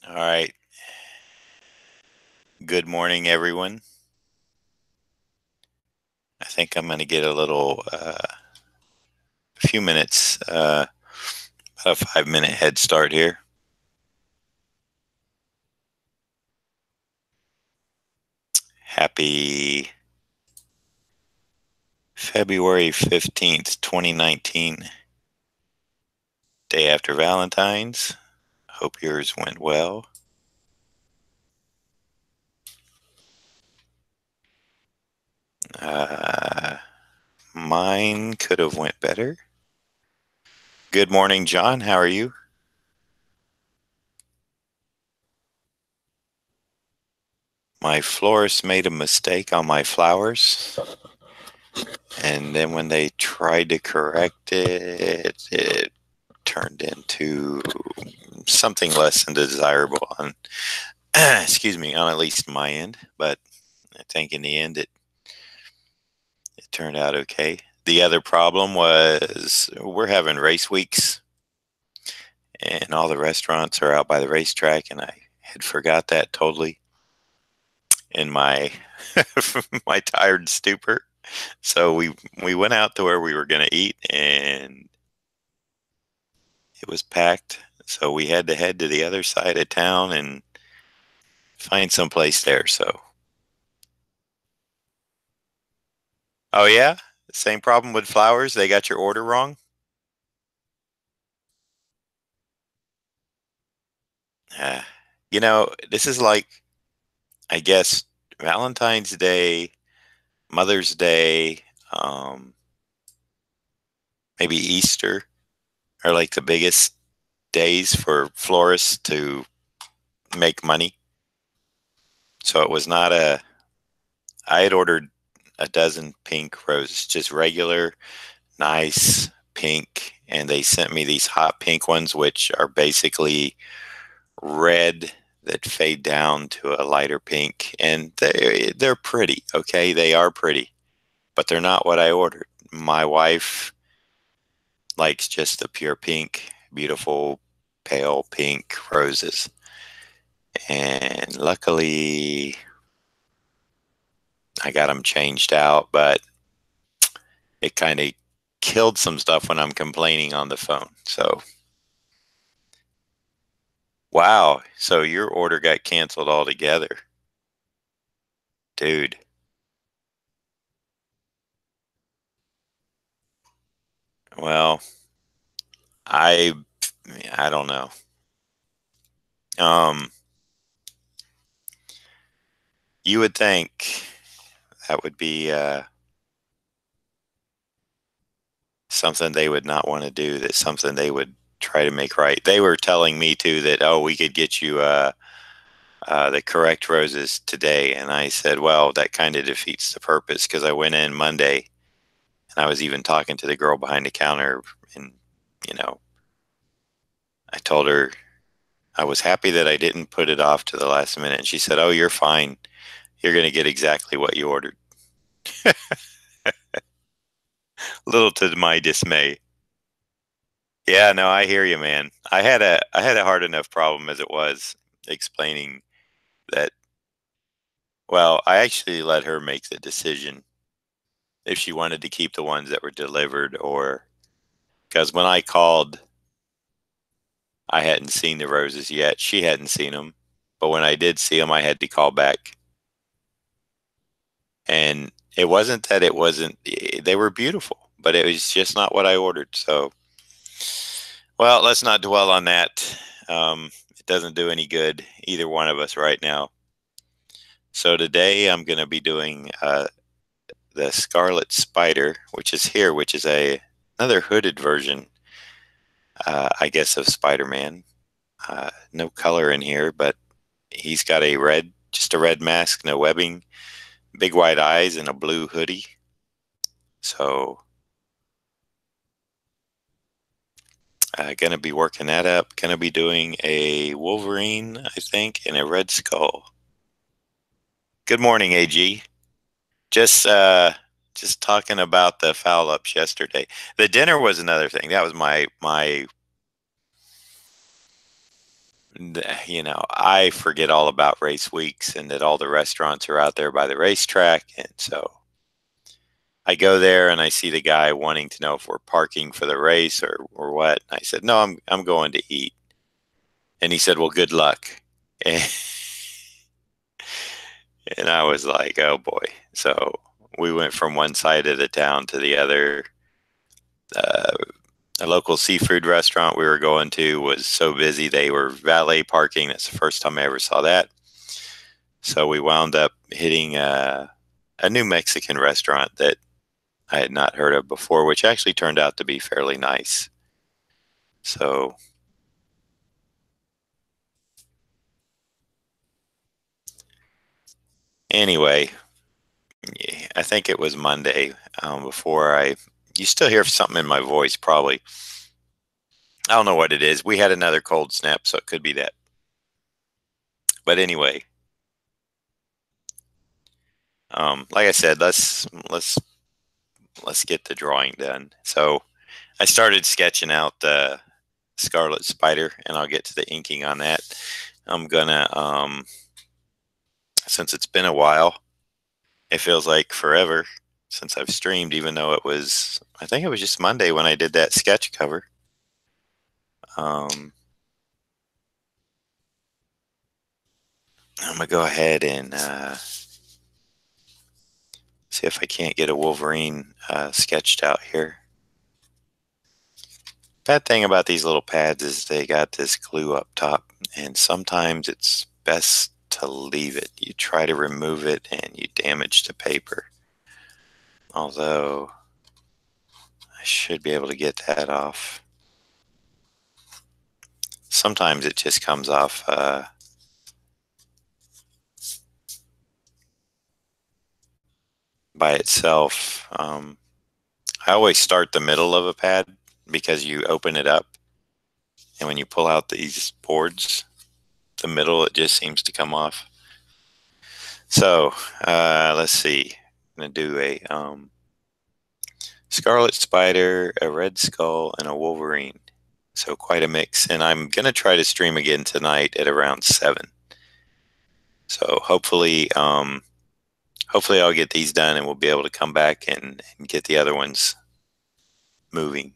All right. Good morning, everyone. I think I'm going to get a few minutes, about a 5 minute head start here. Happy February 15th, 2019, day after Valentine's. Hope yours went well. Uh, Mine could have went better. Good morning, John. How are you? My florist made a mistake on my flowers, and then when they tried to correct it, it turned into something less than desirable on excuse me, on at least my end. But I think in the end it turned out okay. The other problem was we're having race weeks and all the restaurants are out by the racetrack, and I had forgot that totally in my my tired stupor. So we went out to where we were going to eat, and it was packed. So we had to head to the other side of town and find some place there. So, oh yeah, same problem with flowers. They got your order wrong. Uh, this is like, I guess, Valentine's Day, Mother's Day, um, maybe Easter are like the biggest days for florists to make money. So it was not a, I had ordered a dozen pink roses, just regular, nice pink. And they sent me these hot pink ones, which are basically red that fade down to a lighter pink, and they're pretty. Okay, they are pretty, but they're not what I ordered. My wife likes just the pure pink, beautiful pale pink roses, and luckily I got them changed out, but it kind of killed some stuff when I'm complaining on the phone. So wow, so your order got canceled altogether, dude. Well, I I don't know. Um, you would think that would be something they would not want to do. That's something they would try to make right. They were telling me too that, oh, we could get you the correct roses today, and I said, well, that kind of defeats the purpose because I went in Monday and I was even talking to the girl behind the counter, and you know, I told her I was happy that I didn't put it off to the last minute, and she said, oh, you're fine. You're going to get exactly what you ordered. Little to my dismay. Yeah, no, I hear you, man. I had a hard enough problem as it was explaining that. Well, I actually let her make the decision if she wanted to keep the ones that were delivered, or because when I called, I hadn't seen the roses yet. She hadn't seen them, but when I did see them, I had to call back, and it wasn't that it wasn't. They were beautiful, but it was just not what I ordered. So, well, let's not dwell on that. It doesn't do any good, either one of us right now. So today I'm going to be doing the Scarlet Spider, which is here, which is another hooded version, I guess, of Spider-Man. No color in here, but he's got just a red mask, no webbing, big white eyes, and a blue hoodie. So gonna be working that up. Gonna be doing a Wolverine, I think, and a Red Skull. Good morning, AG. Just uh just talking about the foul ups yesterday. The dinner was another thing. That was my I forget all about race weeks and that all the restaurants are out there by the racetrack. And so I go there and I see the guy wanting to know if we're parking for the race or what. And I said, no, I'm going to eat. And he said, well, good luck. And I was like, oh boy. So we went from one side of the town to the other. Uh, a local seafood restaurant we were going to was so busy they were valet parking. That's the first time I ever saw that. So we wound up hitting a new Mexican restaurant that I had not heard of before, which actually turned out to be fairly nice. So anyway, yeah, I think it was Monday before you still hear something in my voice, probably. I don't know what it is. We had another cold snap, so it could be that. But anyway, like I said, let's get the drawing done. So I started sketching out the Scarlet Spider, and I'll get to the inking on that. I'm gonna, since it's been a while, it feels like forever since I've streamed, even though I think it was just Monday when I did that sketch cover. I'm gonna go ahead and see if I can't get a Wolverine sketched out here. Bad thing about these little pads is they got this glue up top, and sometimes it's best to leave it. You try to remove it and you damage the paper. Although I should be able to get that off. Sometimes it just comes off by itself. I always start the middle of a pad because you open it up, and when you pull out these boards, the middle, it just seems to come off. So let's see. I'm going to do a Scarlet Spider, a Red Skull, and a Wolverine. So quite a mix. And I'm going to try to stream again tonight at around 7. So hopefully I'll get these done and we'll be able to come back and get the other ones moving.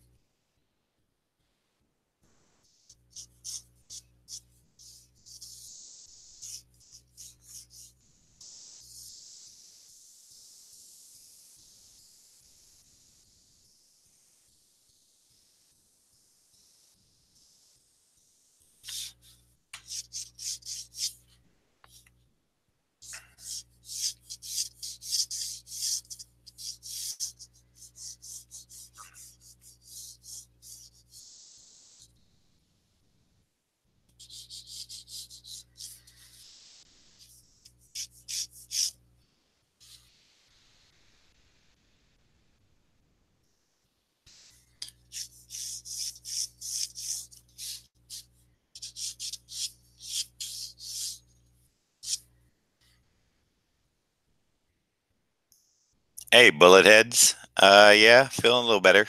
Hey, bullet heads. Yeah, feeling a little better.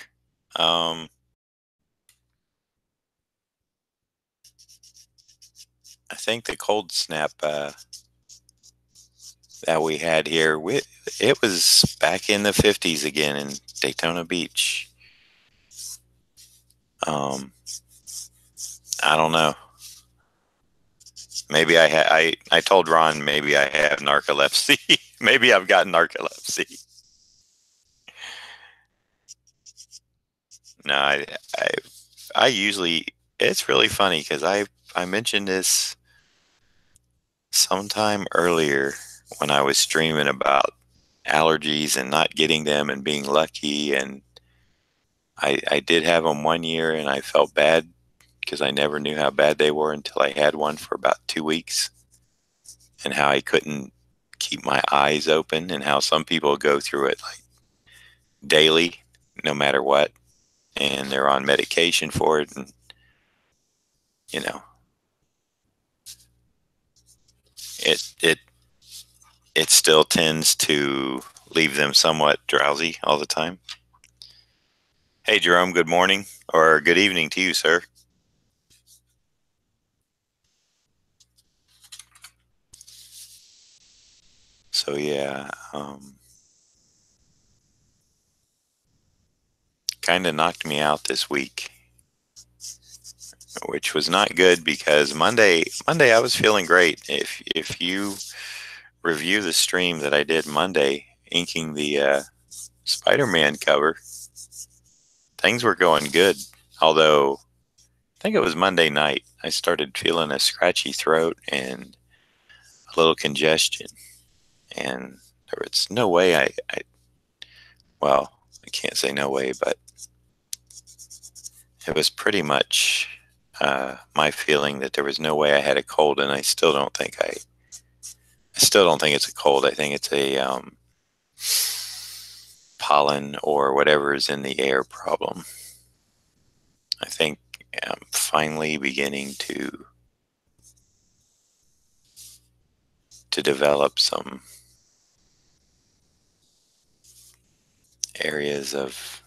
I think the cold snap that we had here, it was back in the 50s again in Daytona Beach. I don't know. Maybe I told Ron maybe I have narcolepsy. Maybe I've got narcolepsy. No, I, I usually, it's really funny because I mentioned this sometime earlier when I was streaming about allergies and not getting them and being lucky. And I did have them one year and I felt bad because I never knew how bad they were until I had one for about 2 weeks, and how I couldn't keep my eyes open, and how some people go through it like daily, no matter what, and they're on medication for it. And, you know, it it still tends to leave them somewhat drowsy all the time. Hey, Jerome, good morning or good evening to you, sir. So yeah, kind of knocked me out this week, which was not good because Monday I was feeling great. If you review the stream that I did Monday, inking the Spider-Man cover, things were going good. Although I think it was Monday night, I started feeling a scratchy throat and a little congestion, and there was no way well, I can't say no way, but it was pretty much my feeling that there was no way I had a cold, and I still don't think it's a cold. I think it's a pollen or whatever is in the air problem. I think I'm finally beginning to develop some areas of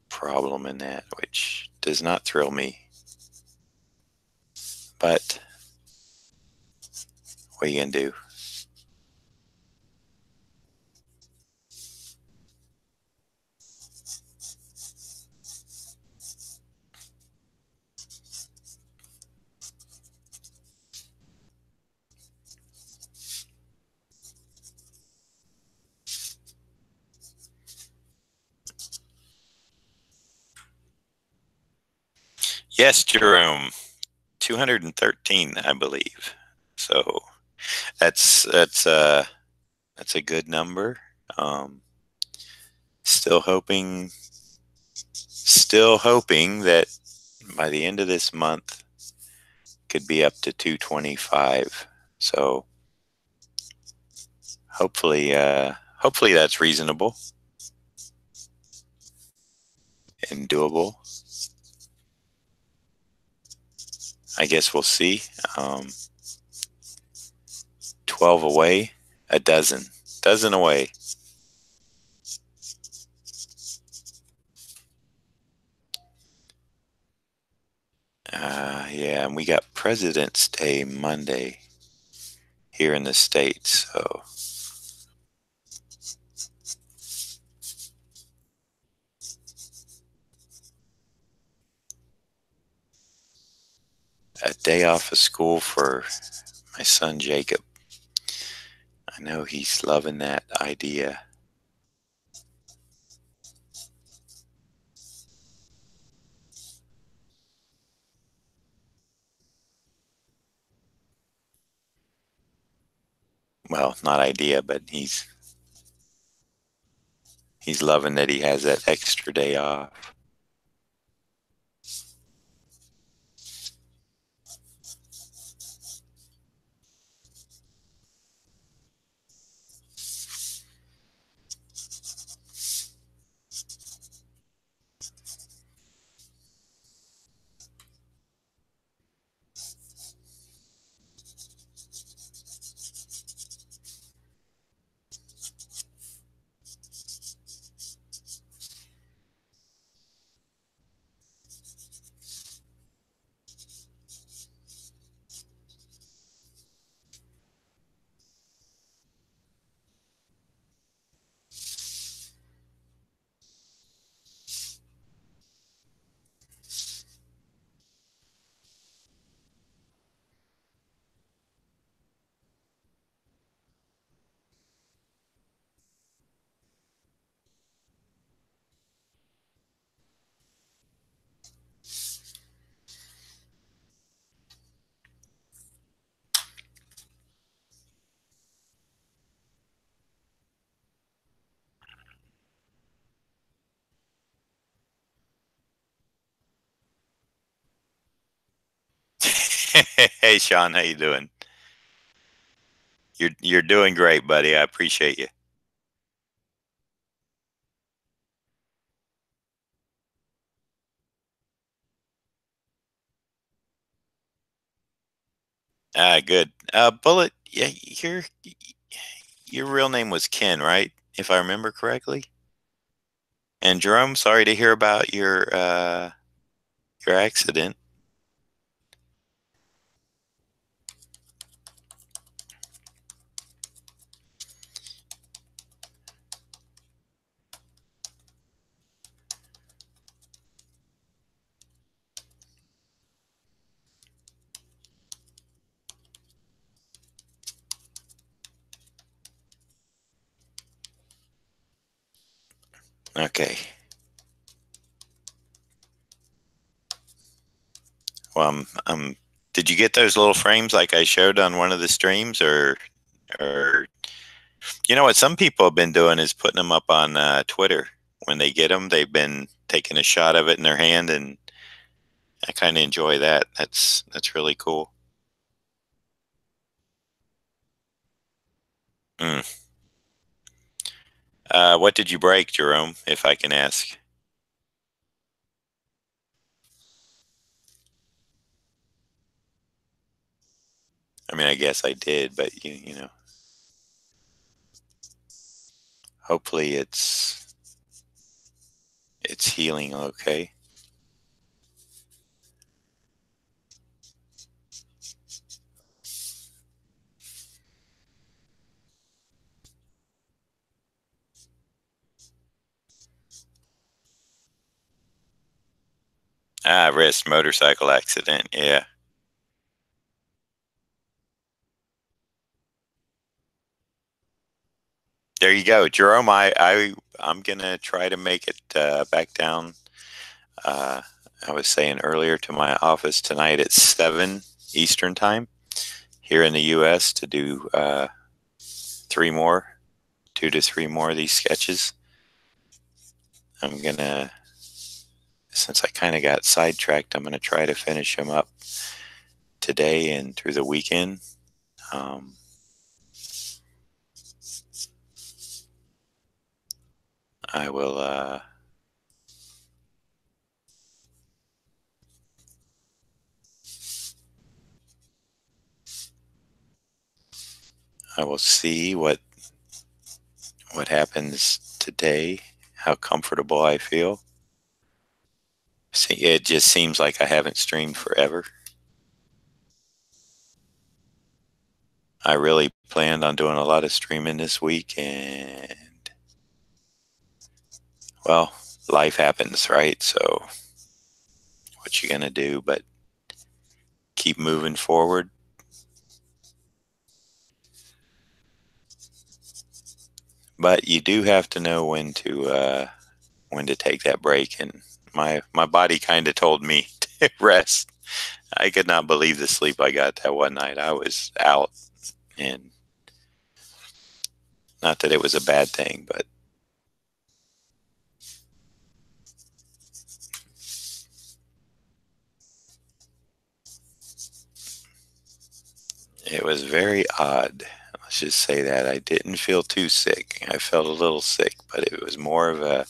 problem in that, which does not thrill me. But what are you gonna do? Yes, Jerome, 213, I believe. So that's that's uh that's a good number. Um, still hoping, still hoping that by the end of this month could be up to 225. So hopefully that's reasonable and doable. I guess we'll see. 12 away, a dozen away. Yeah, and we got President's Day Monday here in the States, so a day off of school for my son Jacob. I know he's loving that idea. Well, not idea, but he's loving that he has that extra day off. Hey, Sean, how you doing? You're doing great, buddy. I appreciate you. Good. Bullet. Yeah, your real name was Ken, right? If I remember correctly. And Jerome, sorry to hear about your accident. Okay. Well, did you get those little frames like I showed on one of the streams, or you know what some people have been doing is putting them up on Twitter. When they get them, they've been taking a shot of it in their hand, and I kind of enjoy that. That's really cool. Mm. What did you break, Jerome, if I can ask? I mean, I guess I did, but you know, hopefully it's healing okay. Ah, wrist motorcycle accident. Yeah. There you go, Jerome. I'm gonna try to make it back down. Uh, I was saying earlier to my office tonight at 7 Eastern time here in the U.S. to do three more, 2 to 3 more of these sketches. I'm gonna, since I kind of got sidetracked, I'm gonna try to finish them up today and through the weekend. Um, I will. I will see what happens today. How comfortable I feel. See, it just seems like I haven't streamed forever. I really planned on doing a lot of streaming this week, and well, life happens, right? So, what you gonna do? But keep moving forward. But you do have to know when to take that break. And my body kind of told me to rest. I could not believe the sleep I got that one night. I was out, and not that it was a bad thing, but it was very odd. Let's just say that I didn't feel too sick. I felt a little sick, but it was more of a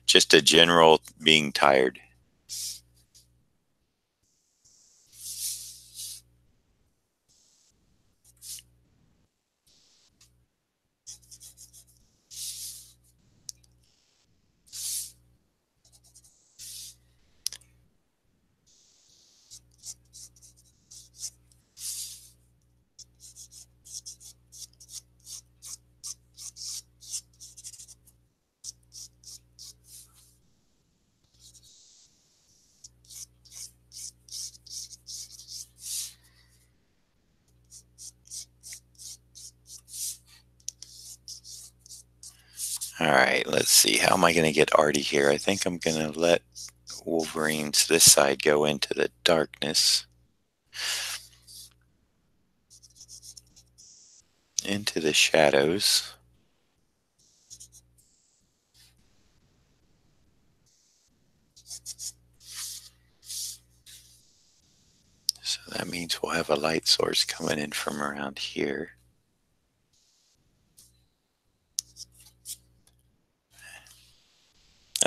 just a general being tired. All right, let's see. How am I going to get Artie here? I think I'm going to let Wolverine's this side go into the darkness, into the shadows. So that means we'll have a light source coming in from around here.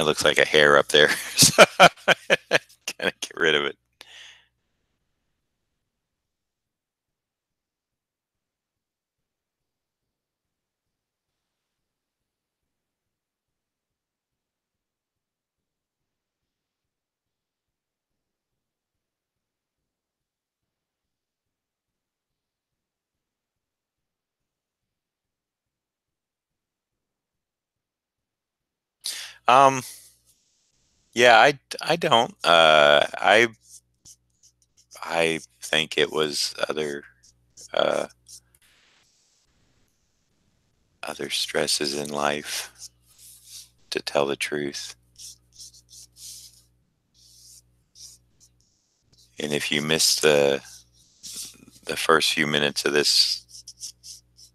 That looks like a hair up there. So kind of get rid of it. Um, yeah, I don't. I think it was uh, other stresses in life. to tell the truth. And if you missed the first few minutes of this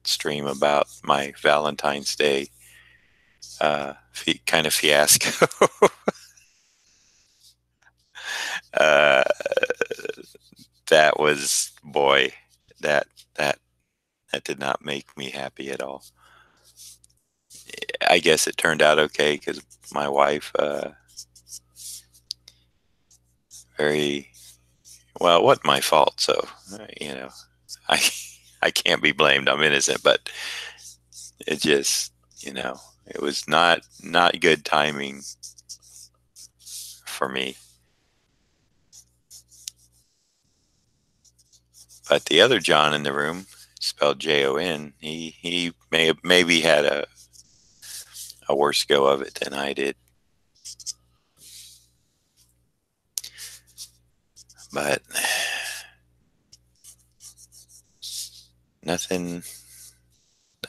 stream about my Valentine's Day kind of fiasco, that was, boy, that that did not make me happy at all. I guess it turned out okay because my wife, very well, it wasn't my fault, so I I can't be blamed. I'm innocent, but it just, it was not good timing for me. But the other John in the room, spelled Jon, he maybe had a worse go of it than I did. But nothing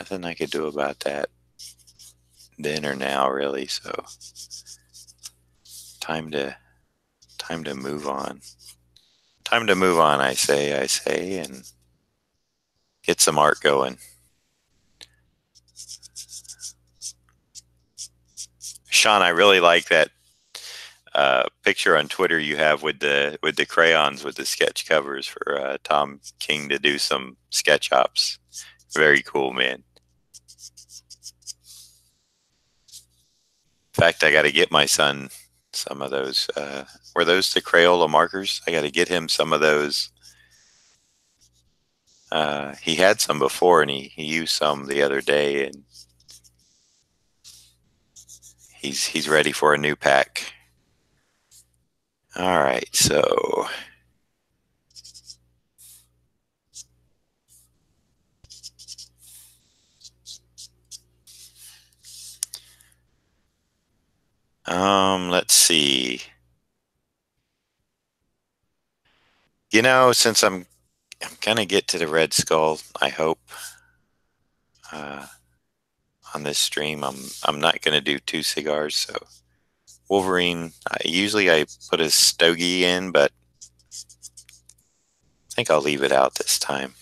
I could do about that then or now, really. So time to move on. Time to move on, I say, and get some art going. Sean, I really like that picture on Twitter you have with the crayons with the sketch covers for Tom King to do some sketch ops. Very cool, man. In fact, I got to get my son some of those. Were those the Crayola markers? I got to get him some of those. He had some before, and he used some the other day, and he's ready for a new pack. All right, so let's see. Since I'm gonna get to the Red Skull, I hope, on this stream, I'm not gonna do 2 cigars. So Wolverine, usually I put a stogie in, but I think I'll leave it out this time.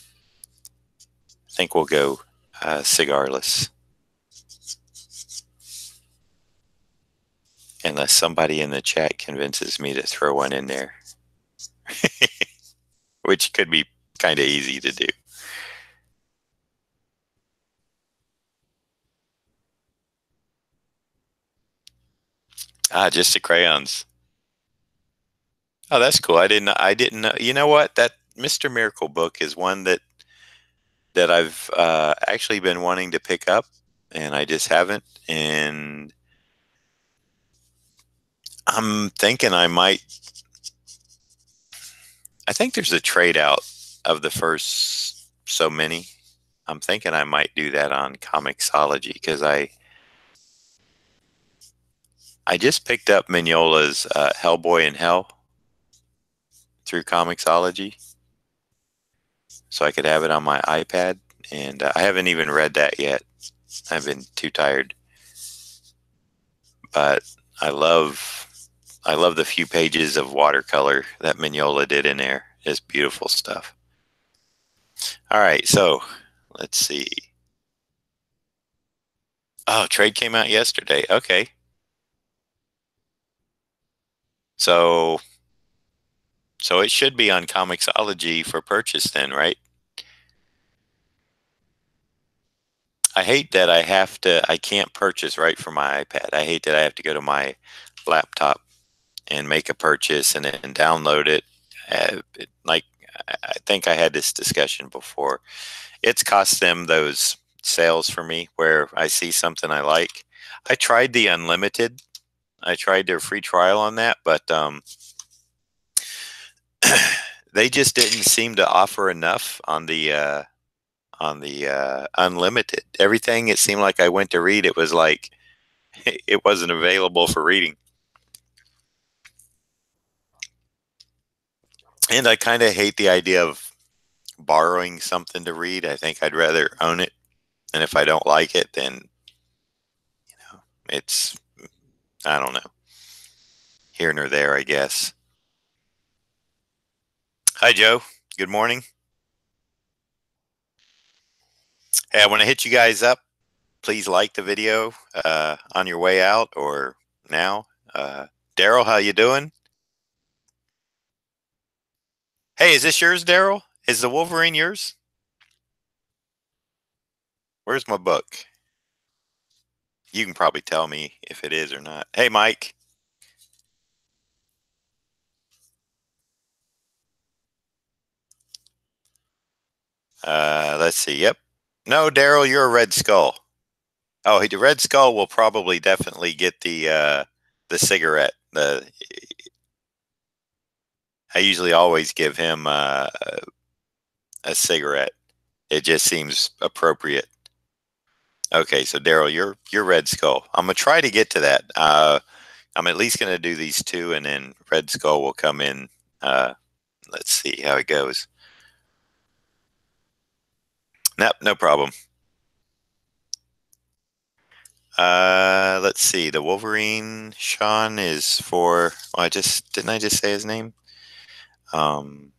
I think we'll go cigarless, unless somebody in the chat convinces me to throw one in there, which could be kind of easy to do. Just the crayons. Oh, that's cool. I didn't know. You know what? That Mr. Miracle book is one that I've actually been wanting to pick up, and I just haven't. And I'm thinking I think there's a trade out of the first so many. I'm thinking I might do that on Comixology because I just picked up Mignola's Hellboy in Hell through Comixology, so I could have it on my iPad, and I haven't even read that yet. I've been too tired, but I love the few pages of watercolor that Mignola did in there. It's beautiful stuff. All right, so let's see. Oh, trade came out yesterday. Okay. So it should be on Comixology for purchase then, right? I hate that I can't purchase right from my iPad. I hate that I have to go to my laptop and make a purchase and then download it. Like, I think I had this discussion before. It's cost them those sales for me where I see something I like. I tried the unlimited. I tried their free trial on that, but they just didn't seem to offer enough on the unlimited. Everything it seemed like I went to read, it was like it wasn't available for reading. And I kind of hate the idea of borrowing something to read. I think I'd rather own it. And if I don't like it, then it's I don't know. Here nor there, I guess. Hi, Joe. Good morning. Hey, I want to hit you guys up. Please like the video on your way out or now. Daryl, how you doing? Hey, is this yours, Daryl? Is the Wolverine yours? Where's my book? You can probably tell me if it is or not. Hey, Mike. Let's see. Yep. No, Daryl, you're a Red Skull. Oh, the Red Skull will probably definitely get the cigarette. I usually always give him a cigarette. It just seems appropriate. Okay, so Daryl, you're Red Skull. I'm gonna try to get to that. I'm at least gonna do these two, and then Red Skull will come in. Uh, let's see how it goes. Nope, no problem. Let's see. The Wolverine Sean is for. Well, didn't I just say his name? Um,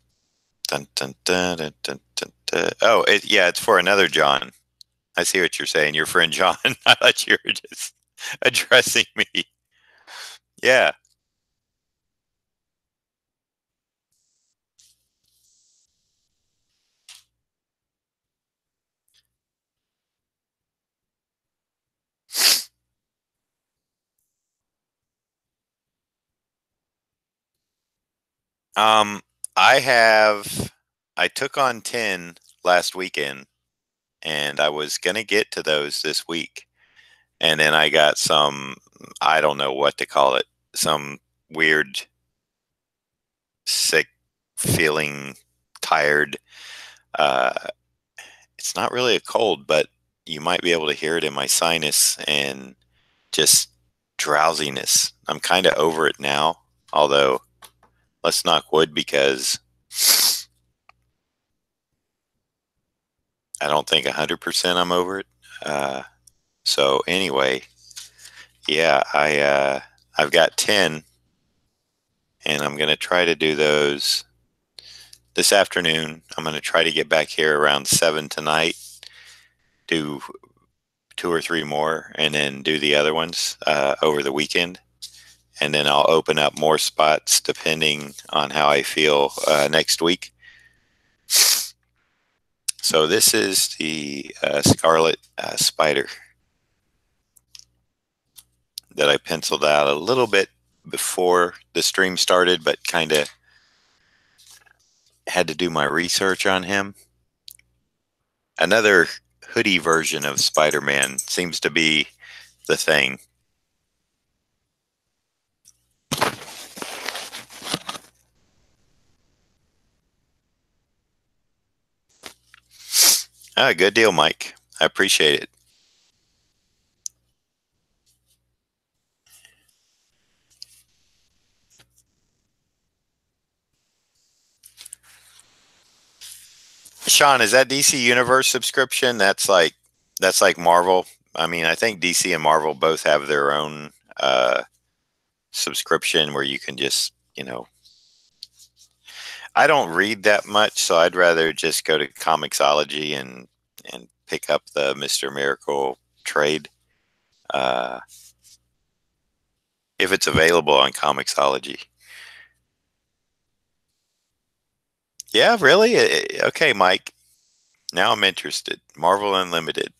dun, dun, dun, dun, dun, dun, dun. Oh, yeah, it's for another John. I see what you're saying. Your friend John. I thought you were just addressing me. Yeah. Um, I have. I took on 10 last weekend, and I was gonna get to those this week, and then I got some. I don't know what to call it. Some weird, sick feeling, tired. Uh, it's not really a cold, but you might be able to hear it in my sinus and just drowsiness. I'm kind of over it now, although let's knock wood because I don't think 100% I'm over it. Uh, so anyway, yeah, I've got 10, and I'm gonna try to do those this afternoon. I'm gonna try to get back here around 7 tonight. Do two or three more, and then do the other ones over the weekend. And then I'll open up more spots depending on how I feel next week. So this is the Scarlet Spider that I penciled out a little bit before the stream started, but kind of had to do my research on him. Another hoodie version of Spider-Man seems to be the thing. Ah, good deal, Mike. I appreciate it. Sean, is that DC Universe subscription? That's like Marvel. I mean, I think DC and Marvel both have their own subscription where you can just, I don't read that much, so I'd rather just go to Comixology and pick up the Mr. Miracle trade uh, if it's available on Comixology. Yeah, really? Okay, Mike. Now I'm interested. Marvel Unlimited.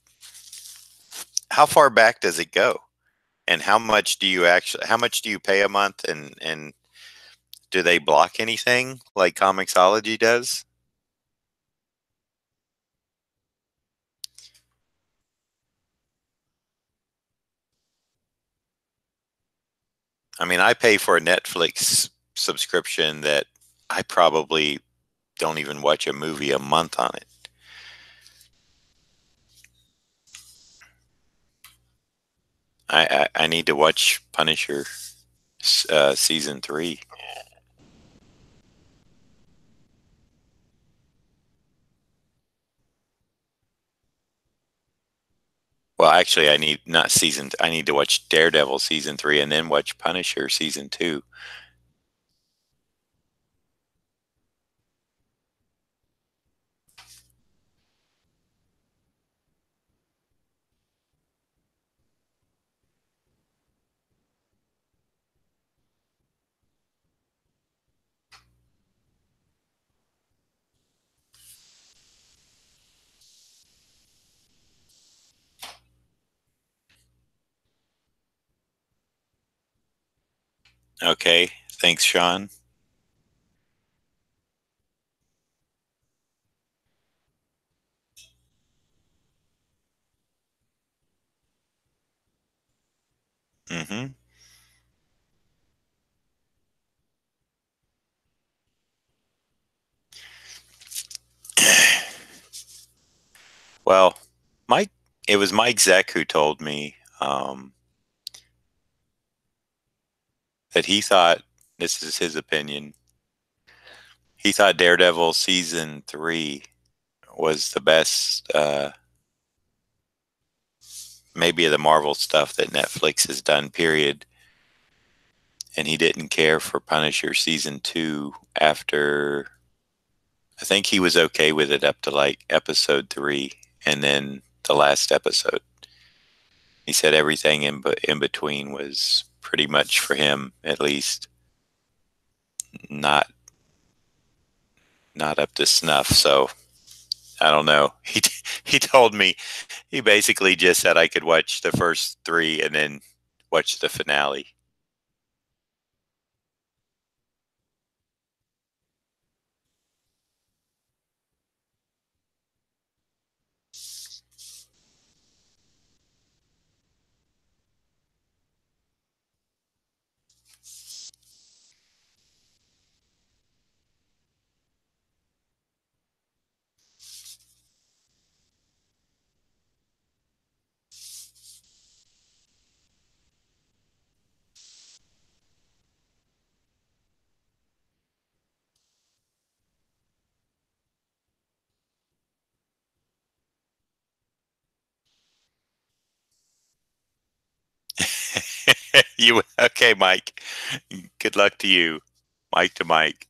How far back does it go? And how much do you pay a month, and do they block anything like Comixology does? I mean, I pay for a Netflix subscription that I probably don't even watch a movie a month on it. I need to watch Punisher season 3. Well, actually, I need not season. I need to watch Daredevil season 3 and then watch Punisher season 2. Okay, thanks, Sean. Hmm. Well, Mike, it was Mike Zeck who told me that he thought this is his opinion. He thought Daredevil season 3 was the best, maybe of the Marvel stuff that Netflix has done. Period. And he didn't care for Punisher season 2 after. I think he was okay with it up to like episode 3, and then the last episode. He said everything in between was pretty much for him, at least, not not up to snuff. So I don't know. He told me he basically just said I could watch the first 3 and then watch the finale. You okay, Mike? Good luck to you, Mike to Mike.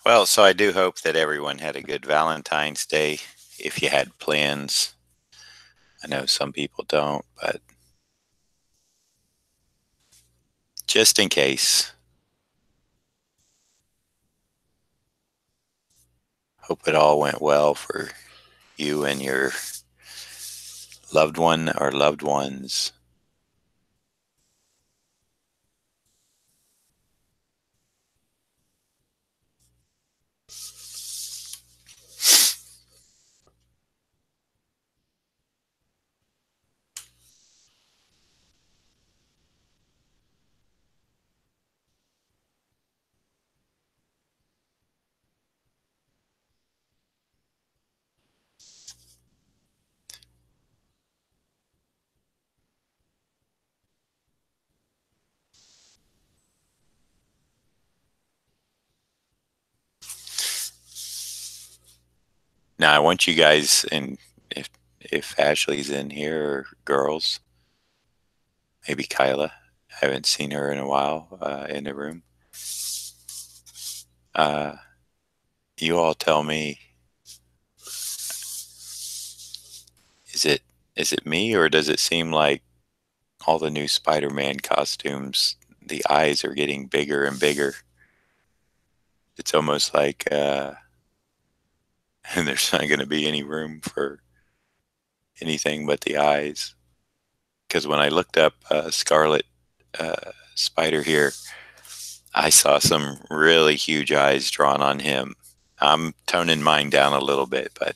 Well, so I do hope that everyone had a good Valentine's Day. If you had plans, I know some people don't, but just in case, hope it all went well for you and your loved one or loved ones. Now, I want you guys, and if Ashley's in here or girls, maybe Kyla. I haven't seen her in a while in the room. Uh, you all tell me, is it is it me, or does it seem like all the new Spider-Man costumes, the eyes are getting bigger and bigger? It's almost like and there's not going to be any room for anything but the eyes. Because when I looked up Scarlet Spider here, I saw some really huge eyes drawn on him. I'm toning mine down a little bit, but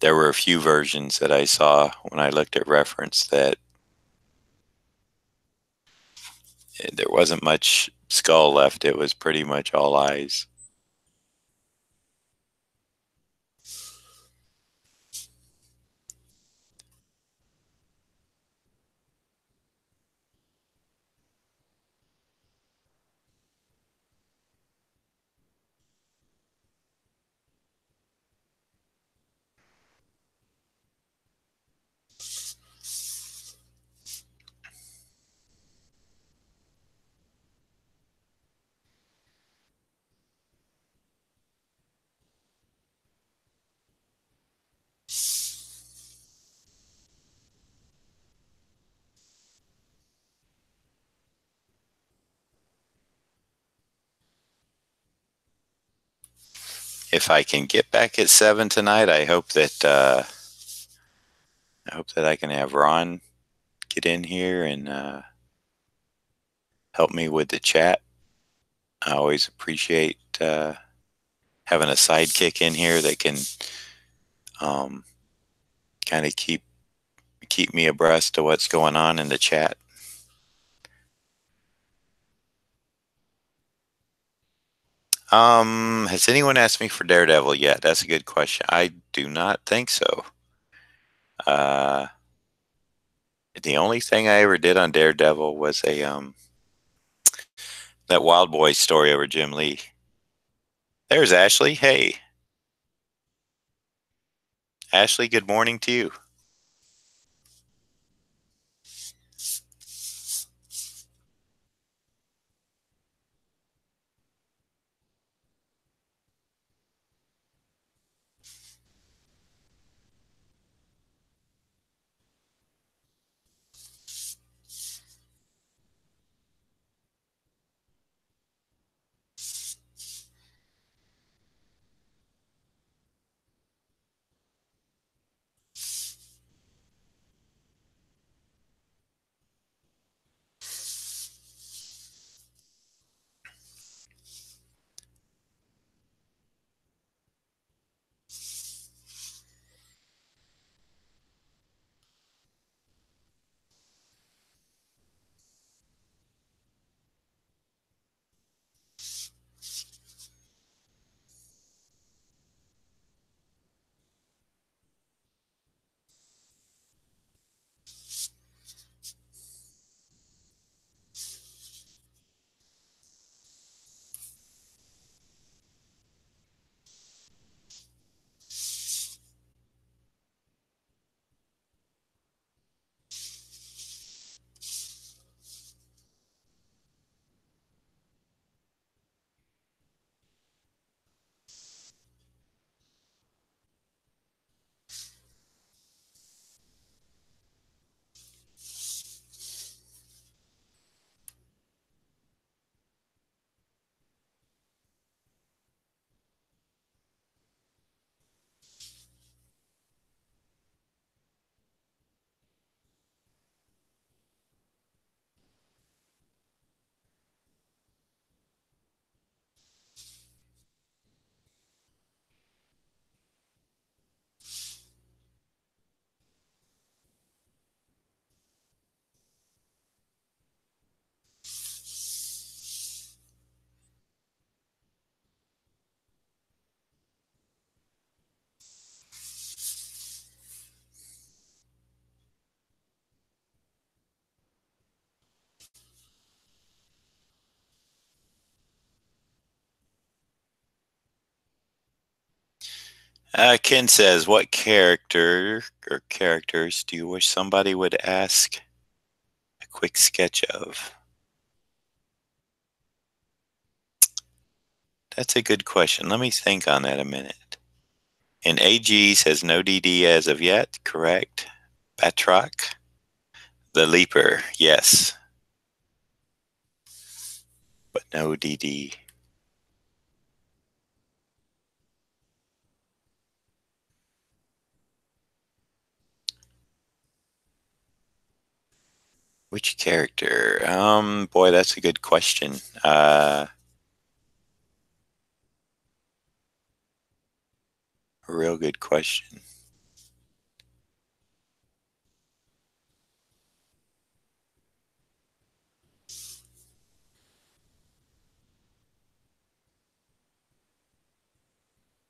there were a few versions that I saw when I looked at reference that there wasn't much skull left. It was pretty much all eyes. If I can get back at 7 tonight, I hope that I can have Ron get in here and help me with the chat. I always appreciate having a sidekick in here that can um, kind of keep me abreast of what's going on in the chat. Has anyone asked me for Daredevil yet? That's a good question. I do not think so. Uh, the only thing I ever did on Daredevil was a that Wild Boy story over Jim Lee. There's Ashley. Hey, Ashley. Good morning to you. Ken says, what character or characters do you wish somebody would ask a quick sketch of? That's a good question. Let me think on that a minute. And AG says no DD as of yet, correct? Batroc? The Leaper, yes. But no DD. Which character? Boy, that's a good question. A real good question.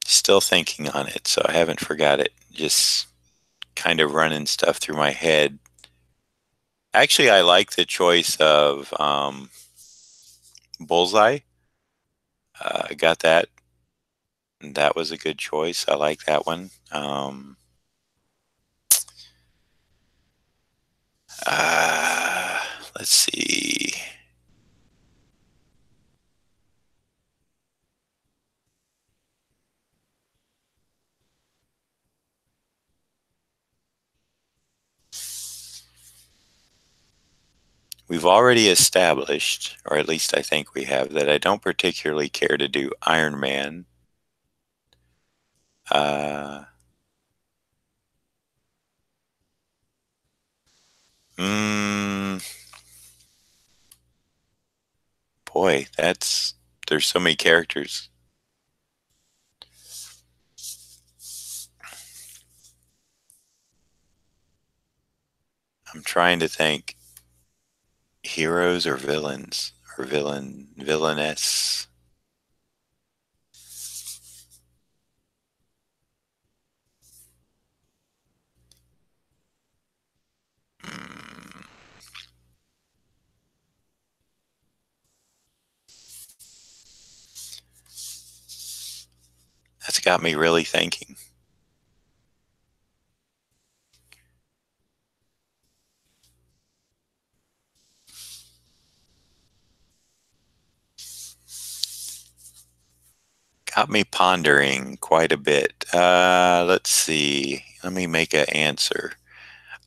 Still thinking on it, so I haven't forgot it. Just kind of running stuff through my head. Actually, I like the choice of Bullseye. I got that. That was a good choice. I like that one. Uh, let's see. We've already established, or at least I think we have, that I don't particularly care to do Iron Man. Uh, mm, boy, there's so many characters. I'm trying to think heroes or villains or villainess. Mm, that's got me really thinking. Got me pondering quite a bit. Let's see. Let me make an answer.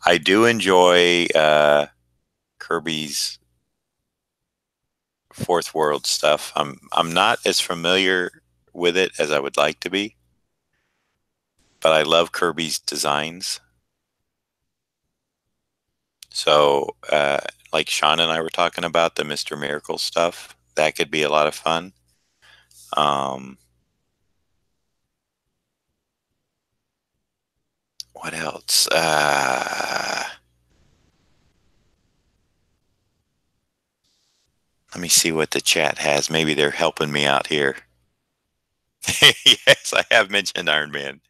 I do enjoy Kirby's Fourth World stuff. I'm not as familiar with it as I would like to be, but I love Kirby's designs. So, like Sean and I were talking about the Mr. Miracle stuff, that could be a lot of fun. Um, what else? Let me see what the chat has. Maybe they're helping me out here. Yes, I have mentioned Iron Man.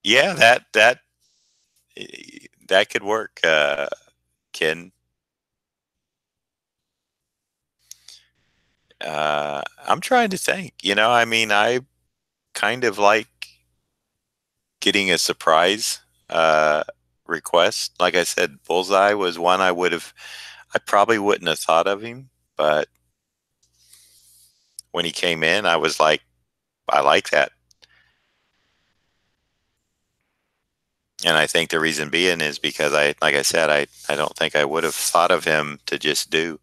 Yeah, that could work, Ken. I'm trying to think. I mean, I kind of like getting a surprise request. Like I said, Bullseye was one I probably wouldn't have thought of him, but when he came in, I was like, I like that. And I think the reason being is because like I said, I don't think I would have thought of him to just do.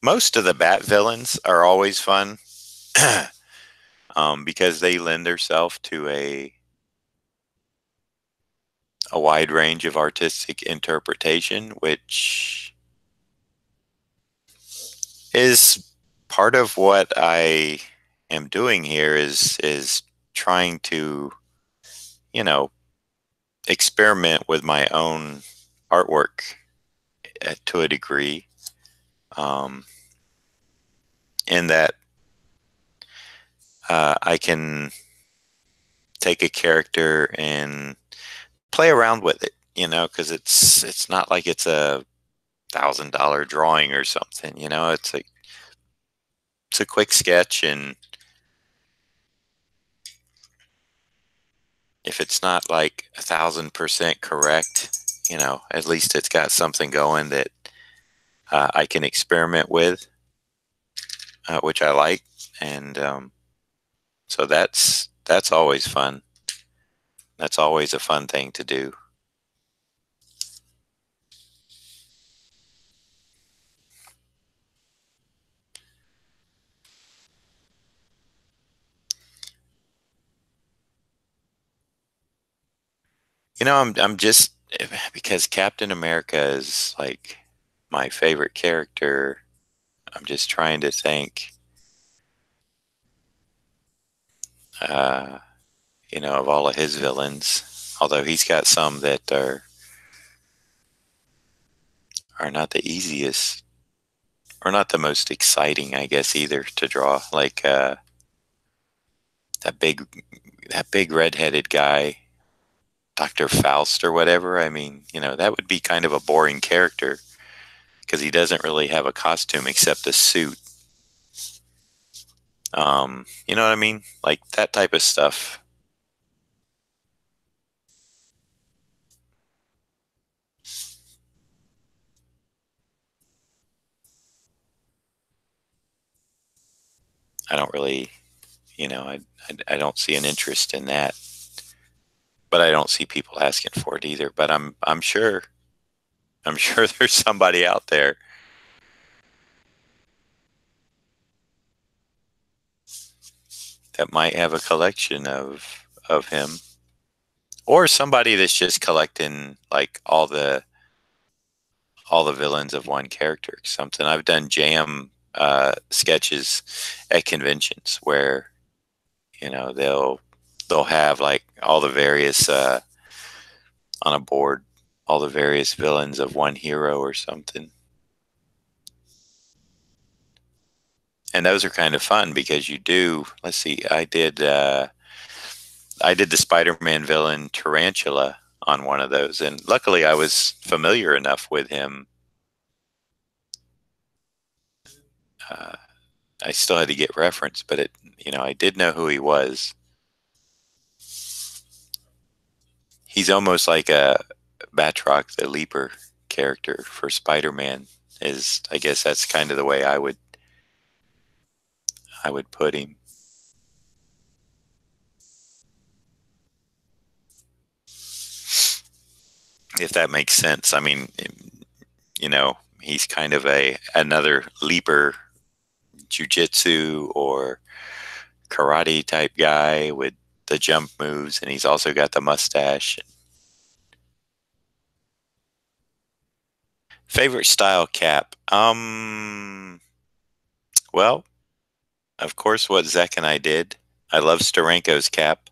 Most of the Bat villains are always fun because they lend themselves to a wide range of artistic interpretation, which is part of what I am doing here is trying to, you know, experiment with my own artwork to a degree. Um, in that I can take a character and play around with it. because it's not like it's a $1,000 drawing or something. It's a quick sketch, and if it's not like 1,000% correct, at least it's got something going that I can experiment with, which I like, and so that's always fun. That's always a fun thing to do. I'm just because Captain America is like my favorite character. I'm just trying to think, uh, of all of his villains. Although he's got some that are not the easiest or not the most exciting, I guess, either to draw. Like that big that big redheaded guy, Dr. Faust or whatever. I mean, that would be kind of a boring character because he doesn't really have a costume except a suit. You know what I mean? Like that type of stuff. I don't really, I don't see an interest in that, but I don't see people asking for it either. But I'm sure there's somebody out there that might have a collection of him, or somebody that's just collecting like all the villains of one character. Something I've done jam sketches at conventions where they'll have like all the various on a board, all the various villains of one hero or something. And those are kind of fun because you do. Let's see, I did the Spider-Man villain Tarantula on one of those, and luckily I was familiar enough with him. Uh, I still had to get reference, but I did know who he was. He's almost like a Batroc the Leaper character for Spider-Man. I guess that's kind of the way I would put him. If that makes sense. I mean, he's kind of another leaper, jujitsu or karate type guy with the jump moves, and he's also got the mustache. Favorite style cap? Well, of course, what Zach and I did. I love Steranko's cap.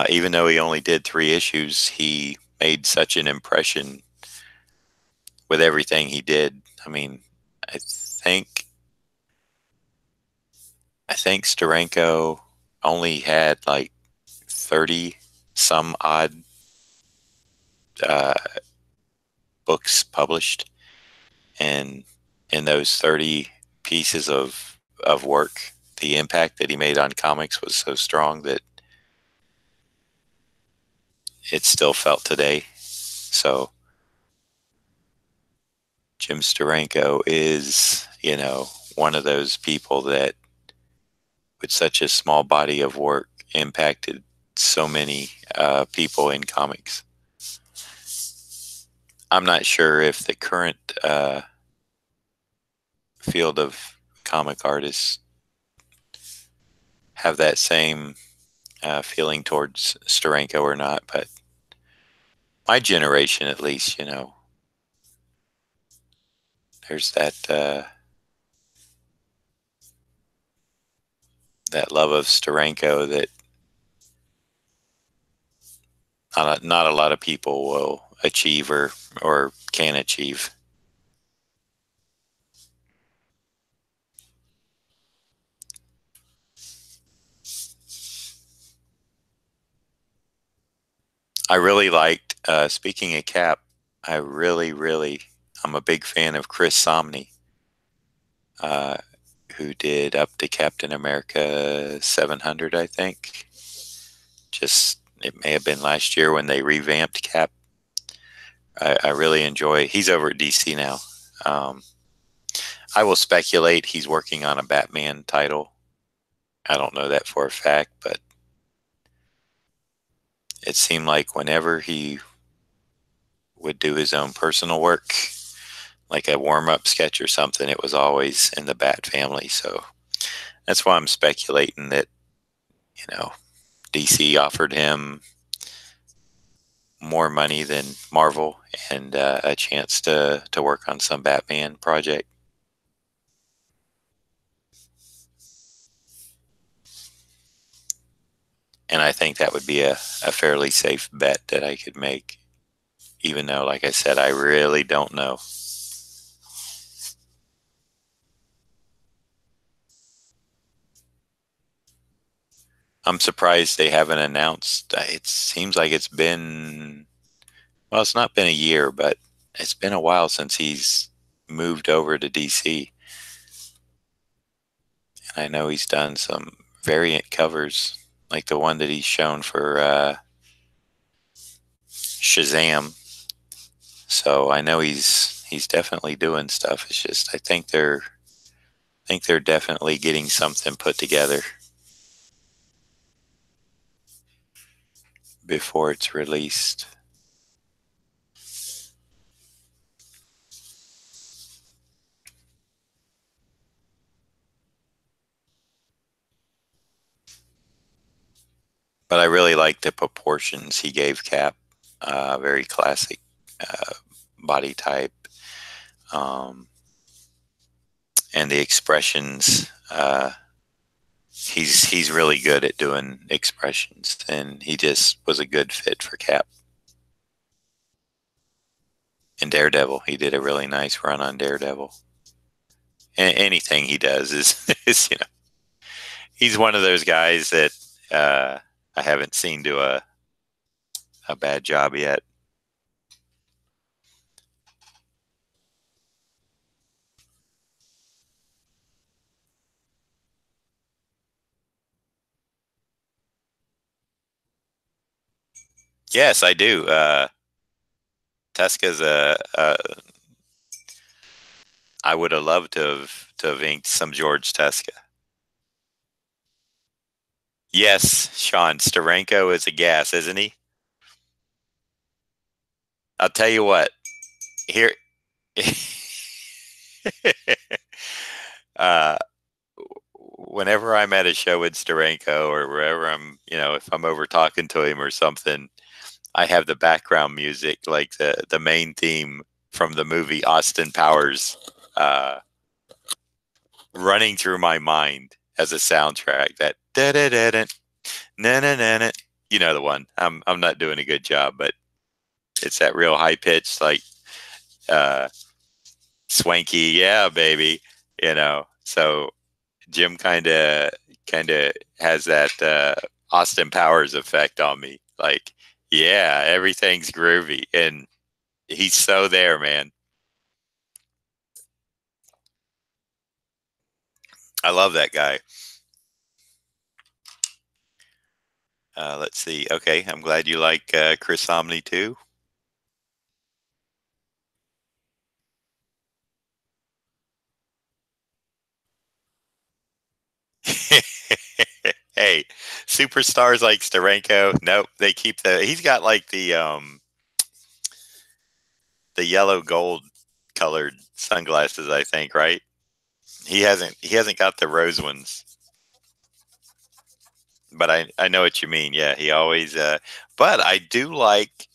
Even though he only did 3 issues, he made such an impression with everything he did. I mean, I think I think Steranko only had like 30 some odd uh, books published, and in those 30 pieces of work, the impact that he made on comics was so strong that it's still felt today. So Jim Steranko is, one of those people that, with such a small body of work, impacted so many people in comics. I'm not sure if the current field of comic artists have that same feeling towards Steranko or not, but my generation, at least, there's that love of Steranko that not a lot of people will achieve or can achieve. I really liked Speaking of Cap, I I'm a big fan of Chris Somney, uh, who did up to Captain America 700, I think. Just, it may have been last year when they revamped Cap. I really enjoy. He's over at DC now. Um, I will speculate he's working on a Batman title. I don't know that for a fact, but it seemed like whenever he would do his own personal work, like a warm-up sketch or something, it was always in the Bat family. So that's why I'm speculating that, DC offered him more money than Marvel and a chance to work on some Batman project. And I think that would be a fairly safe bet that I could make, even though, like I said, I really don't know. I'm surprised they haven't announced. It seems like it's been, well, it's not been a year, but it's been a while since he's moved over to DC. And I know he's done some variant covers, like the one that he's shown for Shazam. So I know he's definitely doing stuff. It's just I think they're definitely getting something put together before it's released. But I really like the proportions he gave Cap. Very classic body type, and the expressions. He's really good at doing expressions, and he just was a good fit for Cap. And Daredevil, he did a really nice run on Daredevil. And anything he does is he's one of those guys that I haven't seen do a bad job yet. Yes, I do. Tesca's I would have loved to have inked some George Tesca. Yes, Sean Steranko is a gas, isn't he? I'll tell you what. Here, uh, whenever I'm at a show with Steranko or wherever I'm, if I'm over talking to him or something, I have the background music, like the main theme from the movie Austin Powers, running through my mind as a soundtrack. That da da da da na na na na. You know the one. I'm not doing a good job, but it's that real high pitched, like uh, swanky, yeah, baby. So Jim kind of has that Austin Powers effect on me. Like, yeah, everything's groovy, and he's so there, man. I love that guy. Let's see. Okay, I'm glad you like Chris Omni too. Hey, superstars like Steranko, nope, they keep he's got like the yellow gold colored sunglasses, I think, right? He hasn't got the rose ones. But I know what you mean. Yeah, he always but I do like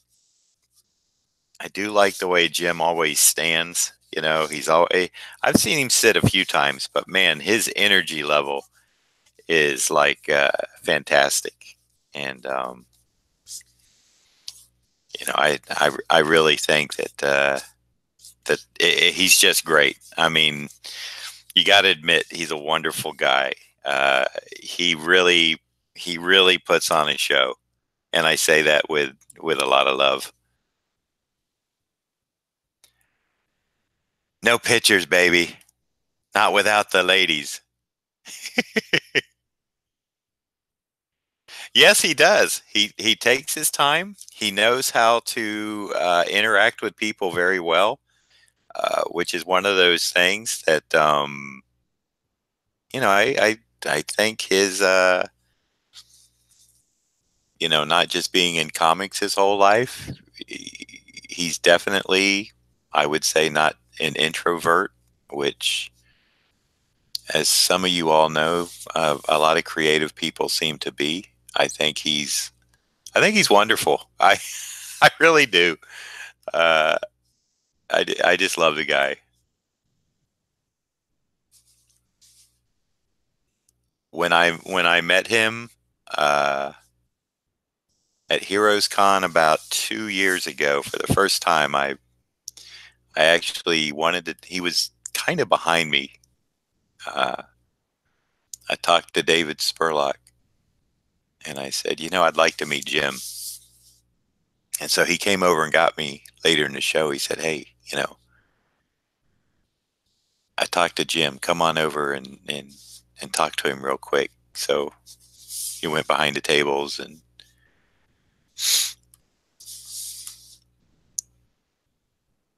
the way Jim always stands. He's always I've seen him sit a few times, but man, his energy level is like fantastic. And I really think that he's just great. I mean, you got to admit he's a wonderful guy. Uh, he really puts on a show, and I say that with a lot of love. No pictures, baby. Not without the ladies. Yes, he does. He takes his time. He knows how to interact with people very well, which is one of those things that I think his not just being in comics his whole life. He's definitely, I would say, not an introvert, which, as some of you all know, a lot of creative people seem to be. I think he's wonderful. I really do. Uh, I just love the guy. When I met him uh, at Heroes Con about 2 years ago for the first time, I actually wanted to. He was kind of behind me. Uh, I talked to David Spurlock and I said, I'd like to meet Jim. And so he came over and got me later in the show. He said, hey, I talked to Jim. Come on over and talk to him real quick. So he went behind the tables and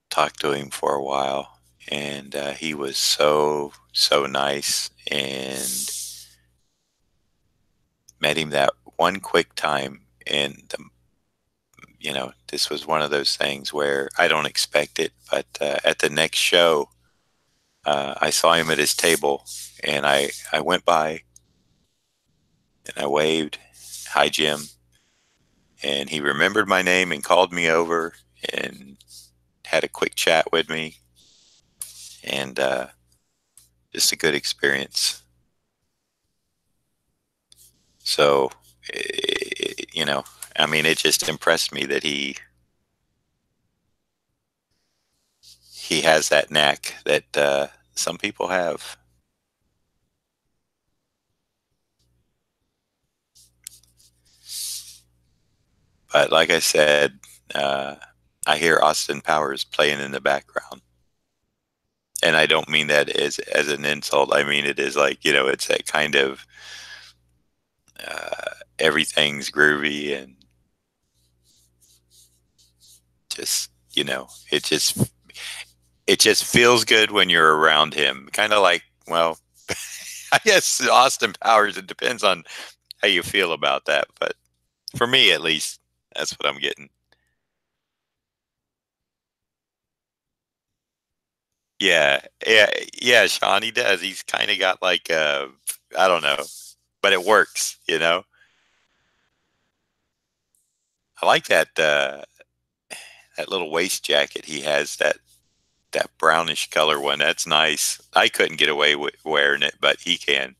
talked to him for a while. And he was so, so nice, and met him that one quick time. And, this was one of those things where I don't expect it. But at the next show, I saw him at his table, and I went by and I waved, hi, Jim. And he remembered my name and called me over and had a quick chat with me. And just a good experience. So, it just impressed me that he has that knack that some people have. But like I said, uh, I hear Austin Powers playing in the background. And I don't mean that as an insult. I mean it is like, it's that kind of everything's groovy, and just, it just feels good when you're around him. Kind of like, well, I guess Austin Powers, it depends on how you feel about that. But for me, at least, that's what I'm getting. Yeah, yeah, yeah. Sean, he does. He's kind of got like I don't know, but it works. I like that little waist jacket he has. That brownish color one. That's nice. I couldn't get away with wearing it, but he can.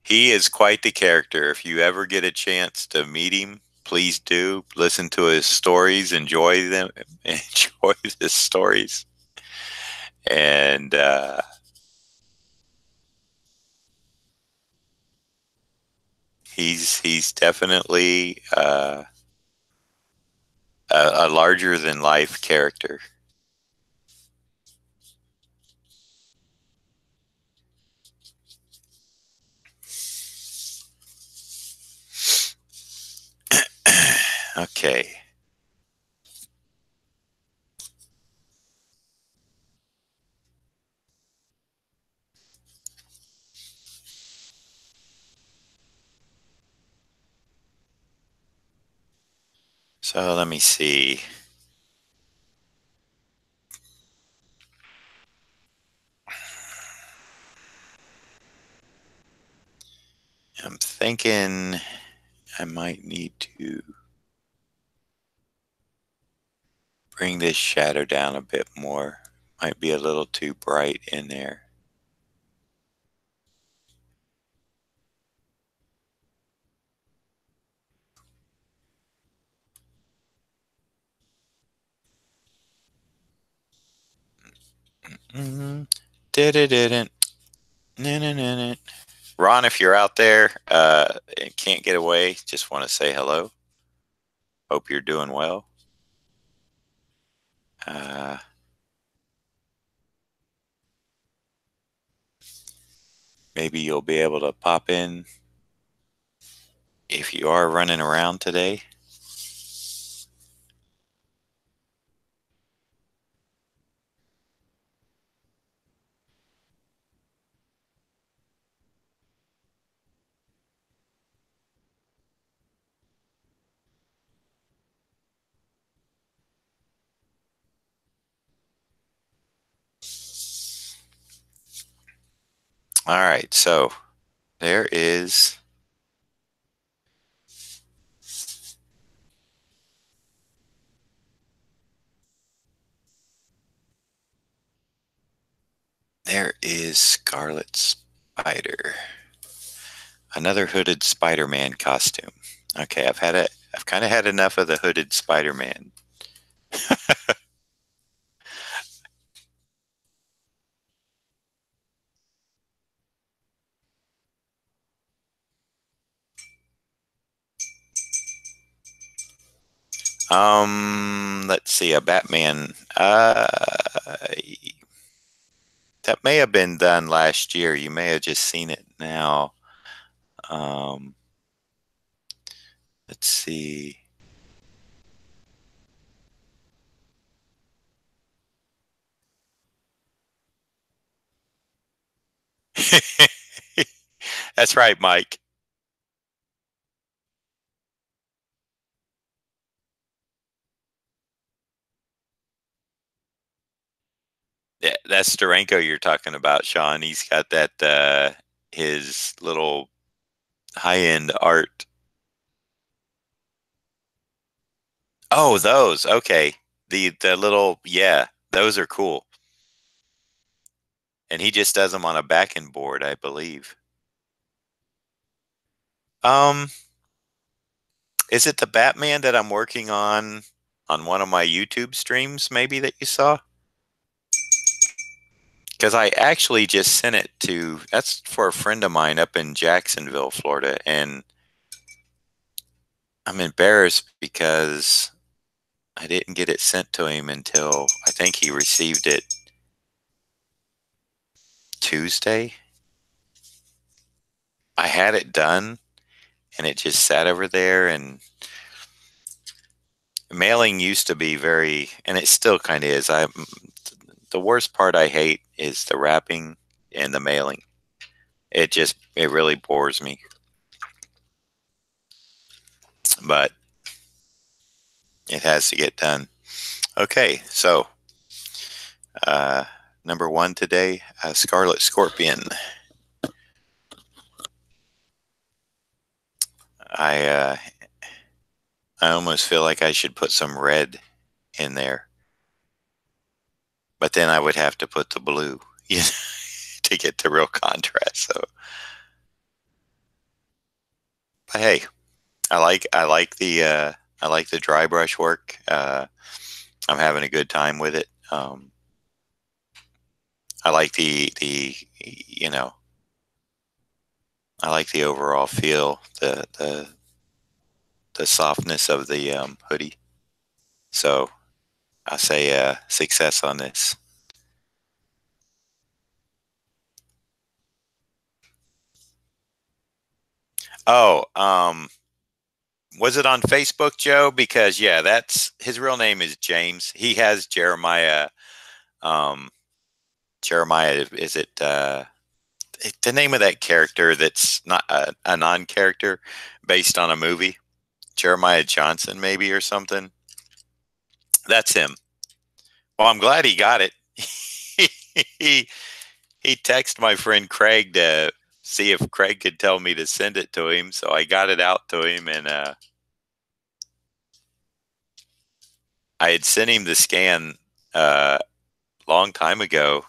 He is quite the character. If you ever get a chance to meet him, please do. Listen to his stories, enjoy them, enjoy his stories. And he's definitely a larger than life character. Okay. So let me see. I'm thinking I might need to bring this shadow down a bit more. Might be a little too bright in there. Mm-hmm. Did it. Ron, if you're out there and can't get away, just want to say hello. Hope you're doing well. Uh, Maybe you'll be able to pop in if you are running around today. All right, so there is Scarlet Spider, another hooded Spider-Man costume. Okay, I've kind of had enough of the hooded Spider-Man. Let's see, a Batman. That may have been done last year. You may have just seen it now. Um, let's see. That's right, Mike. Yeah, that's Steranko you're talking about, Sean. He's got that his little high-end art. Oh, those. Okay. The little, yeah, those are cool. And he just does them on a backing board, I believe. Um, is it the Batman that I'm working on one of my YouTube streams maybe that you saw? Because I actually just sent it to, that's for a friend of mine up in Jacksonville, Florida, and I'm embarrassed because I didn't get it sent to him until I think he received it Tuesday. I had it done and it just sat over there, and mailing used to be very, and it still kind of is. The worst part I hate is the wrapping and the mailing. It really bores me. But it has to get done. Okay, so uh, number one today, Scarlet Scorpion. I uh, I almost feel like I should put some red in there, but then I would have to put the blue, you know, to get the real contrast. So, but hey, I like the dry brush work. I'm having a good time with it. I like the you know I like the overall feel, the softness of the hoodie. So I say success on this. Oh, was it on Facebook, Joe? Because yeah, that's his real name is James. He has Jeremiah. Um, Jeremiah, is it the name of that character that's not a non-character based on a movie? Jeremiah Johnson, maybe, or something. That's him. Well, I'm glad he got it. he he texted my friend Craig to see if Craig could tell me to send it to him, so I got it out to him, and I had sent him the scan long time ago.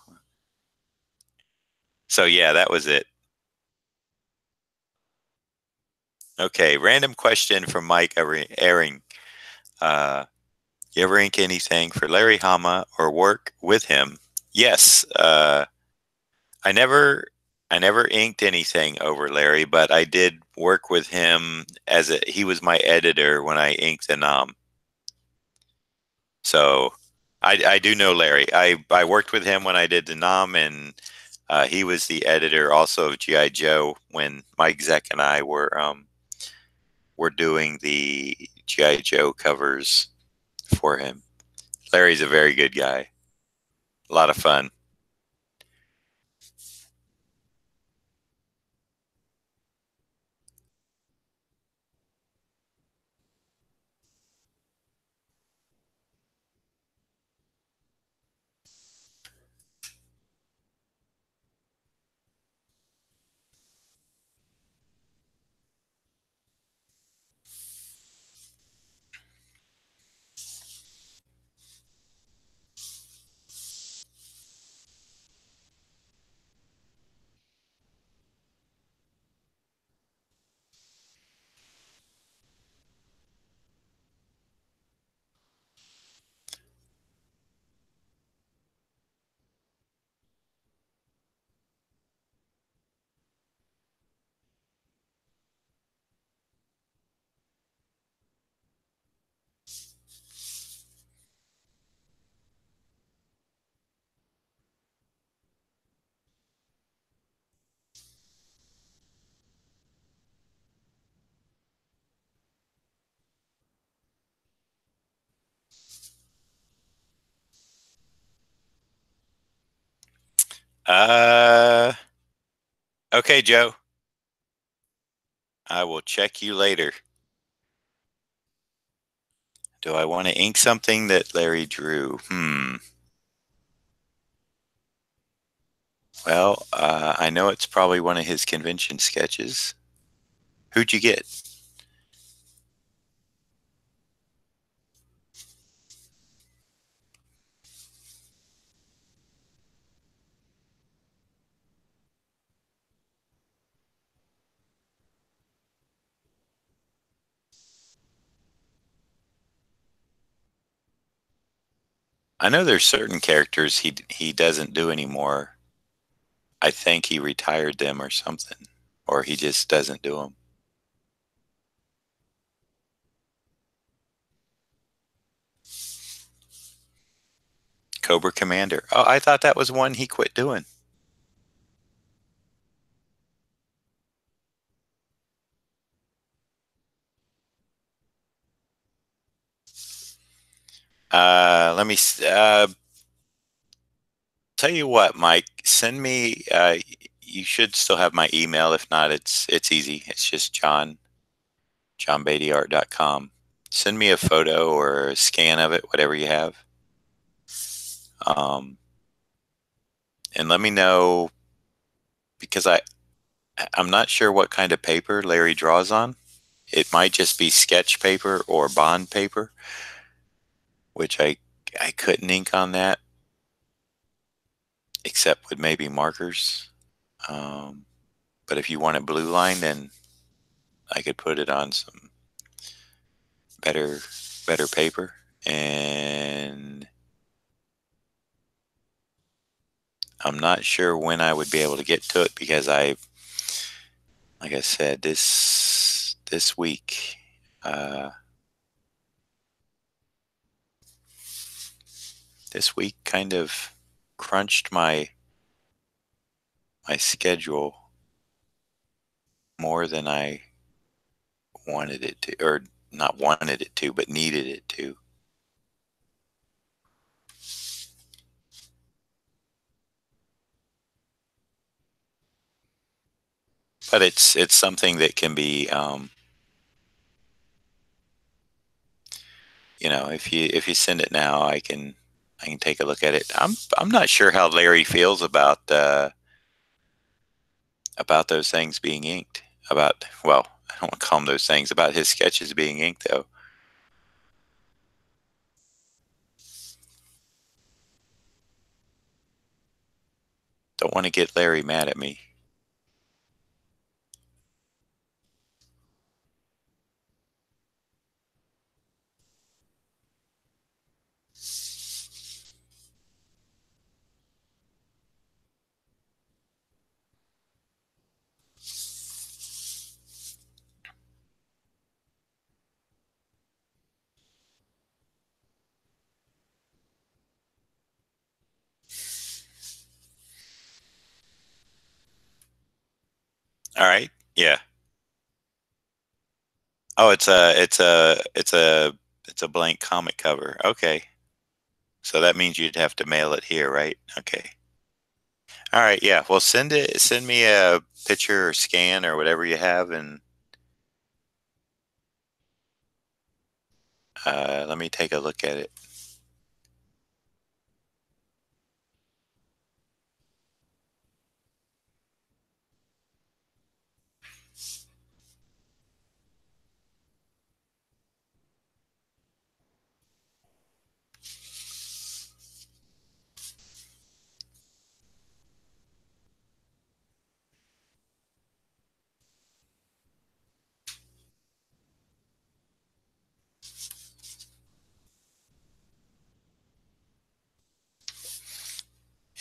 So yeah, that was it. Okay, random question from Mike Airing. Uh, you ever ink anything for Larry Hama or work with him? Yes. I never, I never inked anything over Larry, but I did work with him he was my editor when I inked the Nom. So I do know Larry. I worked with him when I did the Nam, and he was the editor also of GI Joe when Mike Zeck and I were doing the GI Joe covers for him. Larry's a very good guy. A lot of fun. Uh, okay, Joe. I will check you later. Do I want to ink something that Larry drew? Well, I know it's probably one of his convention sketches. Who'd you get? I know there's certain characters he doesn't do anymore. I think he retired them or something, or he just doesn't do them. Cobra Commander. Oh, I thought that was one he quit doing. Let me tell you what, Mike. Send me. You should still have my email. If not, it's easy. It's just johnbeattyart.com. Send me a photo or a scan of it, whatever you have, um, and let me know because I'm not sure what kind of paper Larry draws on. It might just be sketch paper or bond paper, which I couldn't ink on that except with maybe markers. Um, but if you want a blue line, then I could put it on some better better paper. And I'm not sure when I would be able to get to it because like I said, this week, uh, this week kind of crunched my schedule more than I wanted it to, or not wanted it to, but needed it to. But it's something that can be, if you send it now, I can take a look at it. I'm not sure how Larry feels about those things being inked. Well, I don't want to call them those things, about his sketches being inked though. Don't want to get Larry mad at me. All right. Yeah. Oh, it's a blank comic cover. Okay. So that means you'd have to mail it here, right? Okay. All right. Yeah. Well, send me a picture or scan or whatever you have, and let me take a look at it.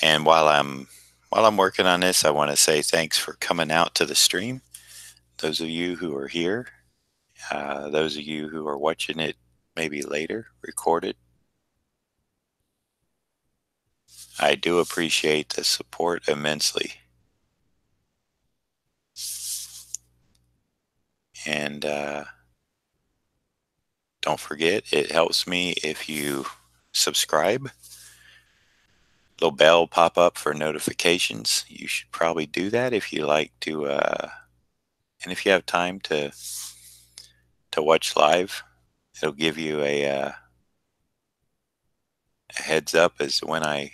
And while I'm working on this, I want to say thanks for coming out to the stream. Those of you who are here, those of you who are watching it maybe later, recorded, I do appreciate the support immensely. And don't forget, it helps me if you subscribe. Little bell pop up for notifications. You should probably do that if you like to, and if you have time to watch live. It'll give you a heads up as to when I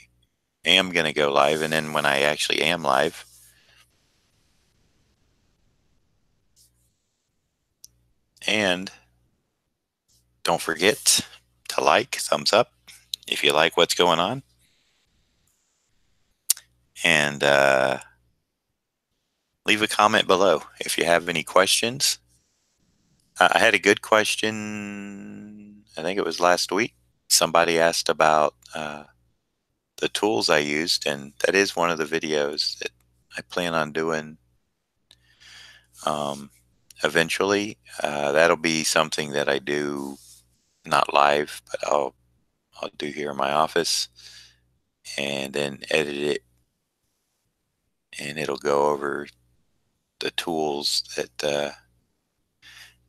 am going to go live, and then when I actually am live. And don't forget to like, thumbs up if you like what's going on. And leave a comment below if you have any questions. I had a good question, I think it was last week. Somebody asked about the tools I used, and that is one of the videos that I plan on doing um, eventually. That'll be something that I do not live, but I'll do here in my office, and then edit it, and it'll go over the tools that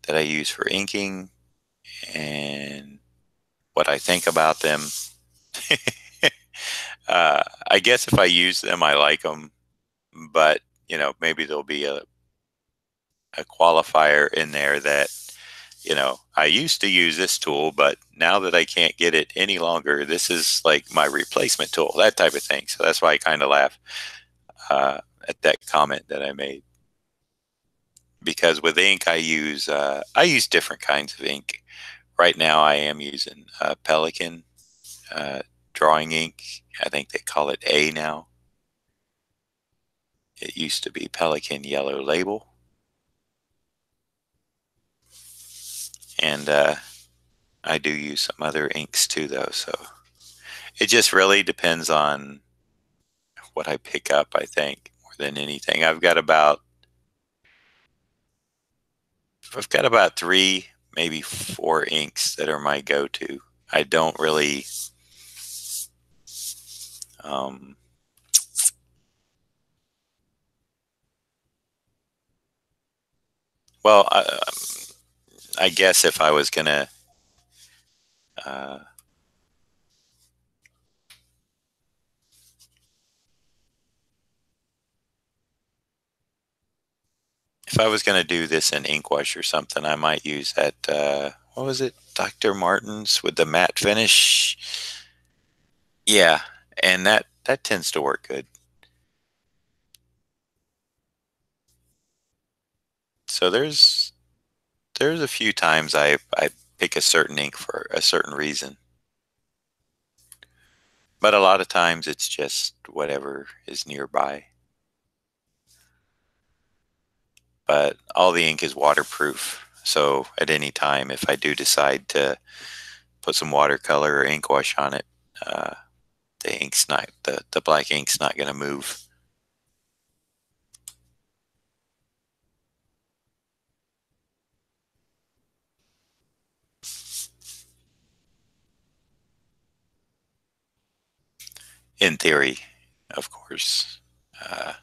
I use for inking and what I think about them. I guess if I use them, I like them, but maybe there'll be a qualifier in there that I used to use this tool, but now that I can't get it any longer, this is like my replacement tool, that type of thing. So that's why I kind of laugh at that comment that I made. Because with ink, I use different kinds of ink. Right now, I am using Pelican drawing ink. I think they call it A now. It used to be Pelican Yellow Label. And I do use some other inks too, though. So it just really depends on what I pick up, I think, more than anything. I've got about three, maybe four inks that are my go-to. I don't really um, well, I guess uh, if I was gonna do this in ink wash or something, I might use that. What was it, Dr. Martin's with the matte finish? Yeah, and that tends to work good. So there's a few times I pick a certain ink for a certain reason, but a lot of times it's just whatever is nearby. But all the ink is waterproof, so at any time, if I do decide to put some watercolor or ink wash on it, the black ink's not going to move. In theory, of course. Uh,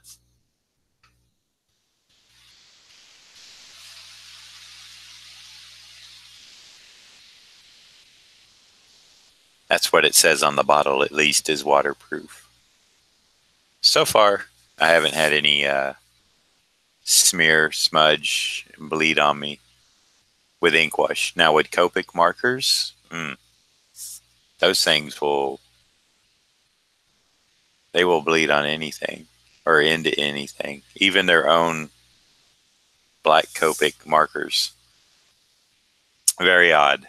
That's what it says on the bottle, at least, is waterproof. So far, I haven't had any smear, smudge, bleed on me with ink wash. Now, with Copic markers, those things they will bleed on anything or into anything, even their own black Copic markers. Very odd.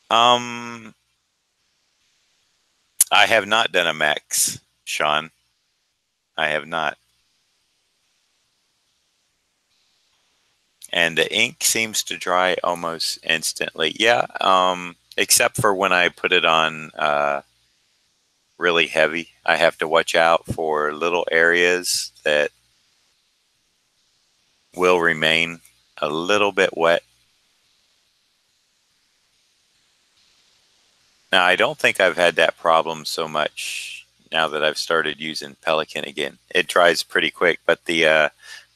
Um, I have not done a max, Sean. I have not. And the ink seems to dry almost instantly. Yeah, except for when I put it on really heavy. I have to watch out for little areas that will remain a little bit wet. Now, I don't think I've had that problem so much now that I've started using Pelican again. It dries pretty quick, but the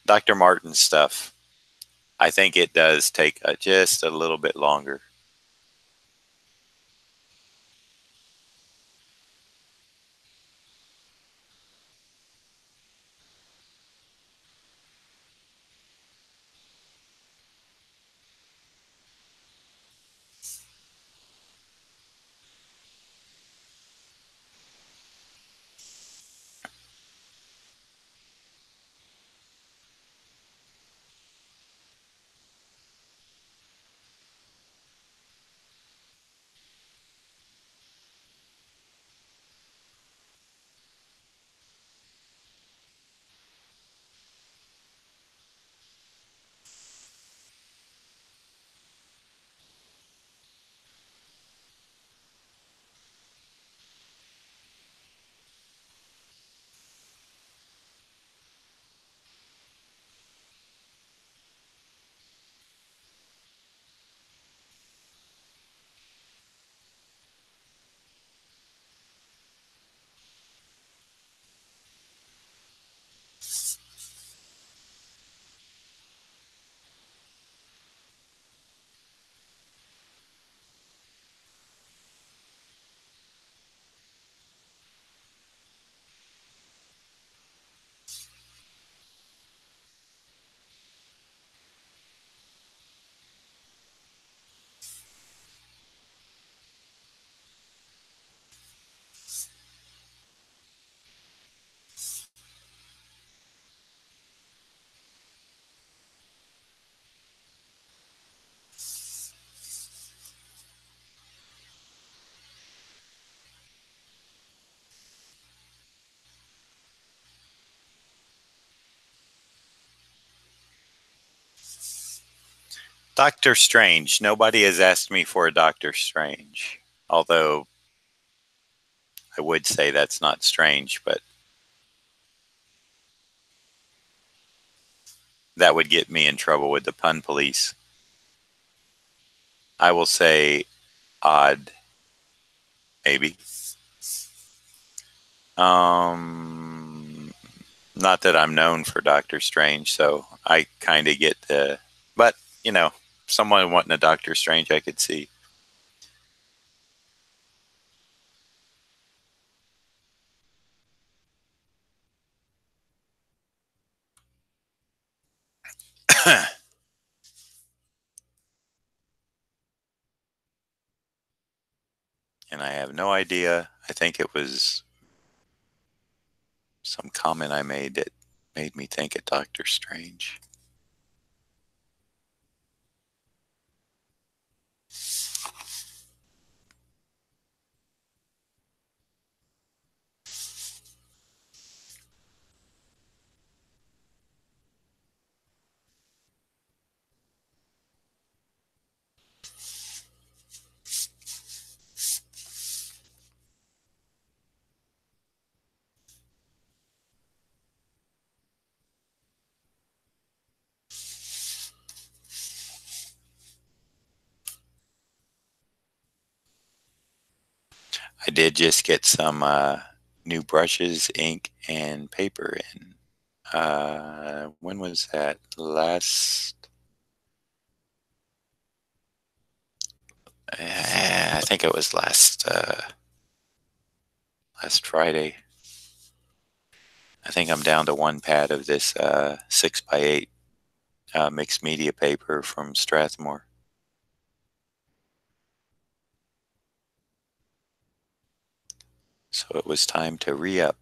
Dr. Martin stuff, I think it does take just a little bit longer. Doctor Strange. Nobody has asked me for a Doctor Strange. Although I would say that's not strange, but that would get me in trouble with the pun police. I will say odd, maybe. Um, Not that I'm known for Doctor Strange, so I kind of get the. But you know, someone wanting a Doctor Strange, I could see. And I have no idea. I think it was some comment I made that made me think of Doctor Strange. I did just get some new brushes, ink, and paper in. When was that? I think it was last Friday. I think I'm down to one pad of this 6x8 mixed media paper from Strathmore. So it was time to re-up.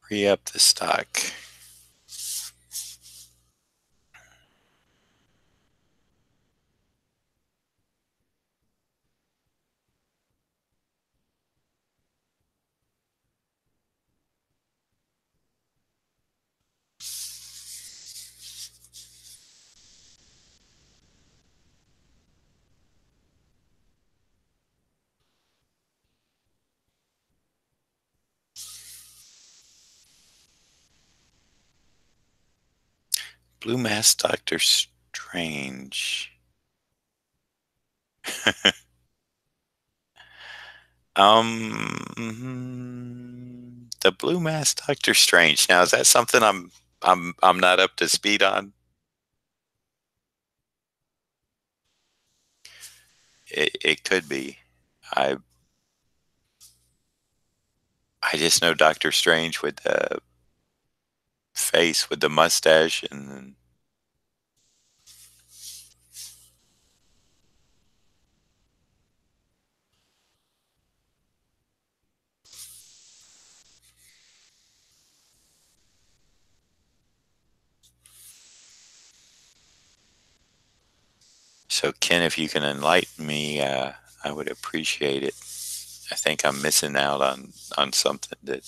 Re-up the stock. Blue Mask Doctor Strange. The Blue Mask Doctor Strange. Now, is that something I'm not up to speed on? It could be. I I just know Doctor Strange with the face with the mustache and so Ken, if you can enlighten me, I would appreciate it. I think I'm missing out on something that.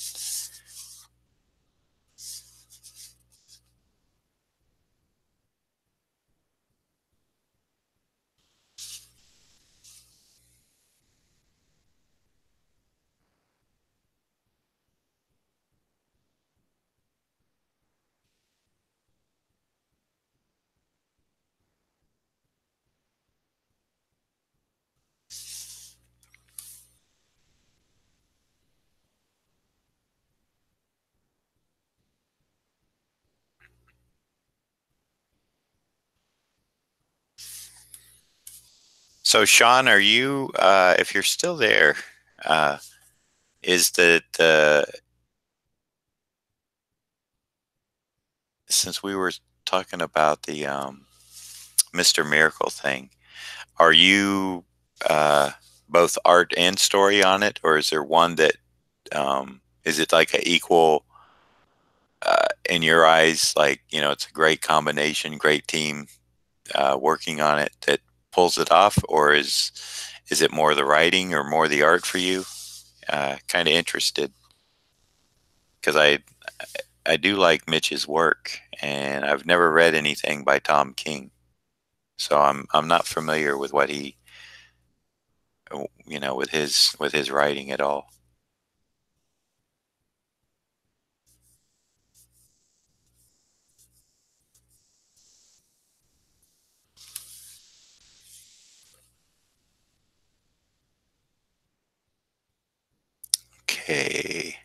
So Sean, are you? If you're still there, uh, is that since we were talking about the Mr. Miracle thing, are you both art and story on it, or is there one that is it like a equal in your eyes? Like it's a great combination, great team working on it that pulls it off, or is it more the writing or more the art for you? Kind of interested because I do like Mitch's work, and I've never read anything by Tom King, so I'm not familiar with what he with his writing at all. Okay,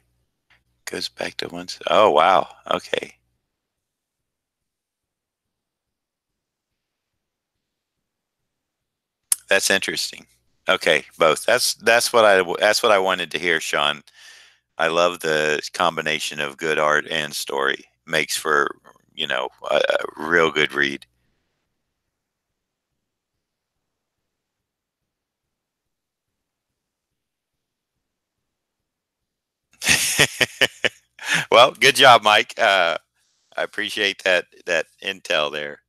goes back to once. Oh wow. Okay, that's interesting. Okay, both. That's what I wanted to hear, Sean. I love the combination of good art and story. Makes for a real good read. Well, good job, Mike. I appreciate that intel there.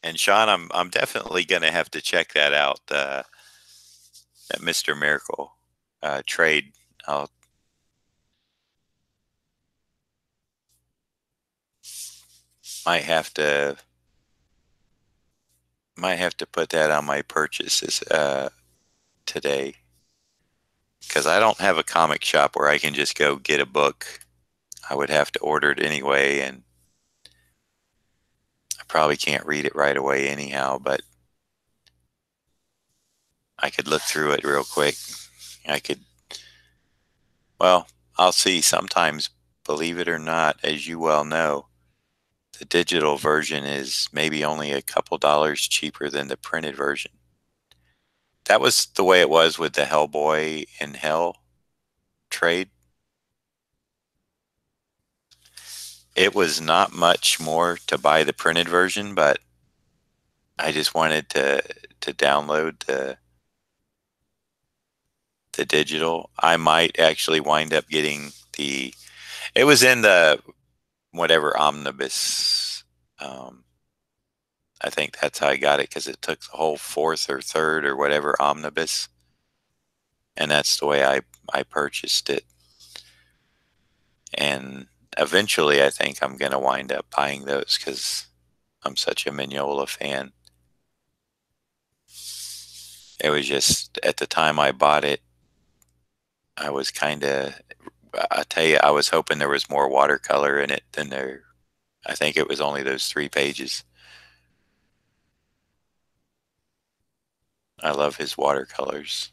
And Sean, I'm definitely going to have to check that out. That Mr. Miracle trade. I might have to put that on my purchases today because I don't have a comic shop where I can just go get a book. I would have to order it anyway, and I probably can't read it right away anyhow, but I could look through it real quick. I could, well, I'll see. Sometimes, believe it or not, as you well know, the digital version is maybe only a couple dollars cheaper than the printed version. That was the way it was with the Hellboy and Hell trade. It was not much more to buy the printed version, but I just wanted to download the digital. I might actually wind up getting the. It was in the whatever omnibus. I think that's how I got it because it took the whole fourth or third or whatever omnibus, and that's the way I purchased it. And eventually, I think I'm gonna wind up buying those because I'm such a Mignola fan. It was just at the time I bought it, I was kind of. I tell you, I was hoping there was more watercolor in it than there. I think it was only those 3 pages. I love his watercolors.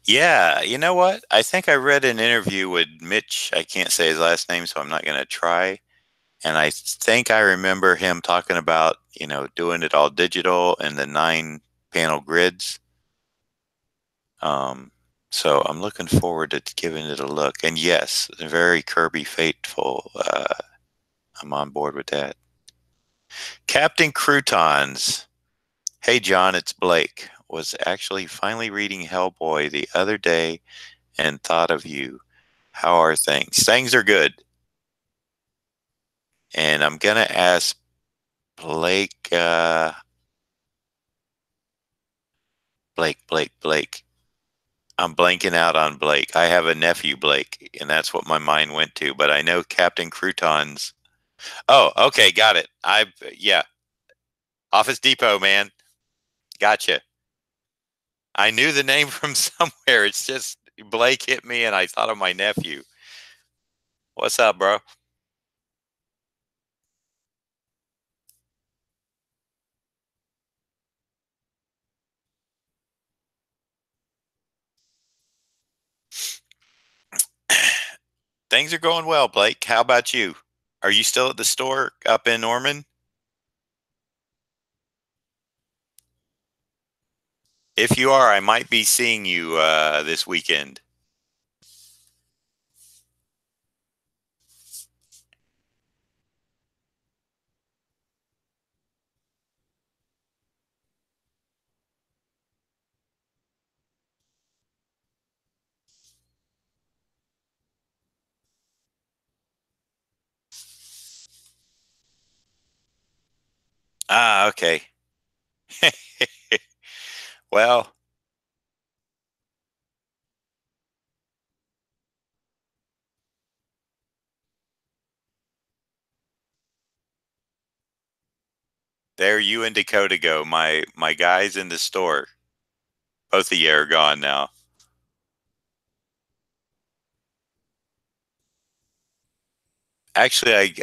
Yeah, you know what? I think I read an interview with Mitch. I can't say his last name, so I'm not going to try. And I think I remember him talking about, doing it all digital and the 9 panel grids. Um, so I'm looking forward to giving it a look. And yes, very Kirby Fateful. I'm on board with that. Captain Croutons. Hey, John, it's Blake. Was actually finally reading Hellboy the other day and thought of you. How are things? Things are good. And I'm going to ask Blake, Blake. I'm blanking out on Blake. I have a nephew, Blake, and that's what my mind went to. But I know Captain Croutons. Oh, okay, got it. Yeah, Office Depot, man. Gotcha. I knew the name from somewhere. It's just Blake hit me, and I thought of my nephew. What's up, bro? Things are going well, Blake. How about you? Are you still at the store up in Norman? If you are, I might be seeing you this weekend. Ah, okay. Well, there you and Dakota go. My guys in the store. Both of you are gone now. Actually,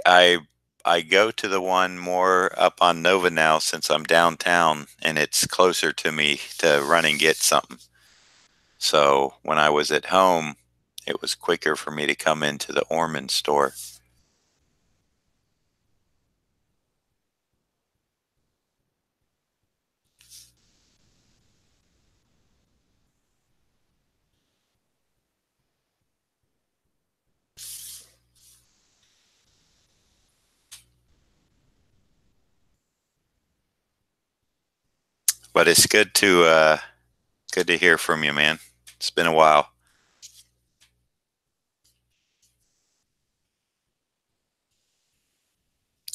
I go to the one more up on Nova now since I'm downtown and it's closer to me to run and get something. So when I was at home, it was quicker for me to come into the Ormond store. But it's good to Good to hear from you, man. It's been a while.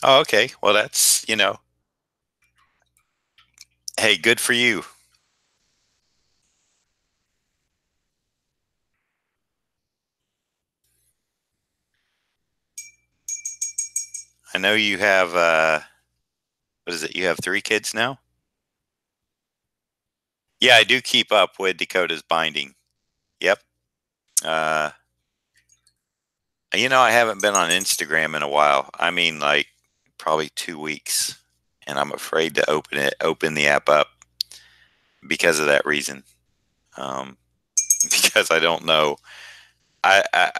Oh, okay. Well, hey, good for you. I know you have, what is it? You have three kids now? Yeah, I do keep up with Dakota's binding. Yep. Uh, I haven't been on Instagram in a while. I mean, like probably 2 weeks, and I'm afraid to open the app up because of that reason. Um, because I don't know. I, I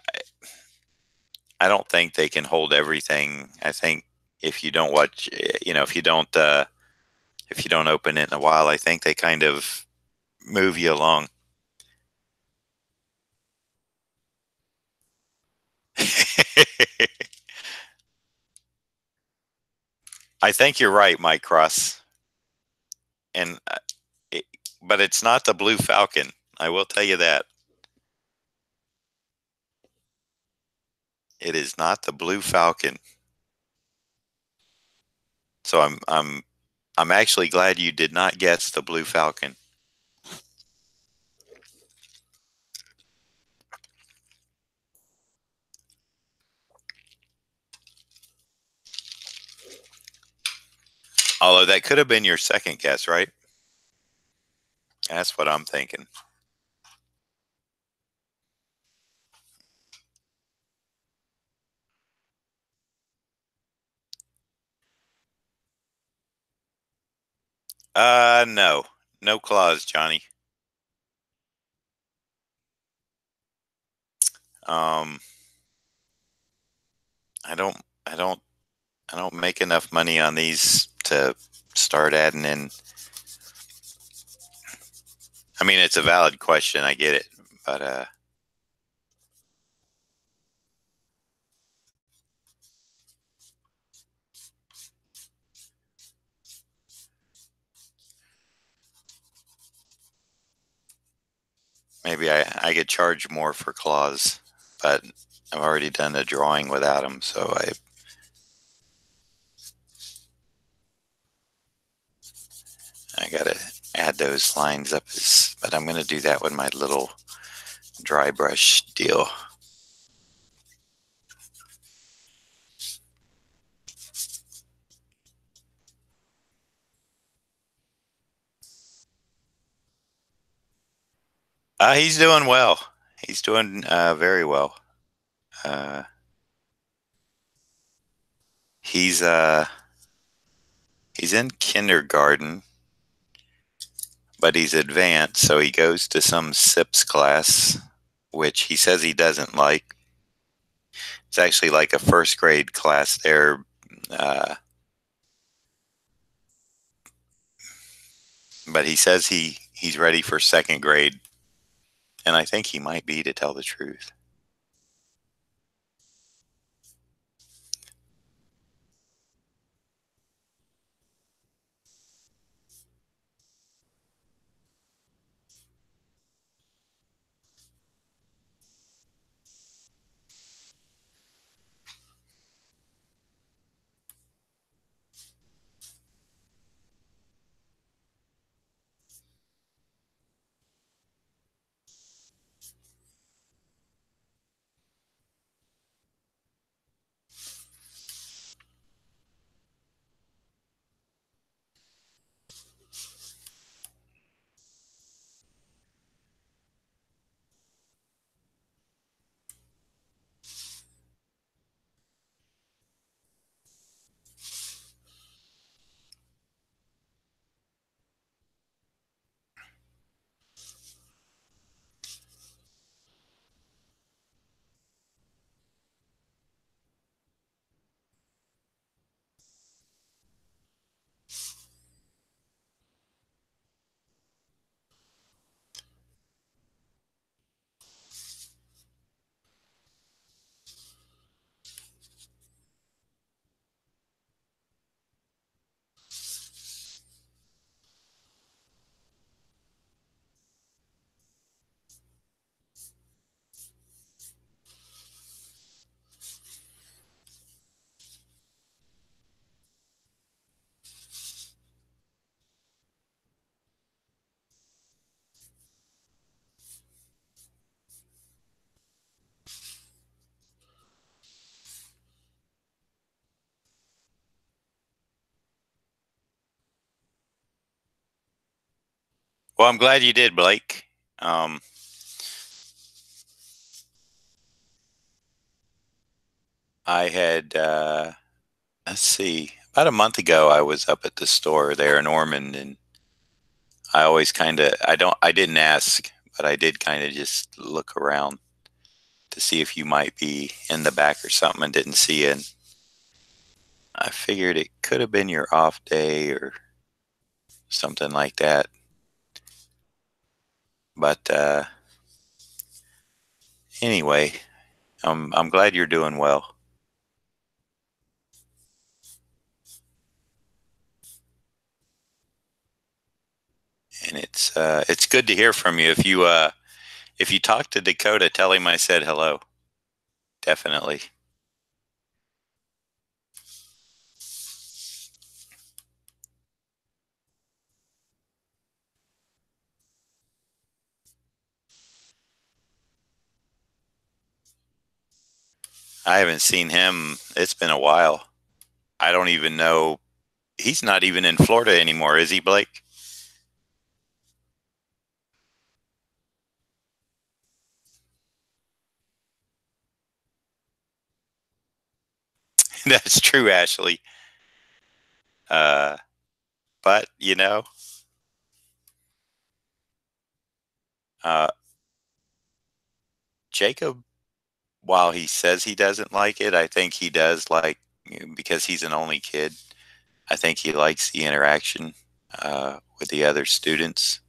I don't think they can hold everything. I think if you don't watch, if you don't open it in a while, I think they kind of move you along. I think you're right, Mike Cross, and it, but it's not the Blue Falcon. I will tell you that it is not the Blue Falcon. So I'm actually glad you did not guess the Blue Falcon. Although that could have been your second guess, right? That's what I'm thinking. No, no claws, Johnny. Um, I don't, I don't, I don't make enough money on these to start adding in. I mean, it's a valid question. I get it, but maybe I could charge more for claws. But I've already done a drawing without them, so I gotta add those lines up. But I'm gonna do that with my little dry brush deal. He's doing well. He's doing very well. Uh, he's uh, he's in kindergarten, but he's advanced, so he goes to some SIPS class, which he says he doesn't like. It's actually like a first grade class there, uh, but he says he's ready for second grade, and I think he might be, to tell the truth. Well, I'm glad you did, Blake. Um, I had, let's see, about a month ago, I was up at the store there in Ormond, and I always I didn't ask, but I did kind of just look around to see if you might be in the back or something and didn't see you. And I figured it could have been your off day or something like that. But anyway, I'm glad you're doing well. And it's good to hear from you. If you talk to Dakota, tell him I said hello. Definitely. I haven't seen him. It's been a while. I don't even know. He's not even in Florida anymore, is he, Blake? That's true, Ashley. Uh, but uh, Jacob, while he says he doesn't like it, I think he does like because he's an only kid. I think he likes the interaction with the other students.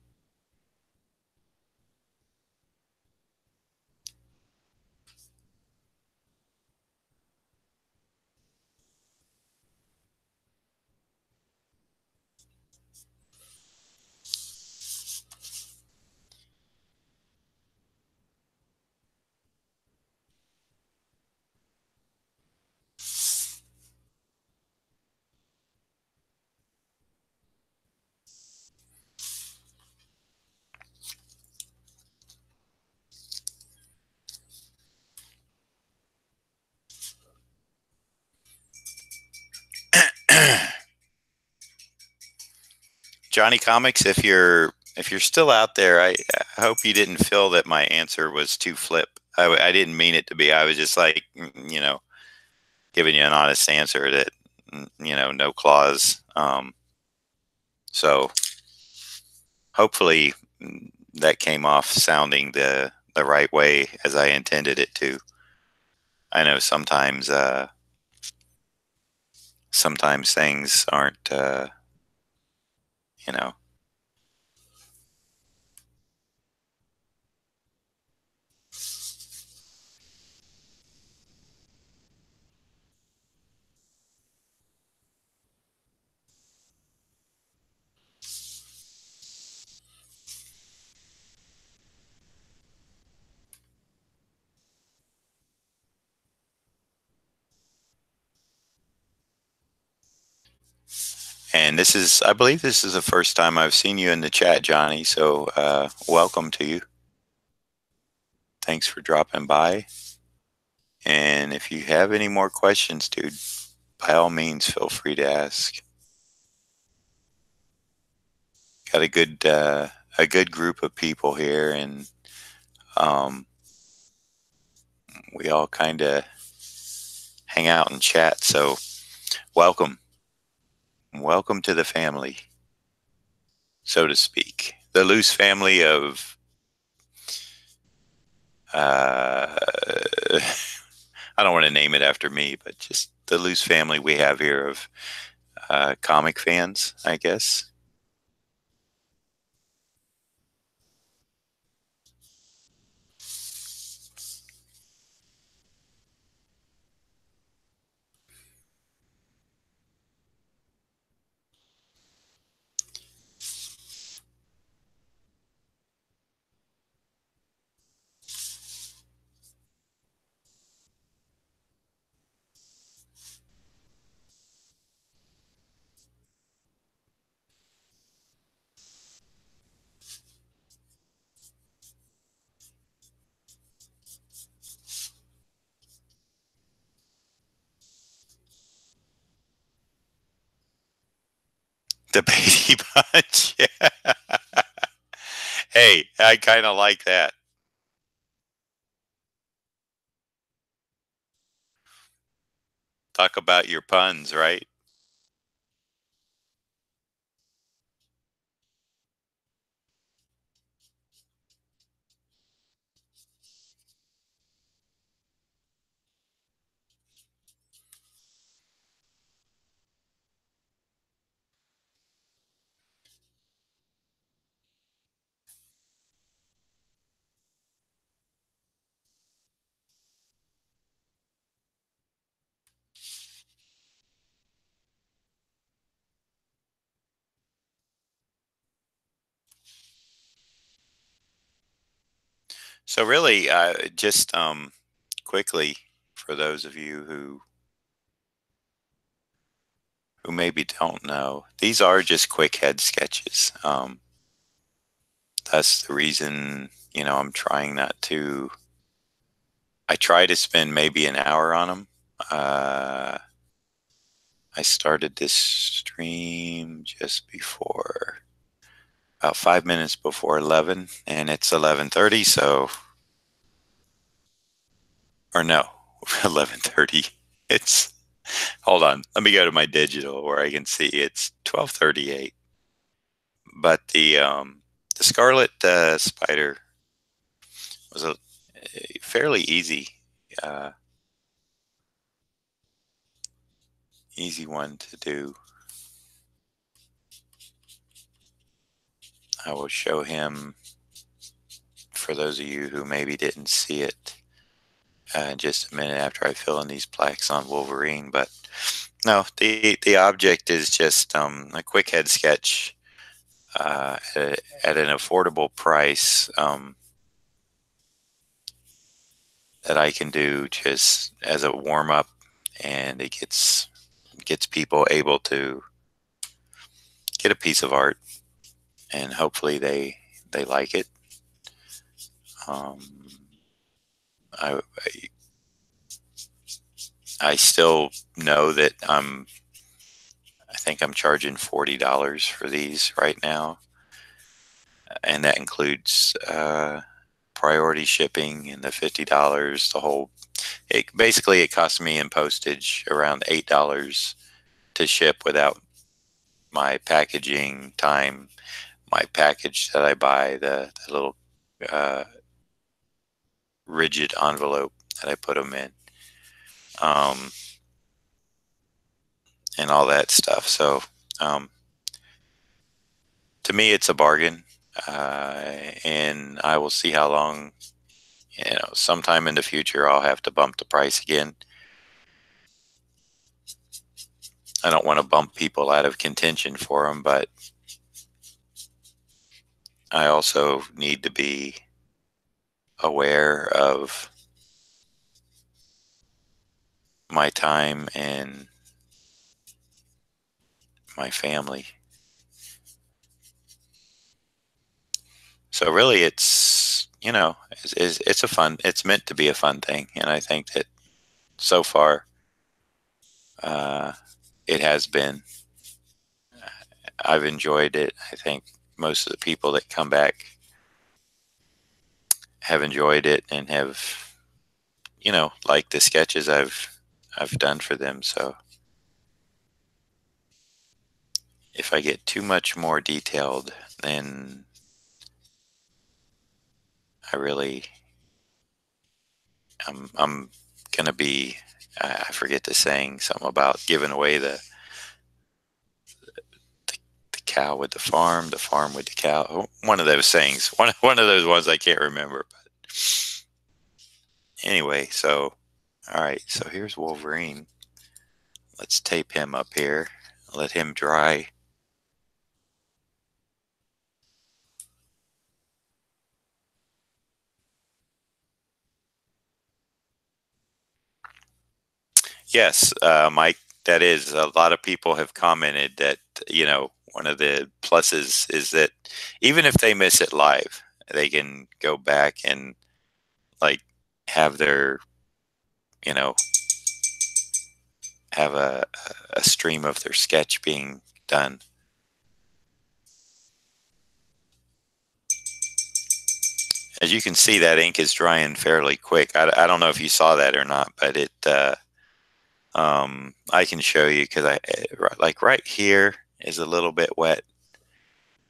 Johnny Comics, if you're still out there, I hope you didn't feel that my answer was too flip. I didn't mean it to be. I was just like, giving you an honest answer that, no clause. So hopefully that came off sounding the right way as I intended it to. I know sometimes things aren't, you know, and I believe this is the first time I've seen you in the chat, Johnny. So welcome to you. Thanks for dropping by. And if you have any more questions, dude, by all means, feel free to ask. Got a good group of people here, and um, we all kind of hang out and chat. So welcome, welcome to the family, so to speak, the loose family of. Uh, I don't want to name it after me, but just the loose family we have here of comic fans, I guess. The Beatty Bunch. Yeah. Hey, I kind of like that. Talk about your puns, right? So really, just quickly for those of you who maybe don't know, these are just quick head sketches. That's the reason, I'm trying not to. I try to spend maybe an hour on them. I started this stream just before, about 5 minutes before 11, and it's 11:30. So, or no, 11:30. It's Hold on. Let me go to my digital where I can see it's 12:38. But the Scarlet Spider was a fairly uh, easy one to do. I will show him for those of you who maybe didn't see it in just a minute after I fill in these plaques on Wolverine. But no, the object is just a quick head sketch at an affordable price. That I can do just as a warm up, and it gets people able to get a piece of art, and hopefully they like it. Um, I I still know that I think I'm charging $40 for these right now, and that includes priority shipping and the $50. The whole basically it cost me in postage around $8 to ship without my packaging time, my package that I buy, the little uh, rigid envelope that I put them in, um, and all that stuff. So um, to me, it's a bargain, and I will see how long. Sometime in the future, I'll have to bump the price again. I don't want to bump people out of contention for them, but I also need to be aware of my time and my family. So really, it's a fun. It's meant to be a fun thing, and I think that so far, uh, it has been. I've enjoyed it. I think most of the people that come back have enjoyed it and have, liked the sketches I've done for them. So if I get too much more detailed, then I really, I'm gonna be. I forget the saying, something about giving away the cow with the farm with the cow. One of those sayings, one of those ones I can't remember. But anyway, so all right, so here's Wolverine. Let's tape him up here. Let him dry. Yes, Mike. That is, a lot of people have commented that one of the pluses is that even if they miss it live, they can go back and like have their you know have a stream of their sketch being done. As you can see, that ink is drying fairly quick. I don't know if you saw that or not, but I can show you because like right here is a little bit wet,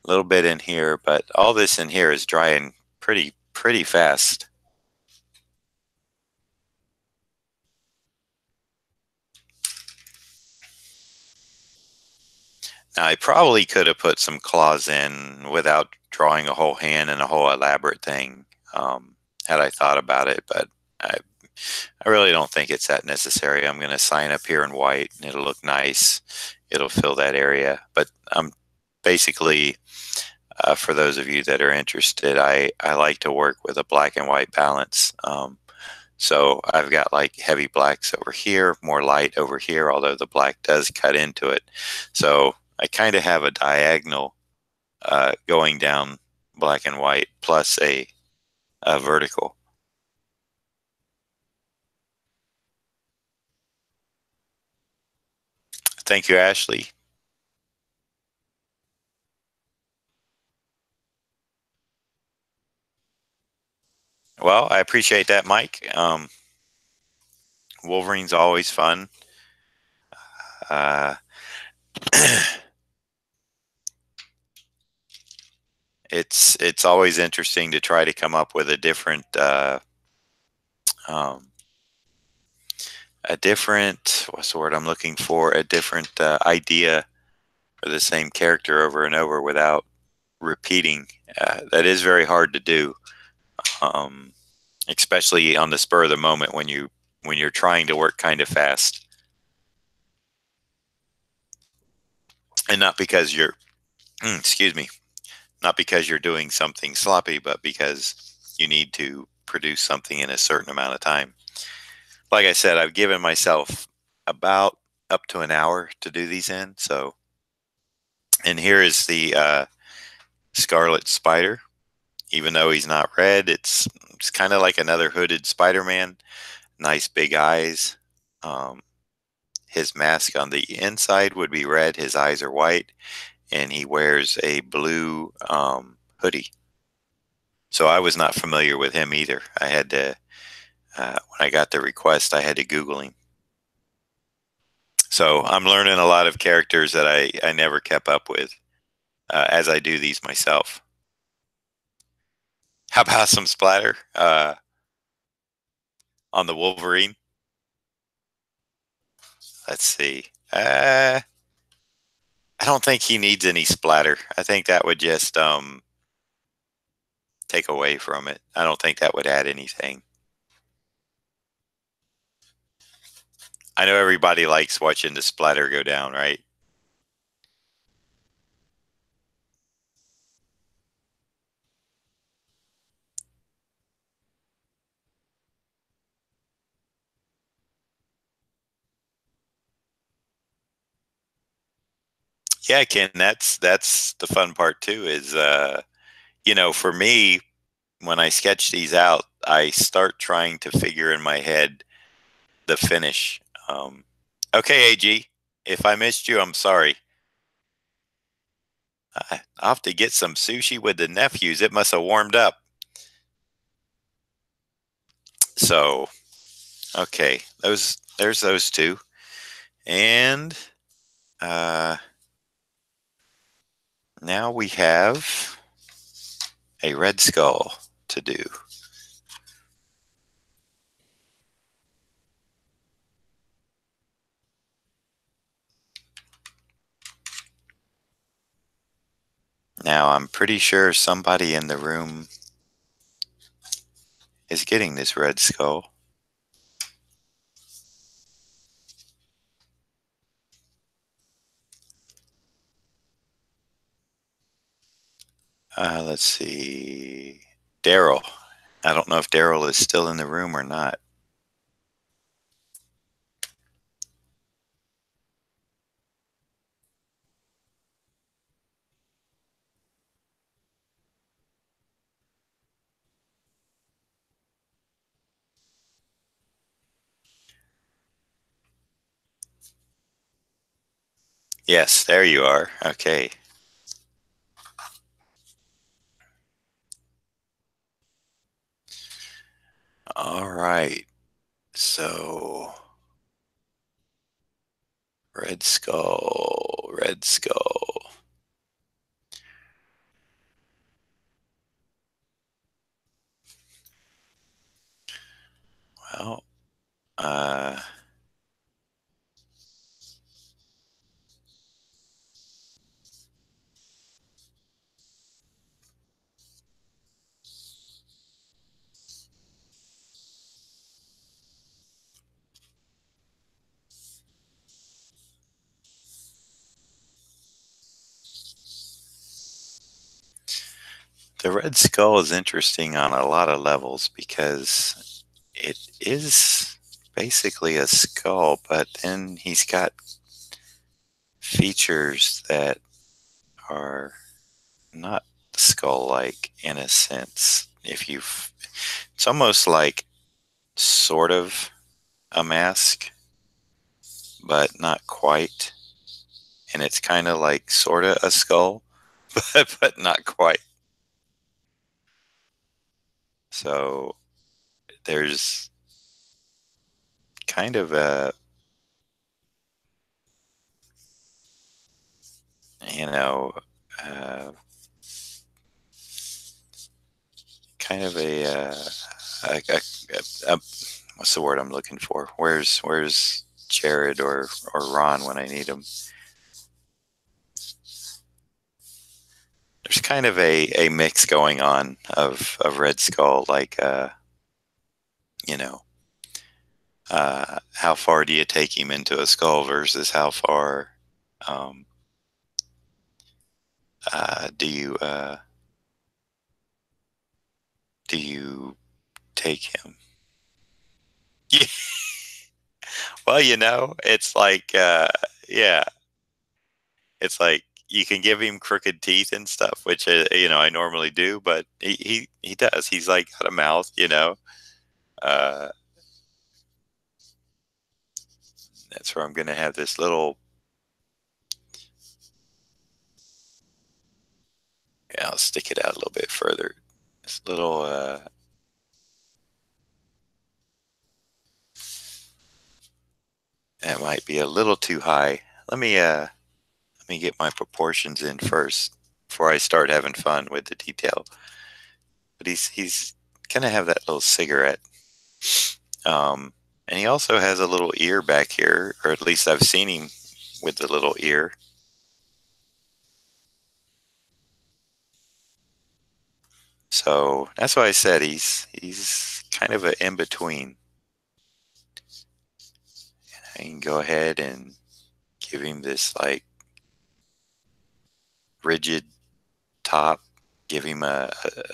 a little bit in here, but all this in here is drying pretty fast. Now, I probably could have put some claws in without drawing a whole hand and a whole elaborate thing, had I thought about it, but I, I really don't think it's that necessary. I'm going to sign up here in white, and it'll look nice. It'll fill that area. But basically, for those of you that are interested, I like to work with a black and white balance. So I've got like heavy blacks over here, more light over here, although the black does cut into it. So I kind of have a diagonal going down black and white plus a vertical. Thank you, Ashley. Well, I appreciate that, Mike. Wolverine's always fun. Uh, it's always interesting to try to come up with um, a different what's the word I'm looking for? A different idea for the same character over and over without repeating. That is very hard to do, um, especially on the spur of the moment when you're trying to work kind of fast, and not because you're excuse me, not because you're doing something sloppy, but because you need to produce something in a certain amount of time. Like I said, I've given myself about up to an hour to do these in. So, and here is the Scarlet Spider. Even though he's not red, it's kind of like another hooded Spider-Man. Nice big eyes. Um, his mask on the inside would be red. His eyes are white, and he wears a blue hoodie. So I was not familiar with him either. I had to when I got the request, I had to Google him. So I'm learning a lot of characters that I never kept up with as I do these myself. How about some splatter on the Wolverine? Let's see. I don't think he needs any splatter. I think that would just take away from it. I don't think that would add anything. I know everybody likes watching the splatter go down, right? Yeah, Ken, that's the fun part too is for me when I sketch these out, I start trying to figure in my head the finish. Um, okay, AG, if I missed you, I'm sorry. I'll have to get some sushi with the nephews. It must have warmed up. So, okay, there's those two, and uh, now we have a red skull to do. Now I'm pretty sure somebody in the room is getting this red skull. Let's see. Daryl. I don't know if Daryl is still in the room or not. Yes, there you are. Okay. All right. So, Red Skull, Red Skull. Well, uh, the Red Skull is interesting on a lot of levels because it is basically a skull, but then he's got features that are not skull-like in a sense. It's almost like sort of a mask, but not quite. And it's kind of like sort of a skull, but not quite. So there's kind of a, you know, uh, kind of a what's the word I'm looking for? Where's Jared or Ron when I need him? There's kind of a mix going on of Red Skull, like you know, how far do you take him into a skull versus how far um, uh, do you take him? Yeah. Well, it's like yeah, it's like you can give him crooked teeth and stuff, which I normally do, but he does. He's like got a mouth, Uh, that's where I'm gonna have this little. Yeah, I'll stick it out a little bit further. This little. That might be a little too high. Let me get my proportions in first before I start having fun with the detail. But he's gonna have that little cigarette. Um, and he also has a little ear back here, or at least I've seen him with the little ear. So that's why I said he's kind of an in between. I can go ahead and give him this like rigid top, give him a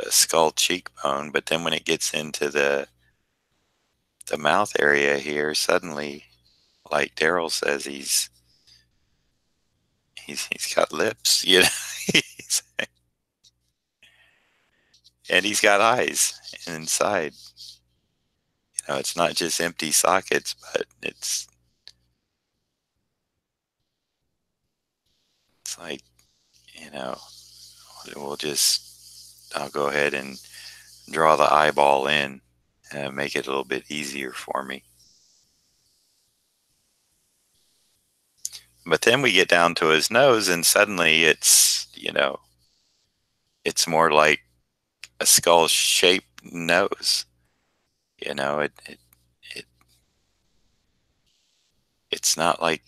skull cheekbone, but then when it gets into the mouth area here, suddenly, like Daryl says, he's got lips, and he's got eyes inside. It's not just empty sockets, but it's like you know I'll go ahead and draw the eyeball in and make it a little bit easier for me. But then we get down to his nose, and suddenly it's more like a skull-shaped nose. You know, it it's not like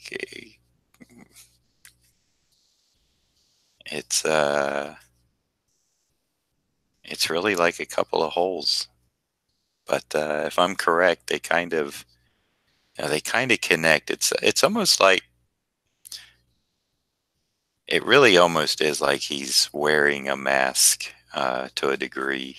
it's it's really like a couple of holes. But if I'm correct, they kind of connect. It's almost like it really almost is like he's wearing a mask to a degree.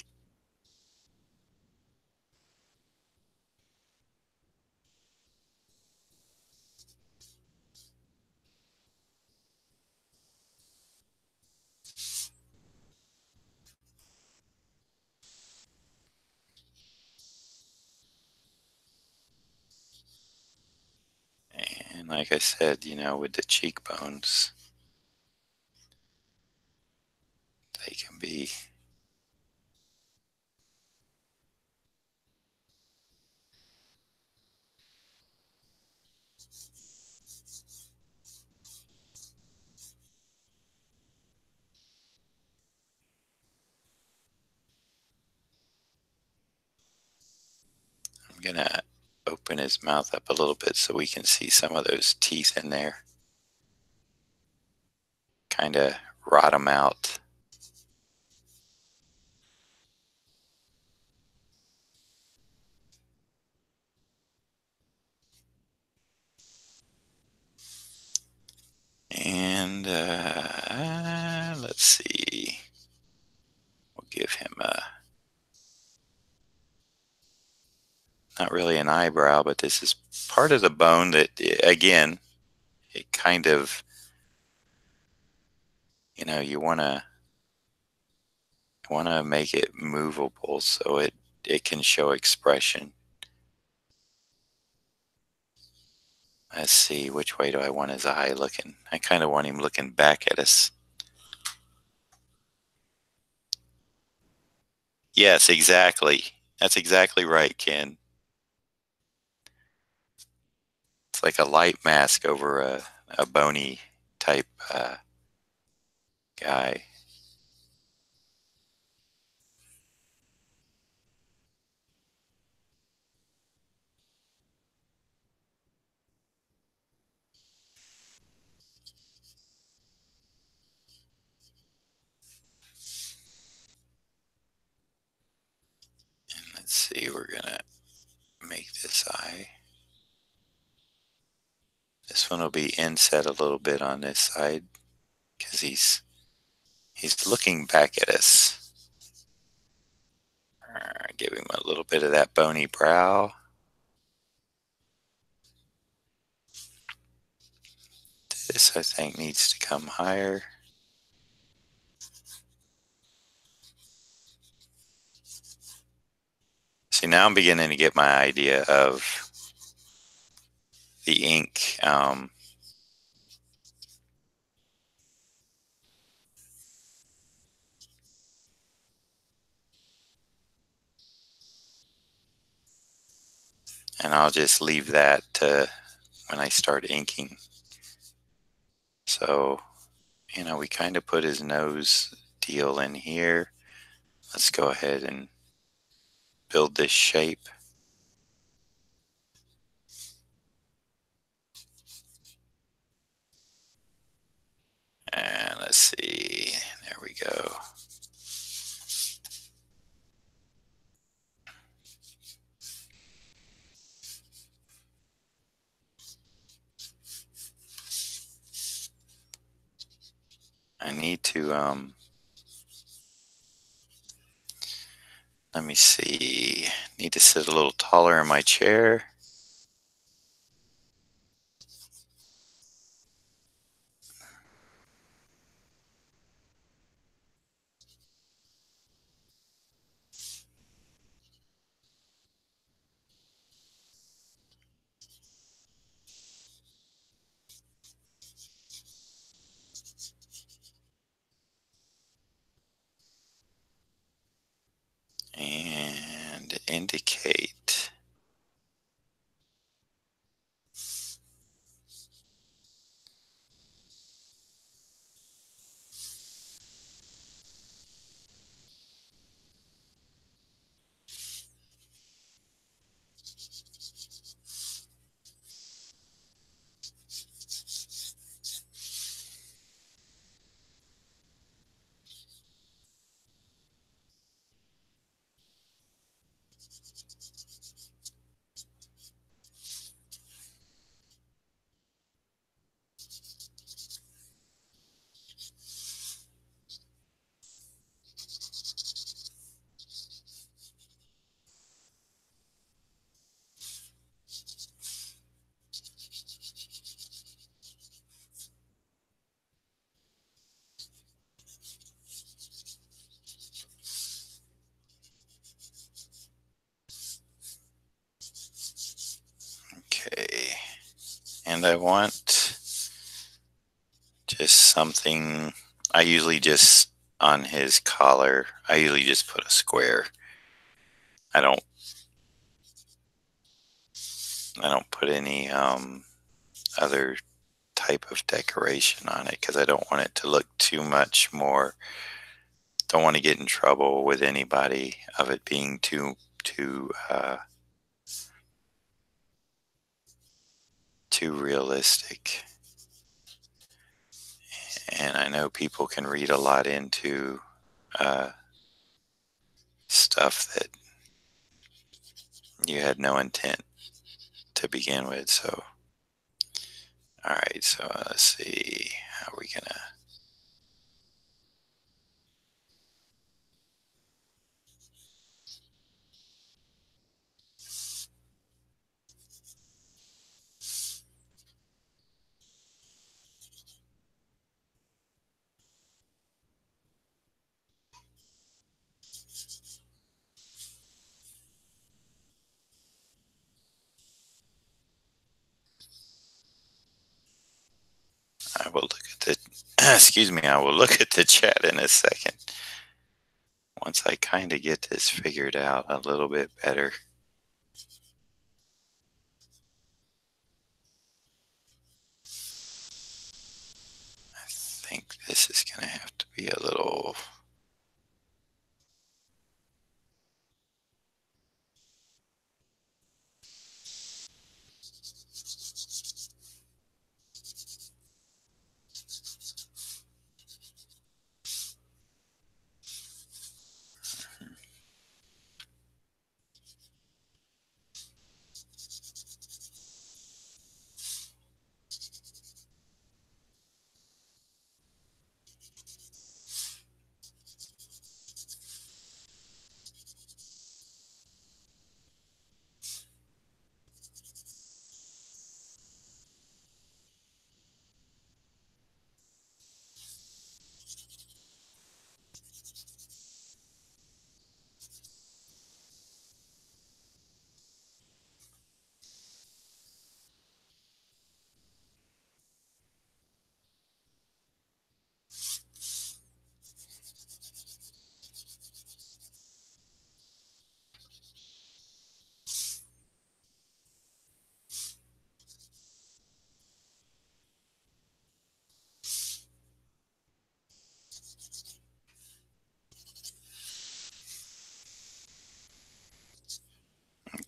And like I said, with the cheekbones, they can be I'm gonna open his mouth up a little bit so we can see some of those teeth in there. Kind of rot them out. And let's see. We'll give him not really an eyebrow, but this is part of the bone that, again, it kind of, you want to make it movable so it can show expression. Let's see, which way do I want his eye looking? I kind of want him looking back at us. Yes, exactly. That's exactly right, Ken. It's like a light mask over a bony type guy. And let's see, we're gonna make this eye. This one will be inset a little bit on this side because he's looking back at us. Give him a little bit of that bony brow. This, I think, needs to come higher. See, now I'm beginning to get my idea of the ink. And I'll just leave that to when I start inking. So, we kind of put his nose deal in here. Let's go ahead and build this shape. And let's see, there we go. I need to, let me see, need to sit a little taller in my chair. And indicate. Okay. And I want just something, I usually just, on his collar, I usually just put a square. I don't put any other type of decoration on it because I don't want it to look too much more. Don't want to get in trouble with anybody of it being too too realistic. And I know people can read a lot into stuff that you had no intent to begin with. So, all right. So let's see. How are we gonna? I will look at the. Excuse me. I will look at the chat in a second. Once I kind of get this figured out a little bit better. I think this is going to have to be a little.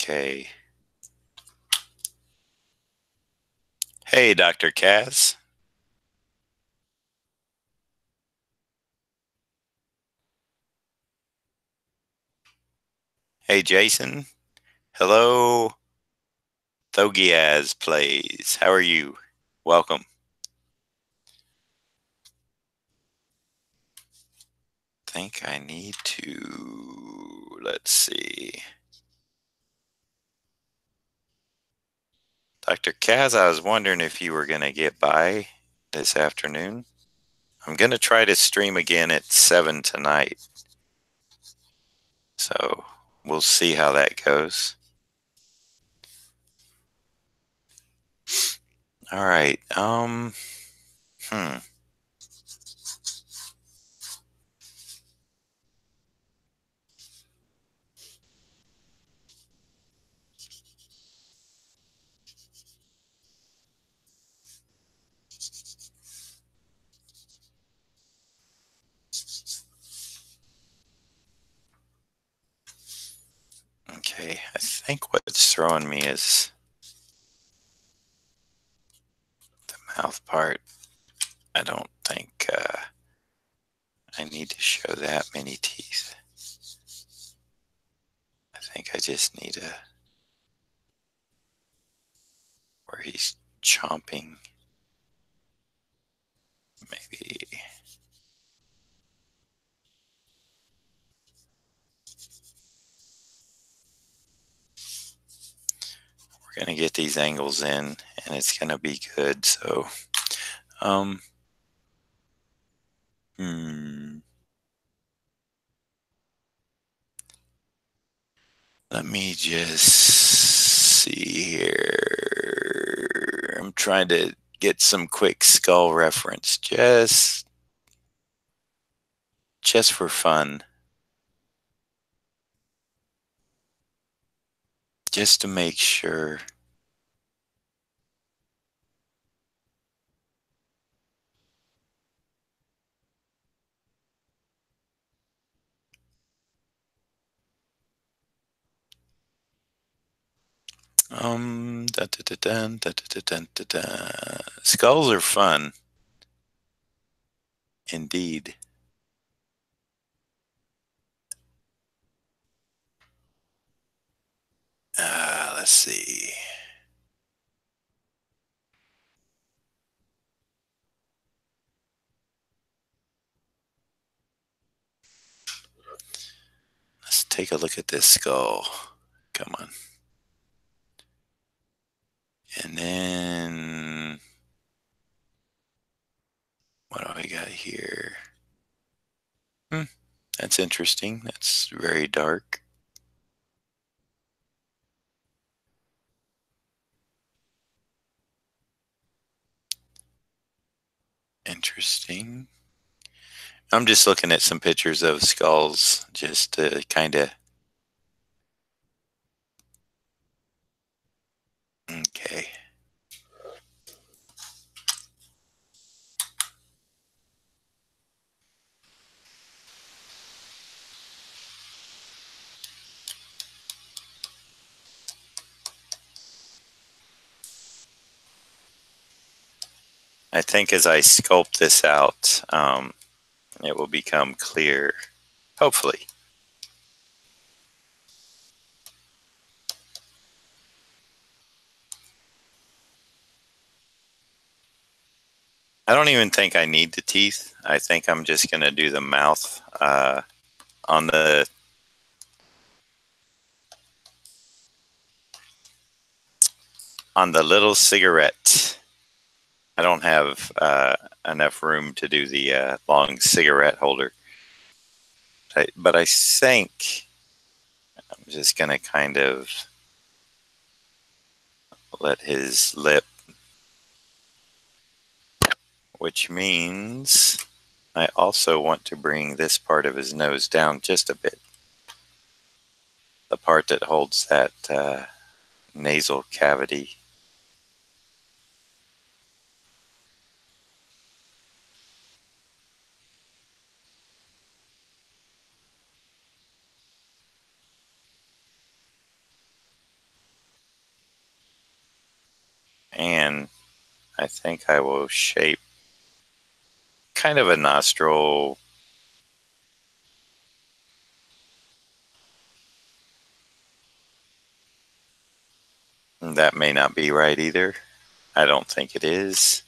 Okay. Hey, Dr. Kaz. Hey, Jason. Hello, Thogiaz Plays. How are you? Welcome. Think I need to. Let's see. Dr. Kaz, I was wondering if you were going to get by this afternoon. I'm going to try to stream again at 7 tonight. So we'll see how that goes. All right. Hmm. Okay. I think what's throwing me is the mouth part. I don't think I need to show that many teeth. I think I just need a where he's chomping. Maybe. We're going to get these angles in and it's going to be good. So, um, hmm. Let me just see here. I'm trying to get some quick skull reference just for fun. Just to make sure. Da, da, da, dun, da, da, da, dun, da, da. Skulls are fun, indeed. Let's see. Let's take a look at this skull. Come on. And then what do I got here? That's interesting. That's very dark. Interesting. I'm just looking at some pictures of skulls just to kind of. Okay. I think as I sculpt this out, it will become clear, hopefully. I don't even think I need the teeth. I think I'm just going to do the mouth on the little cigarette. I don't have enough room to do the long cigarette holder. But I think I'm just going to kind of let his lip, which means I also want to bring this part of his nose down just a bit. The part that holds that nasal cavity. And I think I will shape kind of a nostril. That may not be right either. I don't think it is.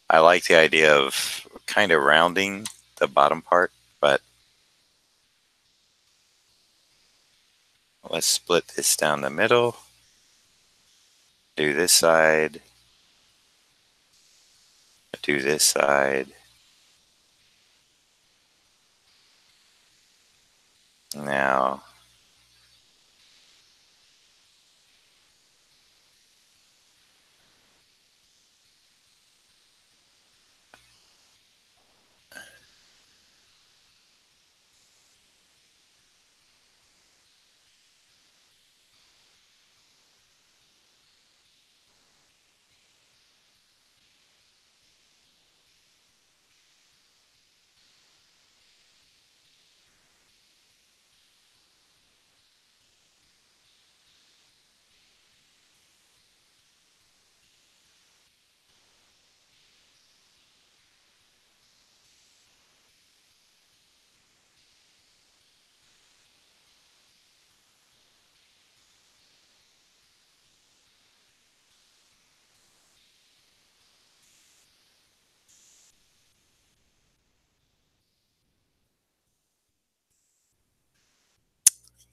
I like the idea of kind of rounding the bottom part, but let's split this down the middle. Do this side. Do this side. Now,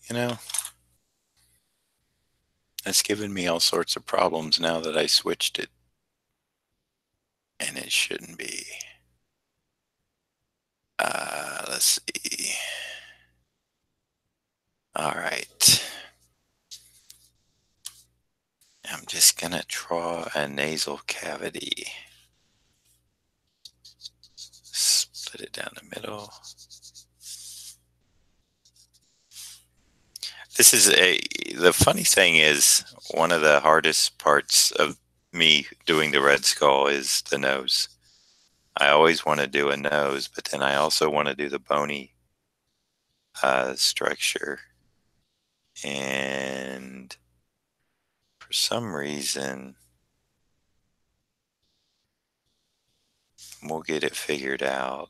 you know, that's given me all sorts of problems now that I switched it. And it shouldn't be. Let's see. All right. I'm just going to draw a nasal cavity. Split it down the middle. The funny thing is, one of the hardest parts of me doing the red skull is the nose. I always want to do a nose, but then I also want to do the bony structure. And For some reason, we'll get it figured out.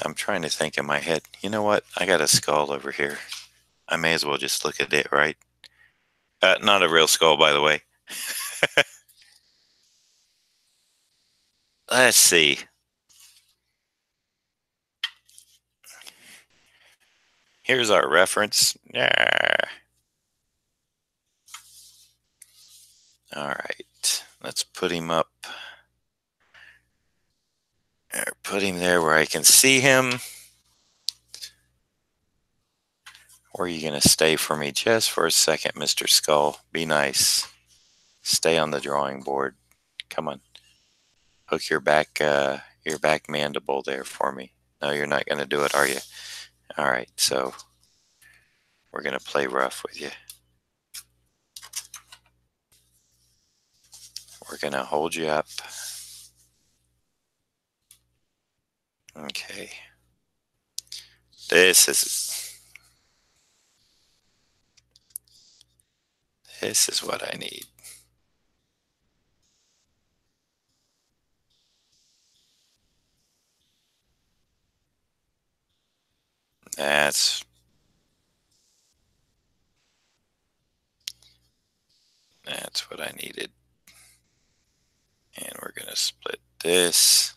I'm trying to think in my head. You know what? I got a skull over here. I may as well just look at it, right? Not a real skull, by the way. Let's see. Here's our reference. Yeah. All right. Let's put him up. Put him there where I can see him. Or are you going to stay for me just for a second, Mr. Skull? Be nice. Stay on the drawing board. Come on. Hook your back mandible there for me. No, you're not going to do it, are you? All right, so we're going to play rough with you. We're going to hold you up. Okay. This is what I need. That's what I needed. And we're going to split this.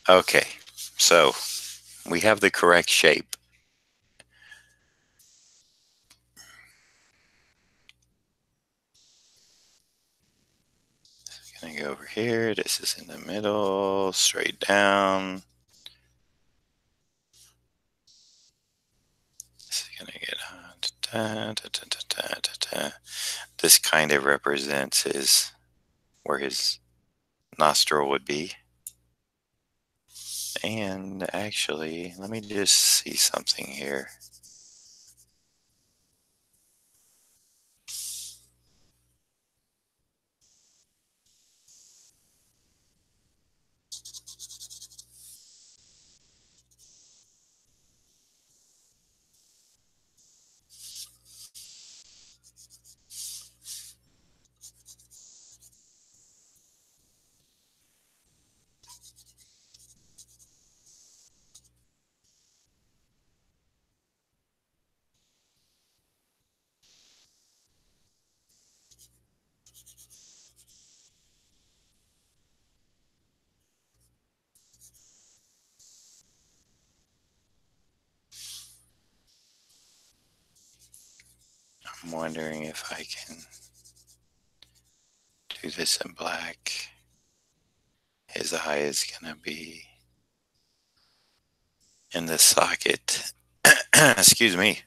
Okay, so we have the correct shape. Gonna go over here. This is in the middle, straight down. This is gonna get this kind of represents where his nostril would be. And actually, let me just see something here. I'm wondering if I can do this in black. His eye is gonna be in the socket. Excuse me.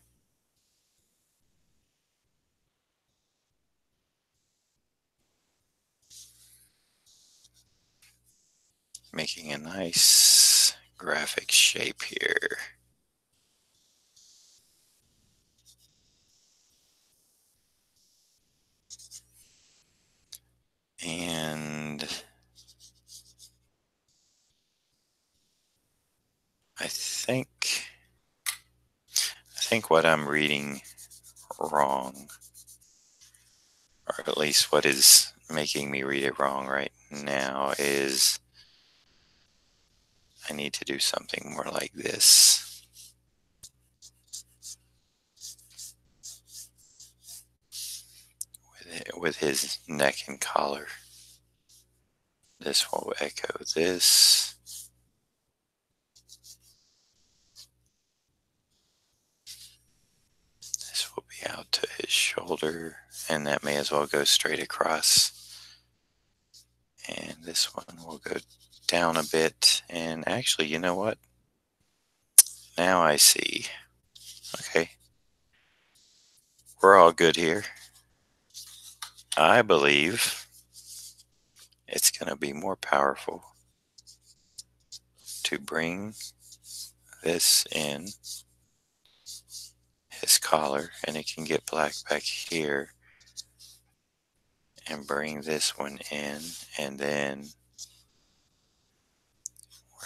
Making a nice graphic shape here. And I think what I'm reading wrong, or at least what is making me read it wrong right now, is I need to do something more like this. With his neck and collar. This will echo this. This will be out to his shoulder, and that may as well go straight across. And this one will go down a bit. And actually, you know what? Now I see. Okay. We're all good here. I believe it's going to be more powerful to bring this in his collar, and it can get black back here, and bring this one in, and then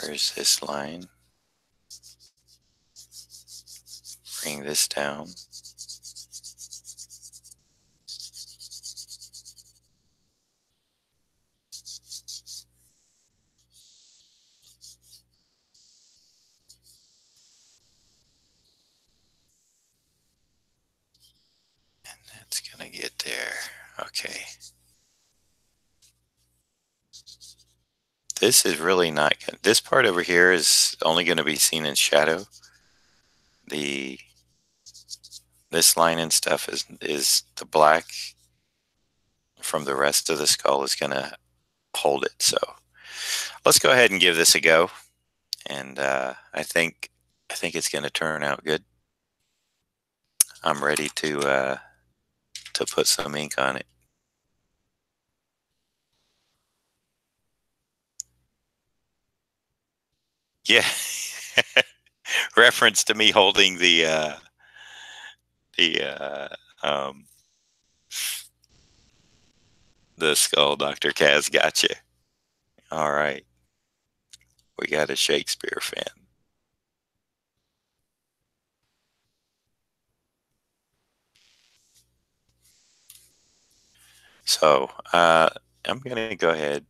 where's this line? Bring this down. And that's gonna get there. Okay. This is really not good. This part over here is only going to be seen in shadow. This line and stuff is the black from the rest of the skull is going to hold it. So let's go ahead and give this a go. And I think it's going to turn out good. I'm ready to put some ink on it. Yeah. Reference to me holding the um the skull. Dr. Kaz, gotcha. All right. We got a Shakespeare fan. So I'm going to go ahead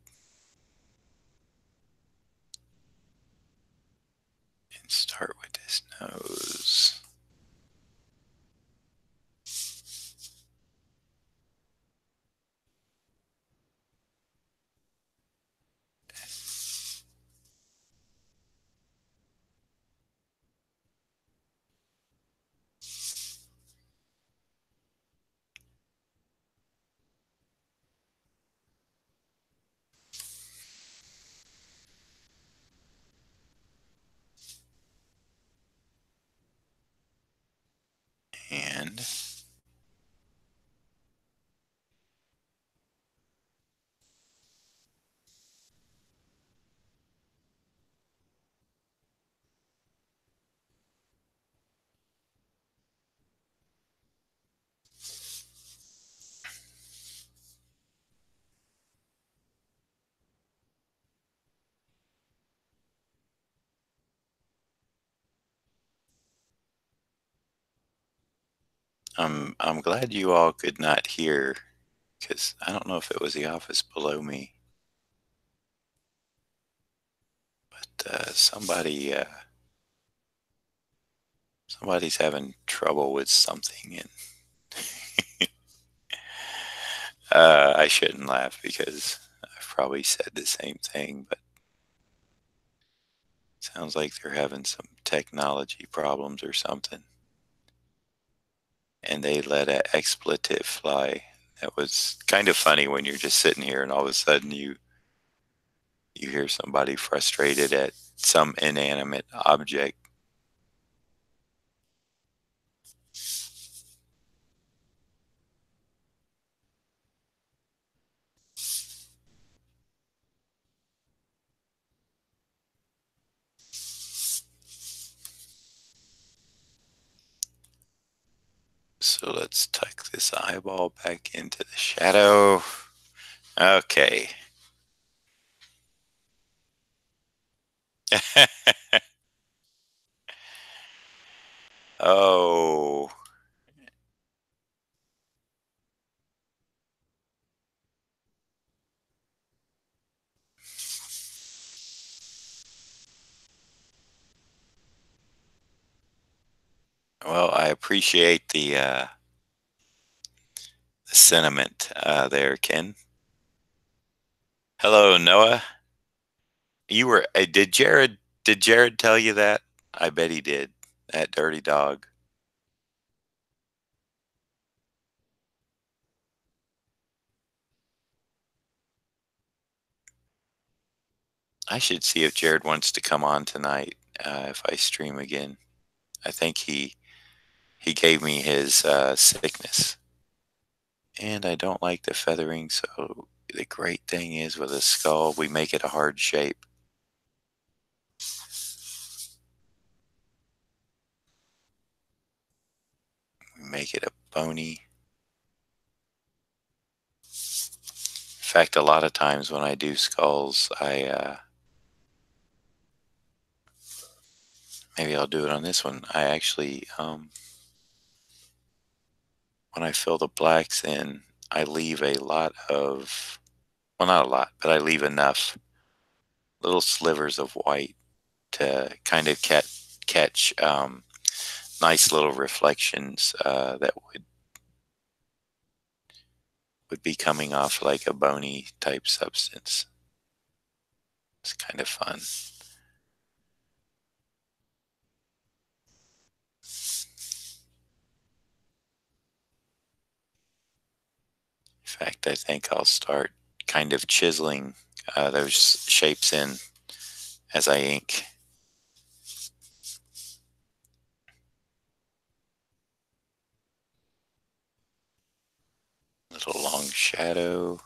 and start with his nose. And I'm glad you all could not hear, because I don't know if it was the office below me, but somebody's having trouble with something, and I shouldn't laugh because I've probably said the same thing, but it sounds like they're having some technology problems or something, and they let an expletive fly. That was kind of funny when you're just sitting here and all of a sudden you hear somebody frustrated at some inanimate object. So let's tuck this eyeball back into the shadow. Okay. Oh, well, I appreciate the sentiment there, Ken. Hello, Noah. You were did Jared tell you that? I bet he did. That dirty dog. I should see if Jared wants to come on tonight if I stream again. I think he gave me his sickness, and I don't like the feathering. So the great thing is with a skull, we make it a hard shape. make it a bony. In fact, a lot of times when I do skulls, maybe I'll do it on this one. I actually, when I fill the blacks in, I leave a lot of, well, not a lot, but I leave enough little slivers of white to kind of catch nice little reflections that would be coming off like a bony type substance. It's kind of fun. In fact, I think I'll start kind of chiseling those shapes in as I ink. Little long shadow.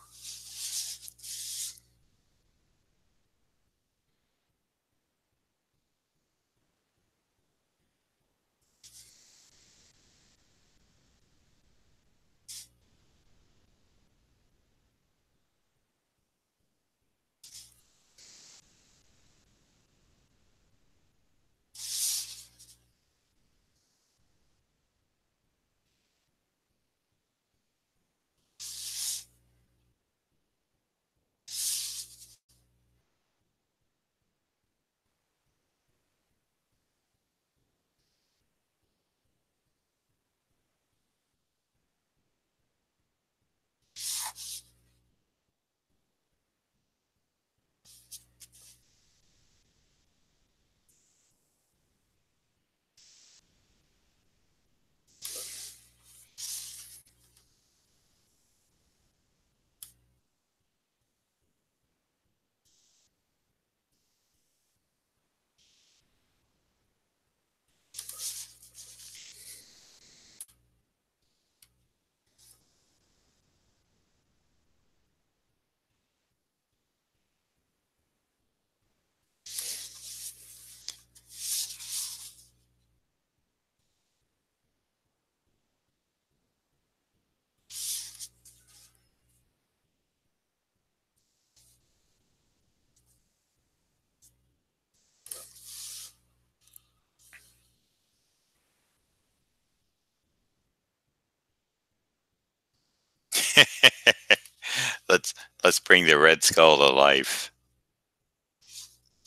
let's let's bring the Red Skull to life.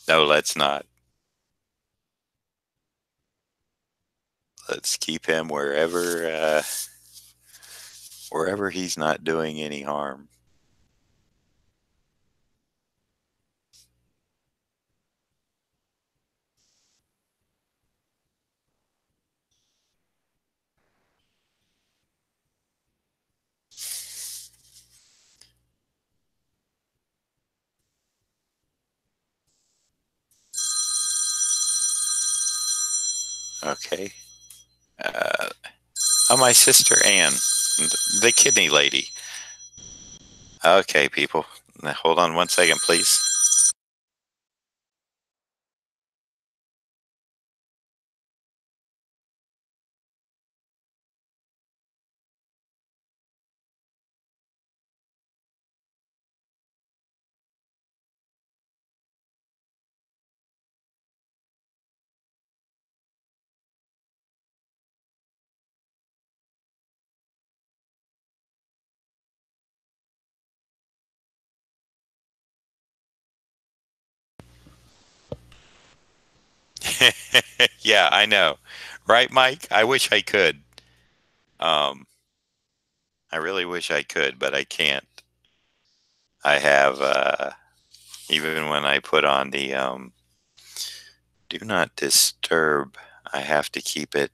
No, let's not. Let's keep him wherever he's not doing any harm. Okay. Uh, my sister Anne, the kidney lady. Okay, people. Now, hold on one second, please. Yeah, I know. Right, Mike? I wish I could. Um, I really wish I could, but I can't. I have, even when I put on the do not disturb, I have to keep it.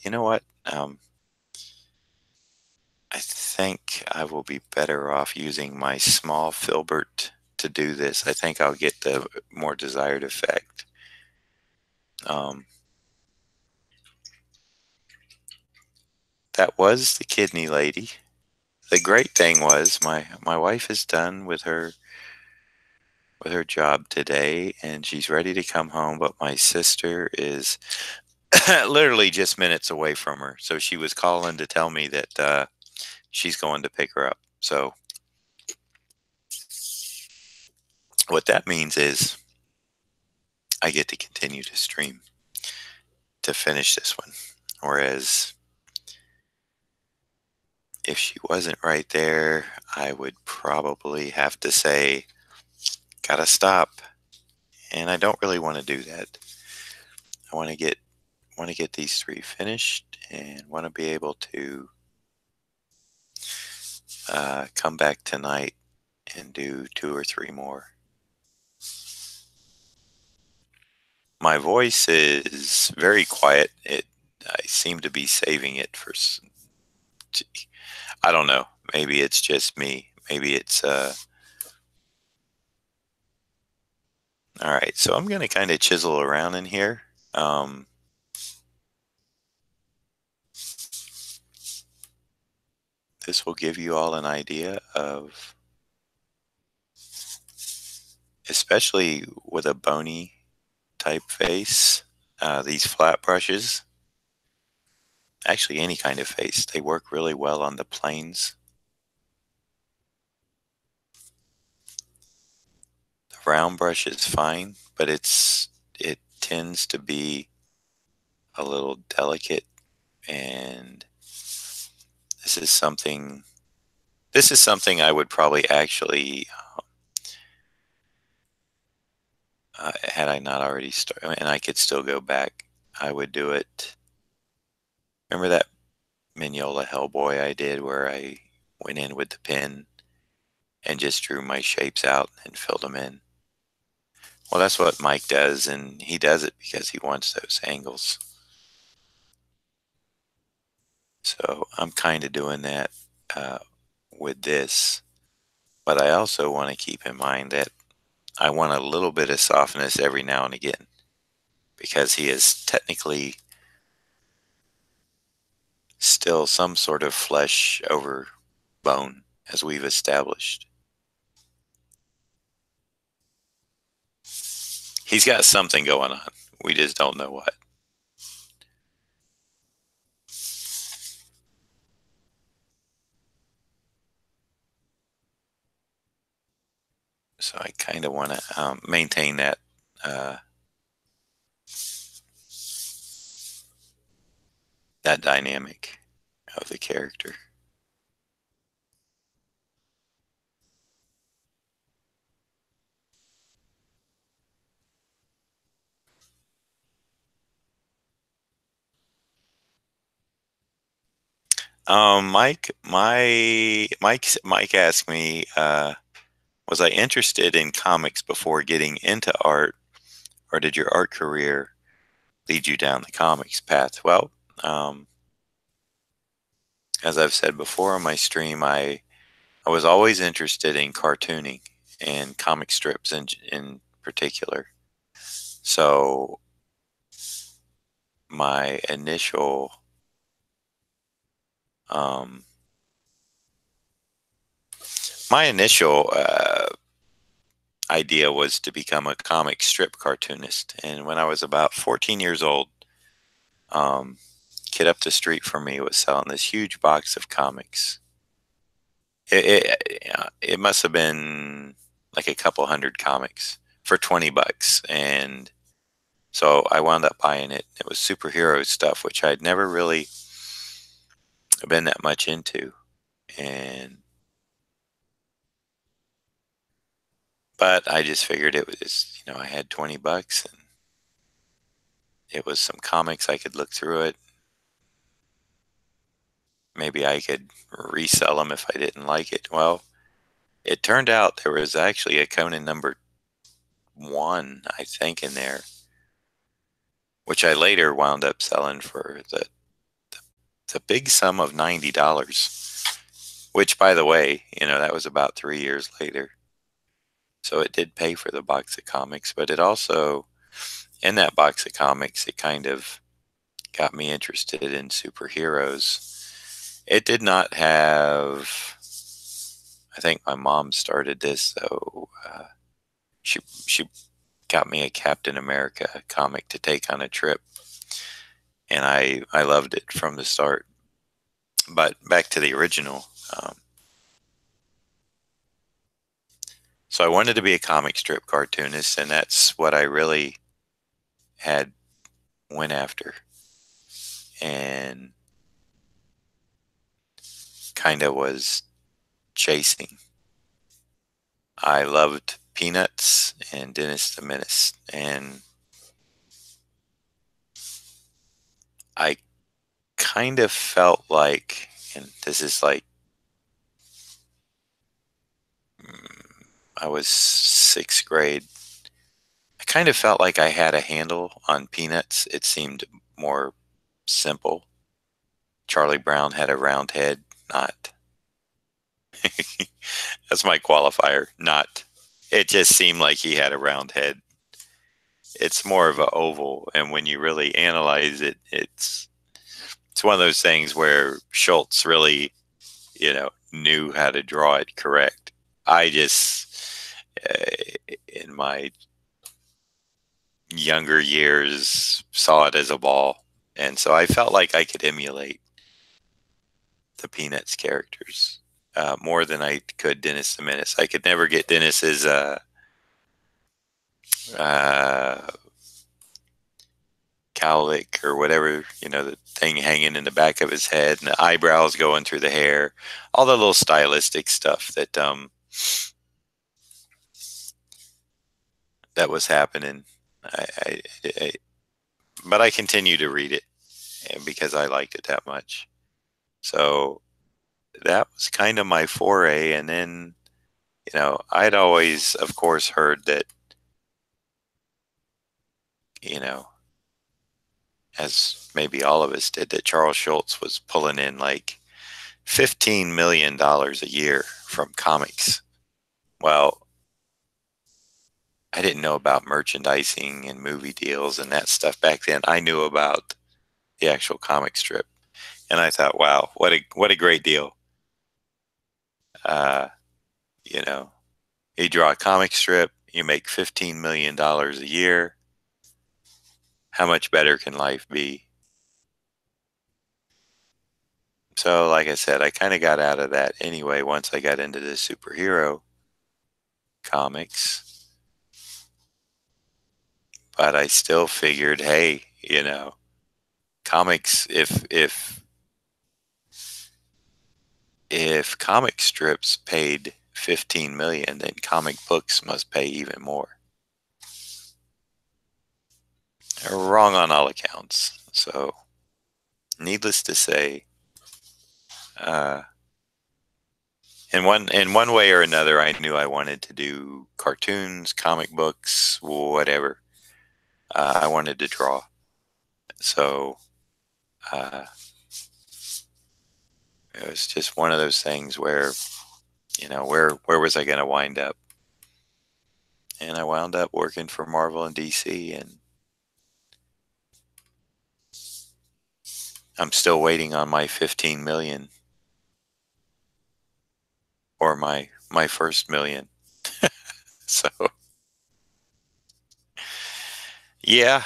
You know what? I think I will be better off using my small filbert to do this. I think I'll get the more desired effect. Um, that was the kidney lady. The great thing was my wife is done with her job today, and she's ready to come home. But my sister is literally just minutes away from her. So she was calling to tell me that she's going to pick her up. So what that means is I get to continue to stream to finish this one. Whereas if she wasn't right there, I would probably have to say, gotta stop. And I don't really want to do that. I want to get these three finished and want to be able to come back tonight and do two or three more. My voice is very quiet. I seem to be saving it for. I don't know. Maybe it's just me. Maybe it's. All right. So I'm going to kind of chisel around in here. This will give you all an idea of, especially with a bony type face, these flat brushes. Actually, any kind of face, they work really well on the planes. The round brush is fine, but it tends to be a little delicate, and this is something I would probably actually, had I not already started, and I could still go back, I would do it. Remember that Mignola Hellboy I did where I went in with the pen and just drew my shapes out and filled them in? Well, that's what Mike does, and he does it because he wants those angles. So I'm kind of doing that with this, but I also want to keep in mind that I want a little bit of softness every now and again, because he is technically still some sort of flesh over bone, as we've established. He's got something going on. We just don't know what. So I kind of want to maintain uh, that dynamic of the character. Mike asked me, was I interested in comics before getting into art, or did your art career lead you down the comics path? Well, as I've said before on my stream, I was always interested in cartooning and comic strips in particular. So my initial um, my initial idea was to become a comic strip cartoonist. And when I was about 14 years old, kid up the street from me was selling this huge box of comics. It must have been like a couple hundred comics for $20, and so I wound up buying it. It was superhero stuff, which I'd never really been that much into, and but I just figured it was, I had $20 and it was some comics. I could look through it. Maybe I could resell them if I didn't like it. Well, it turned out there was actually a Conan #1, I think, in there, which I later wound up selling for the big sum of $90, which, by the way, that was about 3 years later. So it did pay for the box of comics, but it also, in that box of comics, it kind of got me interested in superheroes. It did not have, I think my mom started this, so she got me a Captain America comic to take on a trip. and I loved it from the start. But back to the original. So I wanted to be a comic strip cartoonist, and that's what I really had went after, and kind of was chasing. I loved Peanuts and Dennis the Menace, and I kind of felt like, and this is like, I was sixth grade. I kind of felt like I had a handle on Peanuts. It seemed more simple. Charlie Brown had a round head, not. That's my qualifier, not. It just seemed like he had a round head. It's more of an oval, and when you really analyze it, it's one of those things where Schultz really, knew how to draw it correct. I just, in my younger years, saw it as a ball, and so I felt like I could emulate the Peanuts characters more than I could Dennis the Menace. I could never get Dennis's uh, cowlick or whatever, the thing hanging in the back of his head and the eyebrows going through the hair, all the little stylistic stuff that was happening. I but I continue to read it because I liked it that much. So that was kind of my foray. And then, I'd always, of course, heard that, you know, as maybe all of us did, that Charles Schultz was pulling in like $15 million a year from comics. Well, I didn't know about merchandising and movie deals and that stuff back then. I knew about the actual comic strip, and I thought, wow, what a great deal. Uh, you know, you draw a comic strip, you make $15 million a year. How much better can life be? So, like I said, I kind of got out of that anyway once I got into the superhero comics. But I still figured, hey, comics, if comic strips paid 15 million, then comic books must pay even more. They're wrong on all accounts. So, needless to say, uh, in one way or another, I knew I wanted to do cartoons, comic books, whatever. I wanted to draw. So, uh, it was just one of those things where, where was I going to wind up? And I wound up working for Marvel and DC, and I'm still waiting on my 15 million or my first million. So yeah,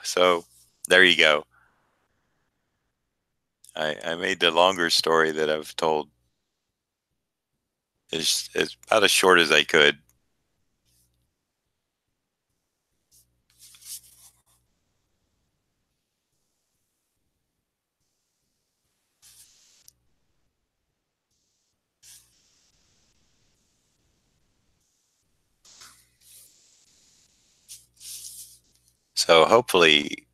so there you go. I made the longer story that I've told is about as short as I could. So hopefully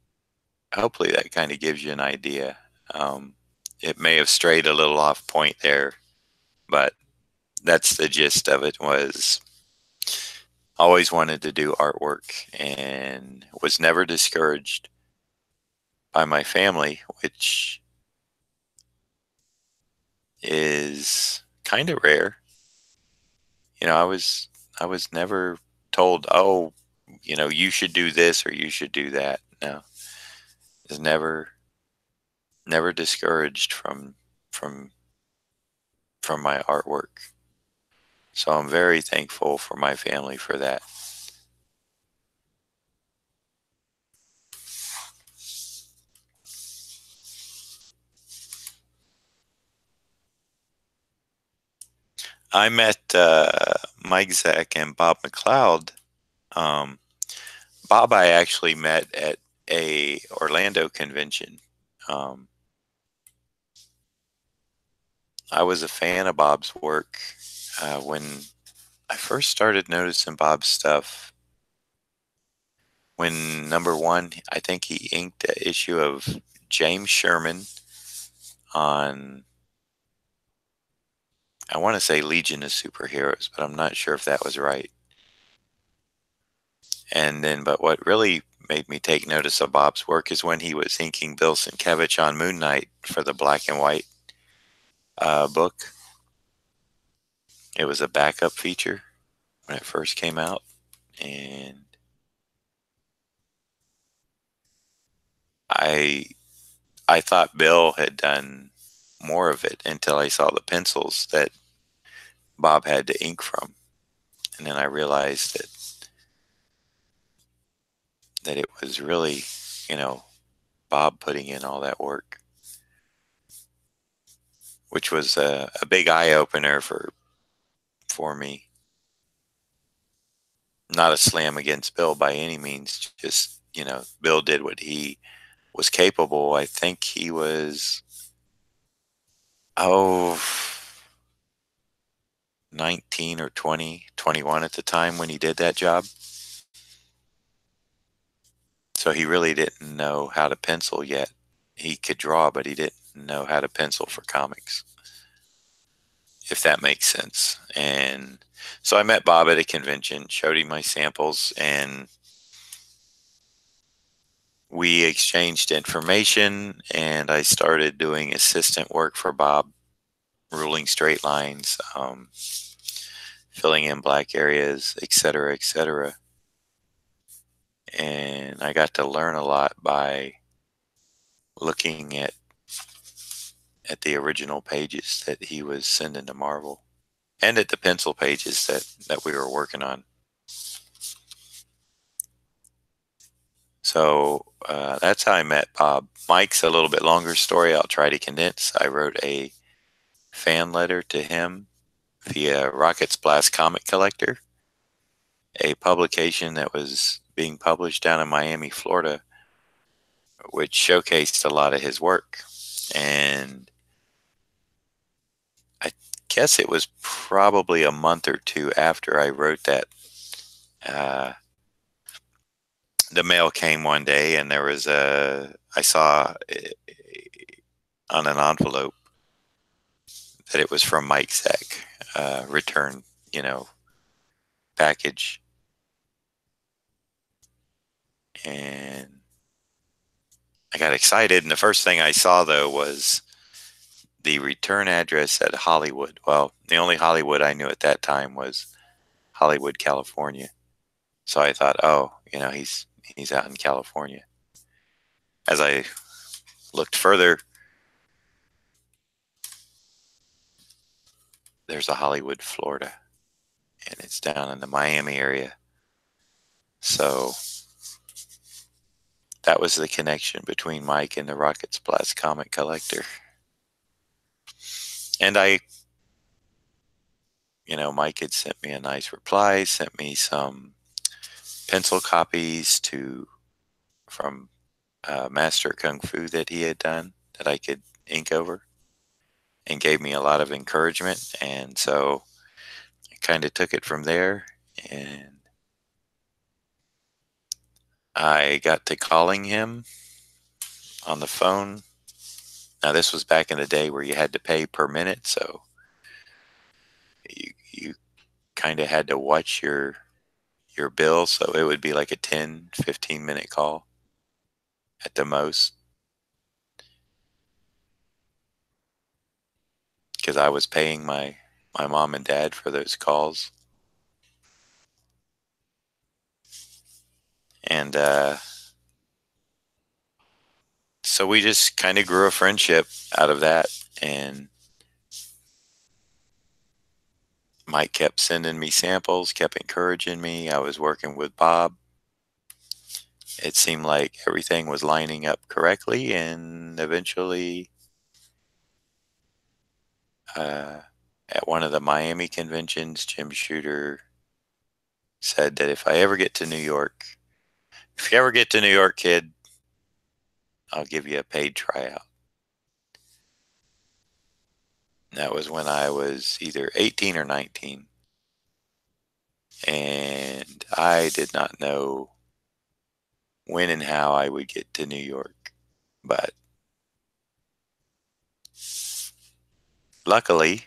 that kind of gives you an idea. Um, it may have strayed a little off point there, but that's the gist of it. Was always wanted to do artwork and was never discouraged by my family, which is kind of rare. I was never told, oh, you should do this or you should do that. No, I was never discouraged from from my artwork. So I'm very thankful for my family for that. I met Mike Zeck and Bob McLeod. Um, Bob I actually met at a Orlando convention. Um, I was a fan of Bob's work when I first started noticing Bob's stuff. When number one, I think he inked an issue of James Sherman on, I want to say Legion of Superheroes, but I'm not sure if that was right. And then, but what really made me take notice of Bob's work is when he was inking Bill Sienkiewicz on Moon Knight for the black and white book. It was a backup feature when it first came out, and I I thought Bill had done more of it until I saw the pencils that Bob had to ink from, and then I realized that it was really, you know, Bob putting in all that work, which was a big eye opener for me. Not a slam against Bill by any means. Just, Bill did what he was capable. I think he was, oh, 19 or 20, 21 at the time when he did that job. So he really didn't know how to pencil yet. He could draw, but he didn't know how to pencil for comics, if that makes sense. And so I met Bob at a convention, showed him my samples, and we exchanged information. And I started doing assistant work for Bob, ruling straight lines, filling in black areas, etc., etc. And I got to learn a lot by looking at the original pages that he was sending to Marvel, and at the pencil pages that we were working on. So that's how I met Bob. Mike's a little bit longer story. I'll try to condense. I wrote a fan letter to him via Rocket's Blast Comic Collector, a publication that was being published down in Miami, Florida, which showcased a lot of his work. And I guess it was probably a month or two after I wrote that. The mail came one day, and I saw on an envelope that it was from Mike Zeck, return, you know, package. And I got excited. And the first thing I saw, though, was the return address at Hollywood. Well, the only Hollywood I knew at that time was Hollywood, California. So I thought, oh, he's out in California. As I looked further, there's a Hollywood, Florida, and it's down in the Miami area. So that was the connection between Mike and the Rocket's Blast Comic Collector. And Mike had sent me a nice reply, sent me some pencil copies from Master Kung Fu that he had done that I could ink over, and gave me a lot of encouragement. And so I kind of took it from there, and I got to calling him on the phone. Now, this was back in the day where you had to pay per minute, so you kind of had to watch your bill, so it would be like a 10-15 minute call at the most, because I was paying my mom and dad for those calls. And so we just kind of grew a friendship out of that. And Mike kept sending me samples, kept encouraging me. I was working with Bob. It seemed like everything was lining up correctly, and eventually at one of the Miami conventions, Jim Shooter said that if I ever get to New York, if you ever get to New York, kid, I'll give you a paid tryout. And that was when I was either 18 or 19. And I did not know when and how I would get to New York. But luckily,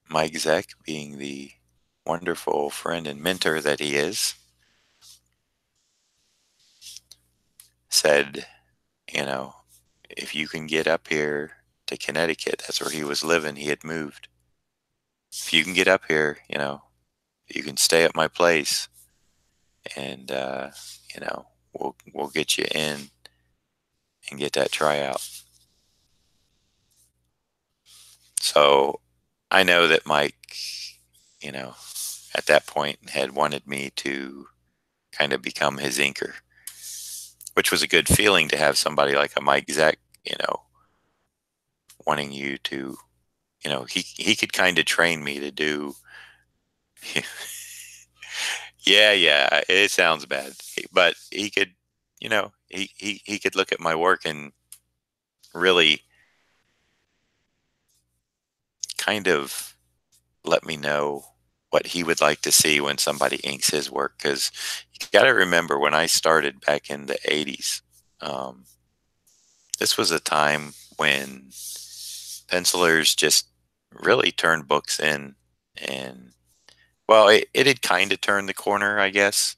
Mike Zeck, being the wonderful friend and mentor that he is, said, you know, if you can get up here to Connecticut, that's where he was living. He had moved. If you can get up here, you can stay at my place, and we'll get you in and get that tryout. So I know that Mike, at that point had wanted me to kind of become his inker, which was a good feeling to have somebody like a Mike Zeck, wanting you to, he could kind of train me to do. Yeah, it sounds bad, but he could, he could look at my work and really kind of let me know what he would like to see when somebody inks his work. Because you got to remember, when I started back in the 80s, this was a time when pencilers just really turned books in. And, well, it had kind of turned the corner, I guess.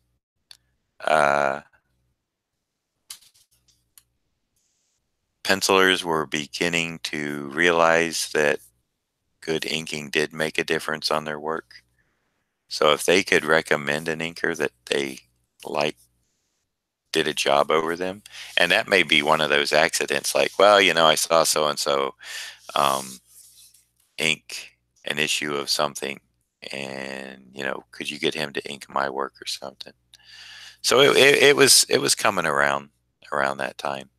Pencilers were beginning to realize that good inking did make a difference on their work. So if they could recommend an inker that they liked, did a job over them, and that may be one of those accidents, like, well, I saw so and so ink an issue of something, and could you get him to ink my work or something? So it was coming around that time,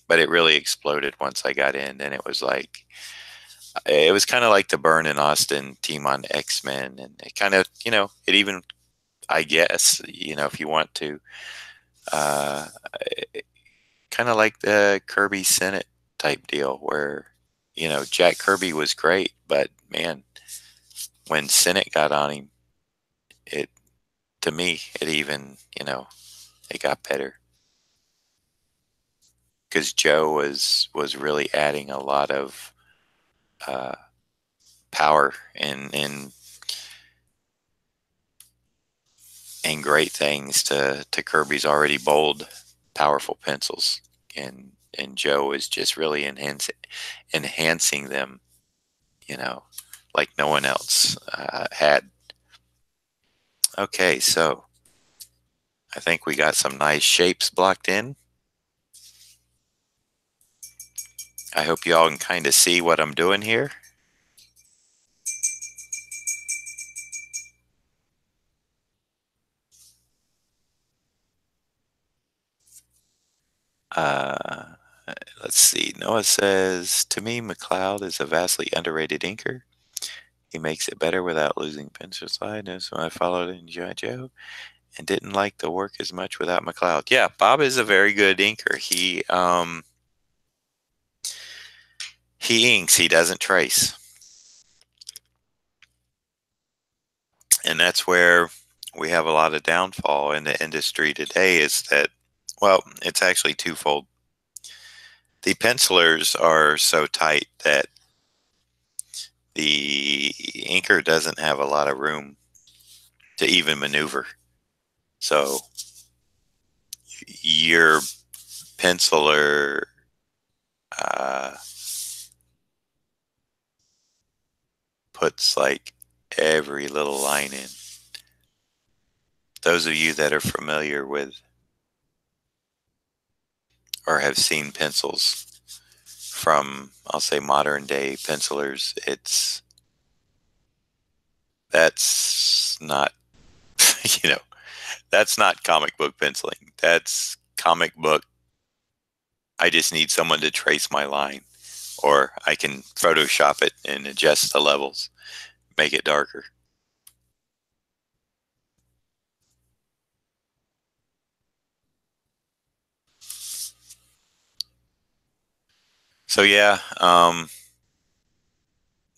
but it really exploded once I got in, and it was kind of like the Byrne and Austin team on X-Men, and it kind of, it even, I guess, if you want to, kind of like the Kirby Senate type deal where, Jack Kirby was great, but man, when Senate got on him, it, to me, it even, it got better. Because Joe was really adding a lot of power and great things to Kirby's already bold, powerful pencils, and Joe is just really enhancing them, like no one else had. Okay, so I think we got some nice shapes blocked in. I hope you all can kind of see what I'm doing here. Let's see. Noah says, to me, McLeod is a vastly underrated inker. He makes it better without losing pencil side. That's why I followed in G.I. Joe and didn't like the work as much without McLeod. Yeah, Bob is a very good inker. He inks, he doesn't trace. And that's where we have a lot of downfall in the industry today, is that, well, it's actually twofold. The pencilers are so tight that the inker doesn't have a lot of room to even maneuver. So your penciler puts like every little line in. Those of you that are familiar with or have seen pencils from, I'll say, modern day pencilers, that's not, that's not comic book penciling. That's comic book, I just need someone to trace my line. or I can Photoshop it and adjust the levels, make it darker. So yeah,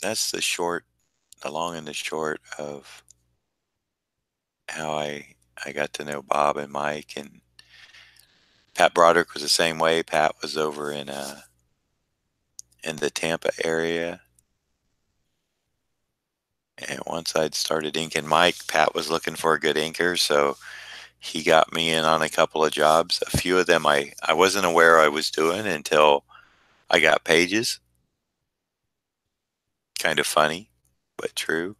that's the long and the short of how I got to know Bob and Mike. And Pat Broderick was the same way. Pat was over in the Tampa area, and once I'd started inking Mike, Pat was looking for a good inker, so he got me in on a couple of jobs. A few of them I wasn't aware I was doing until I got pages. Kind of funny, but true.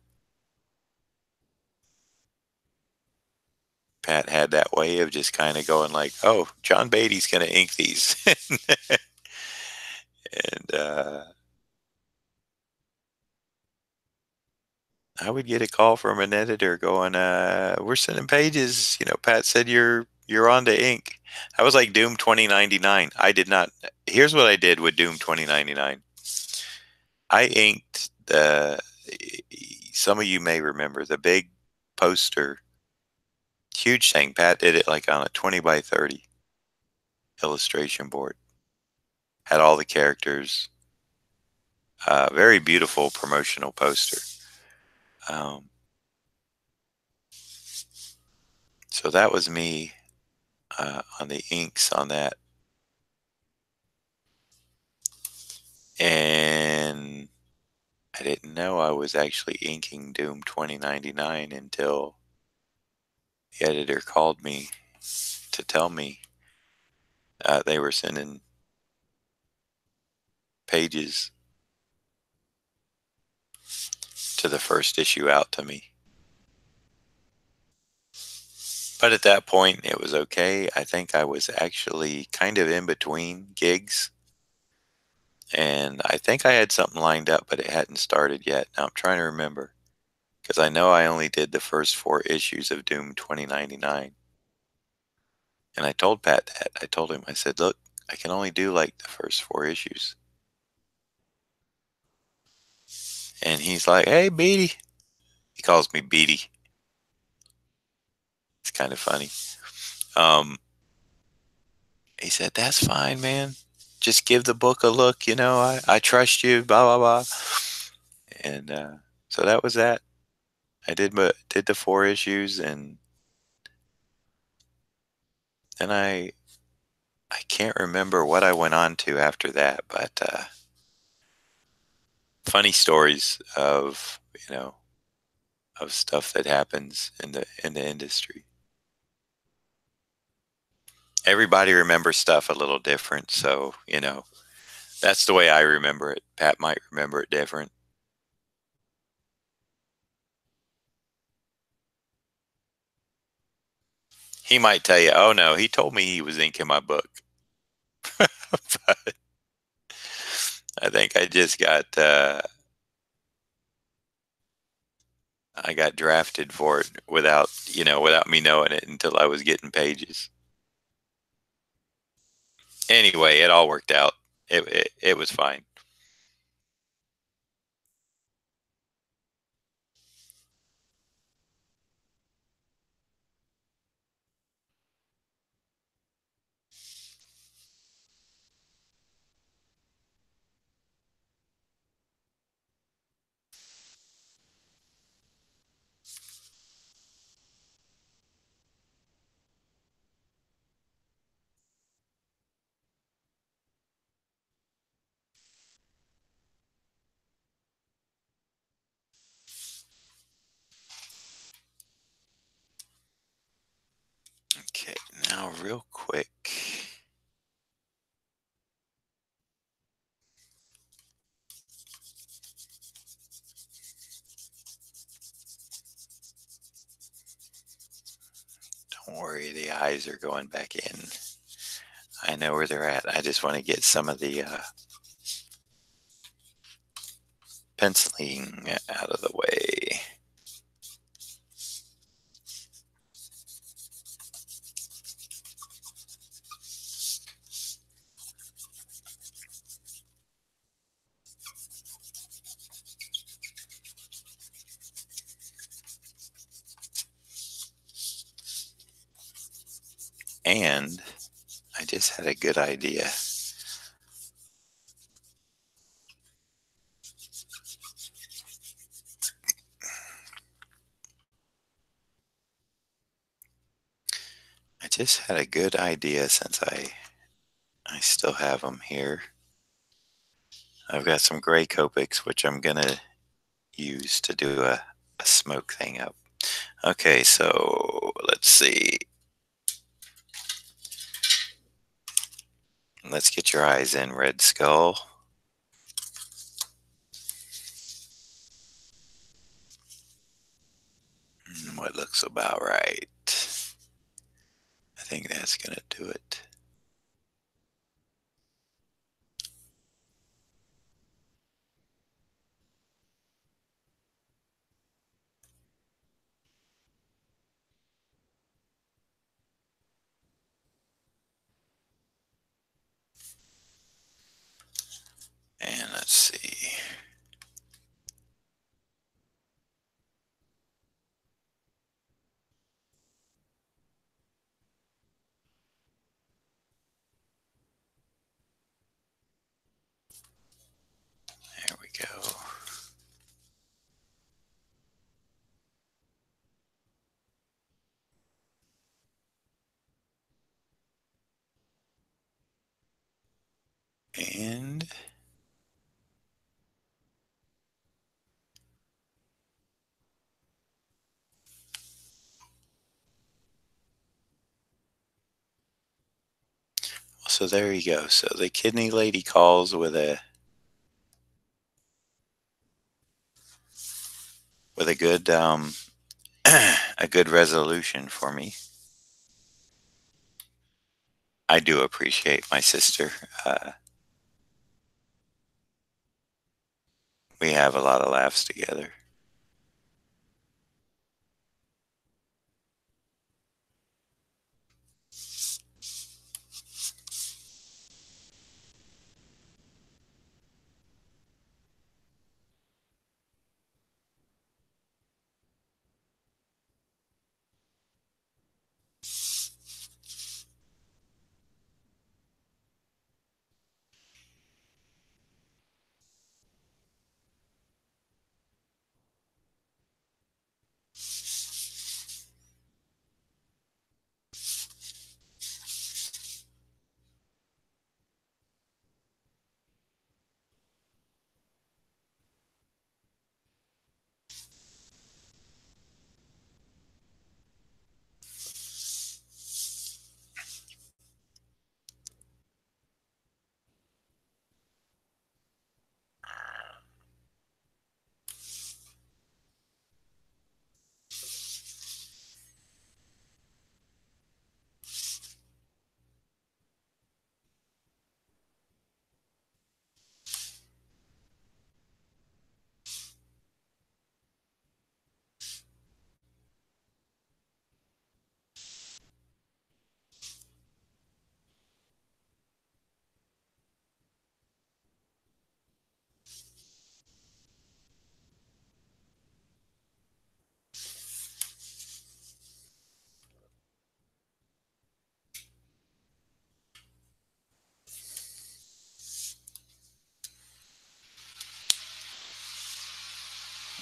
Pat had that way of just kind of going like, "Oh, John Beatty's going to ink these," and I would get a call from an editor going, "We're sending pages. You know, Pat said you're on to ink." I was like Doom 2099. I did not. Here's what I did with Doom 2099. I inked the. Some of you may remember the big poster, huge thing. Pat did it like on a 20 by 30 illustration board. Had all the characters. Very beautiful promotional poster. Um, so that was me on the inks on that. And I didn't know I was actually inking Doom 2099 until the editor called me to tell me they were sending pages to the first issue out to me. But at that point, it was okay. I think I was actually kind of in between gigs. And I think I had something lined up, but it hadn't started yet. Now I'm trying to remember because I know I only did the first 4 issues of Doom 2099. And I told Pat that. I told him, I said, look, I can only do like the first 4 issues. And he's like, hey, Beatty. He calls me Beatty. It's kind of funny. Um, he said, that's fine, man. Just give the book a look. You know, I trust you, blah, blah, blah. And so that was that. I did the 4 issues, and then I can't remember what I went on to after that, but funny stories of, you know, of stuff that happens in the industry. Everybody remembers stuff a little different, so, you know, that's the way I remember it. Pat might remember it different. He might tell you, "Oh no, he told me he was inking my book." But I think I got drafted for it without, you know, without me knowing it until I was getting pages. Anyway, it all worked out. It was fine. Okay, now real quick. Don't worry, the eyes are going back in. I know where they're at. I just want to get some of the penciling out of the way. And I just had a good idea. I just had a good idea since I still have them here. I've got some gray Copics, which I'm going to use to do a smoke thing up. Okay, so let's see. Let's get your eyes in, Red Skull. What looks about right? I think that's going to do it. And let's see. There we go. And so there you go. So the kidney lady calls with a good a good resolution for me. I do appreciate my sister. We have a lot of laughs together.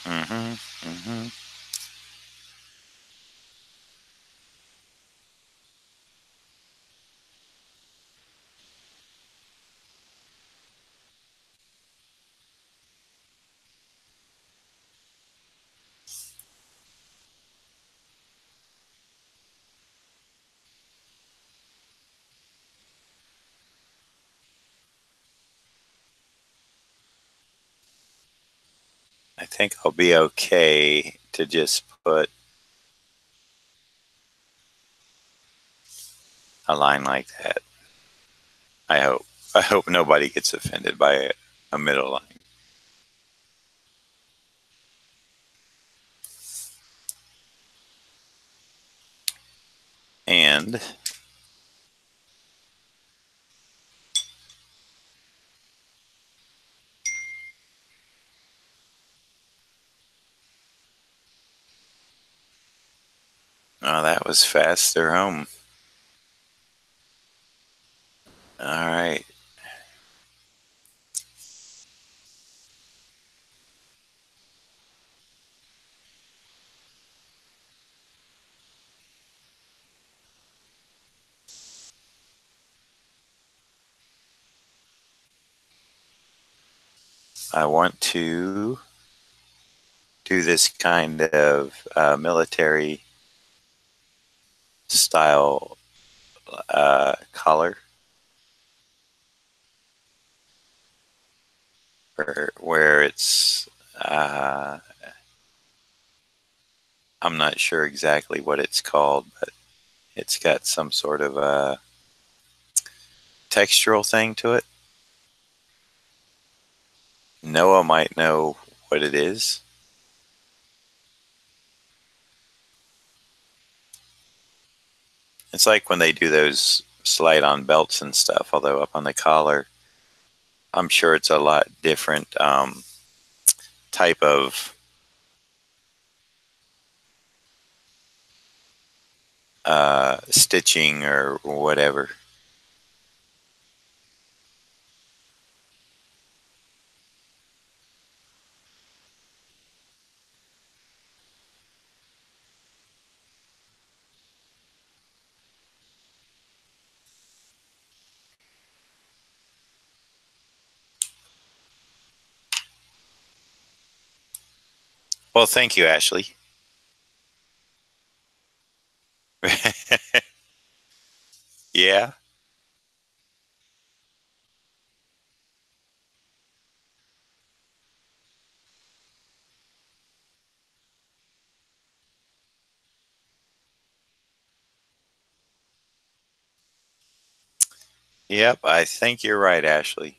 Mm-hmm. Mm-hmm. I think I'll be okay to just put a line like that. I hope. I hope nobody gets offended by a middle line. And oh, that was fast. They're home. I want to do this kind of military style collar where it's I'm not sure exactly what it's called, but it's got some sort of a textural thing to it. Noah might know what it is. It's like when they do those slide on belts and stuff, although up on the collar, I'm sure it's a lot different type of stitching or whatever. Well, thank you, Ashley. Yeah. Yep, I think you're right, Ashley.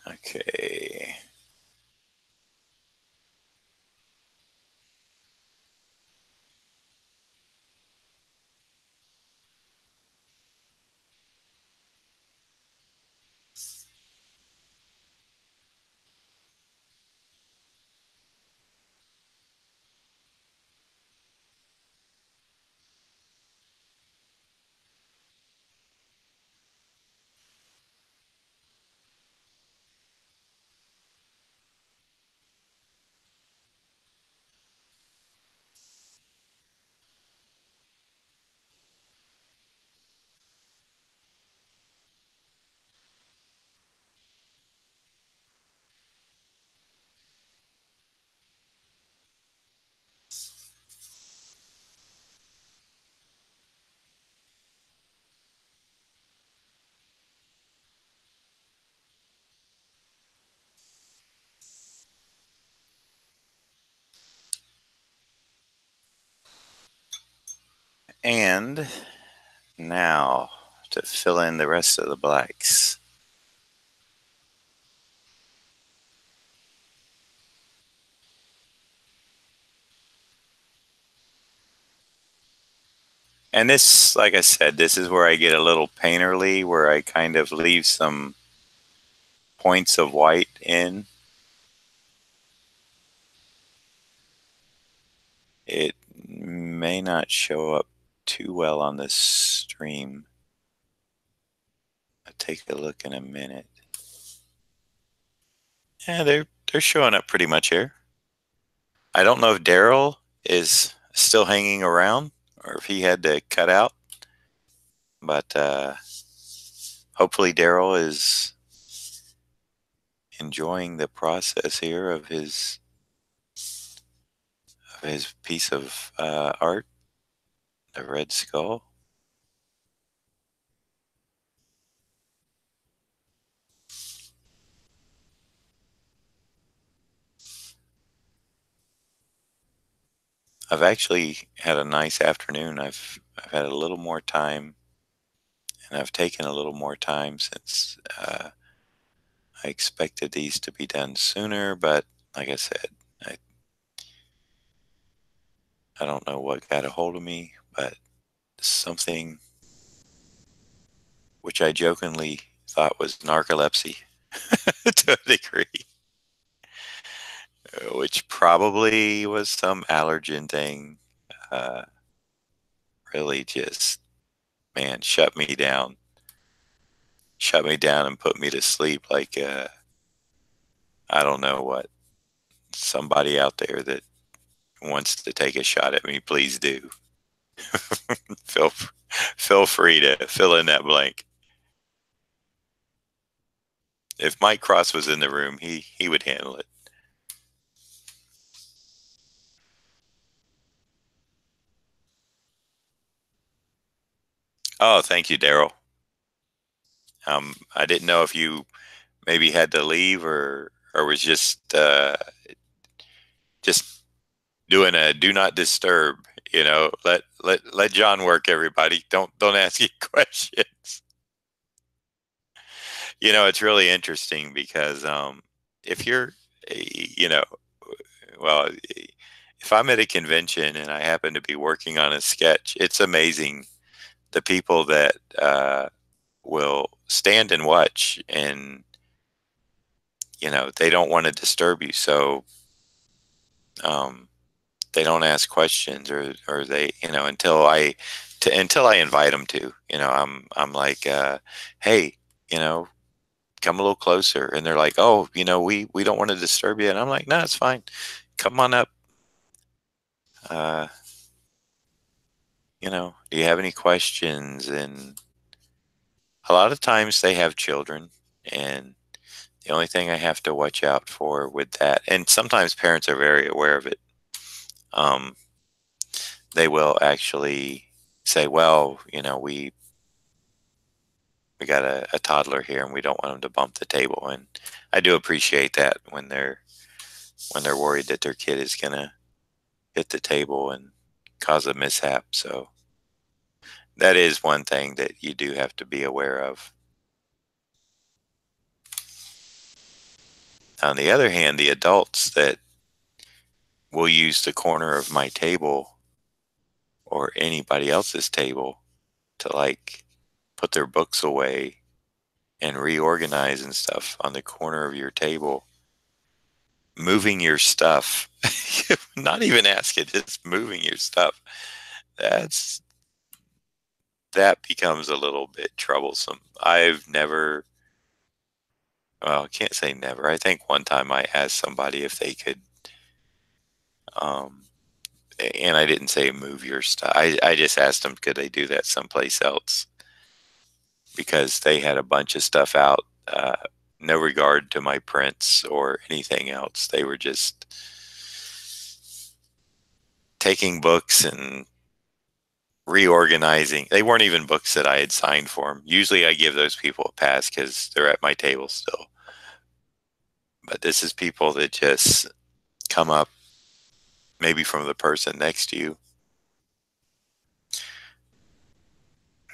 Okay. And now to fill in the rest of the blacks. And this, like I said, this is where I get a little painterly, where I kind of leave some points of white in. It may not show up too well on this stream. I'll take a look in a minute. Yeah, they're showing up pretty much here. I don't know if Daryl is still hanging around or if he had to cut out, but hopefully Daryl is enjoying the process here of his piece of art, the red skull. I've actually had a nice afternoon. I've had a little more time, and I've taken a little more time since I expected these to be done sooner. But like I said, I I don't know what got a hold of me, but something which I jokingly thought was narcolepsy to a degree, which probably was some allergen thing. Uh, really just, man, shut me down and put me to sleep like, I don't know what. Somebody out there that wants to take a shot at me, please do. feel feel free to fill in that blank. If Mike Cross was in the room, he would handle it. Oh, thank you, Daryl. I didn't know if you maybe had to leave or was just doing a do not disturb. Let John work. Everybody, don't ask any questions. It's really interesting because if you're, you know, well, if I'm at a convention and I happen to be working on a sketch, it's amazing the people that will stand and watch, and they don't want to disturb you, so um, they don't ask questions, or they until I invite them to. I'm like, hey, you know, come a little closer, and they're like, oh, we don't want to disturb you, and I'm like, no, it's fine, come on up. Uh, do you have any questions? And a lot of times they have children, and the only thing I have to watch out for with that, and sometimes parents are very aware of it, um, they will actually say, well, we got a toddler here and we don't want them to bump the table. And I do appreciate that when they're worried that their kid is gonna hit the table and cause a mishap. So that is one thing that you do have to be aware of. On the other hand, the adults that will use the corner of my table or anybody else's table to like put their books away and reorganize and stuff on the corner of your table, moving your stuff, not even asking, just moving your stuff. That's that becomes a little bit troublesome. I've never, well, I can't say never. I think one time I asked somebody if they could, um, and I didn't say move your stuff. I just asked them could they do that someplace else because they had a bunch of stuff out. No regard to my prints or anything else. They were just taking books and reorganizing. They weren't even books that I had signed for them. Usually I give those people a pass because they're at my table still. But this is people that just come up maybe from the person next to you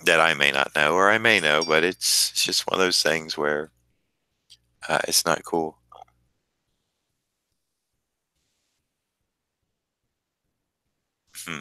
that I may not know or I may know, but it's just one of those things where it's not cool. Hmm.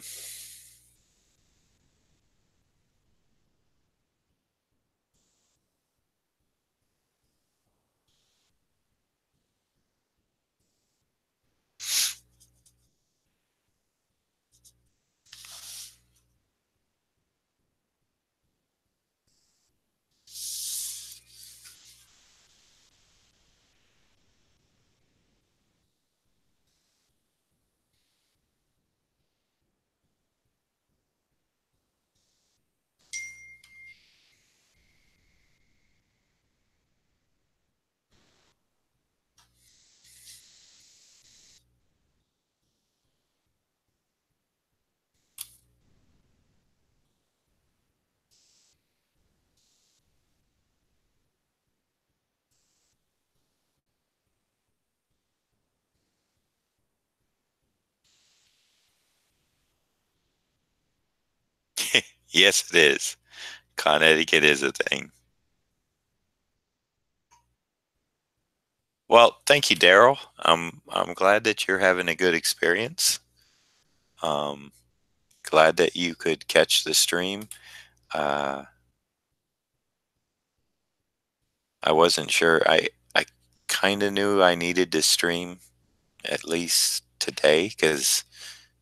Yes, it is. Connecticut is a thing. Well, thank you, Daryl. I'm glad that you're having a good experience. Um, Glad that you could catch the stream. Uh, I wasn't sure. I kind of knew I needed to stream at least today because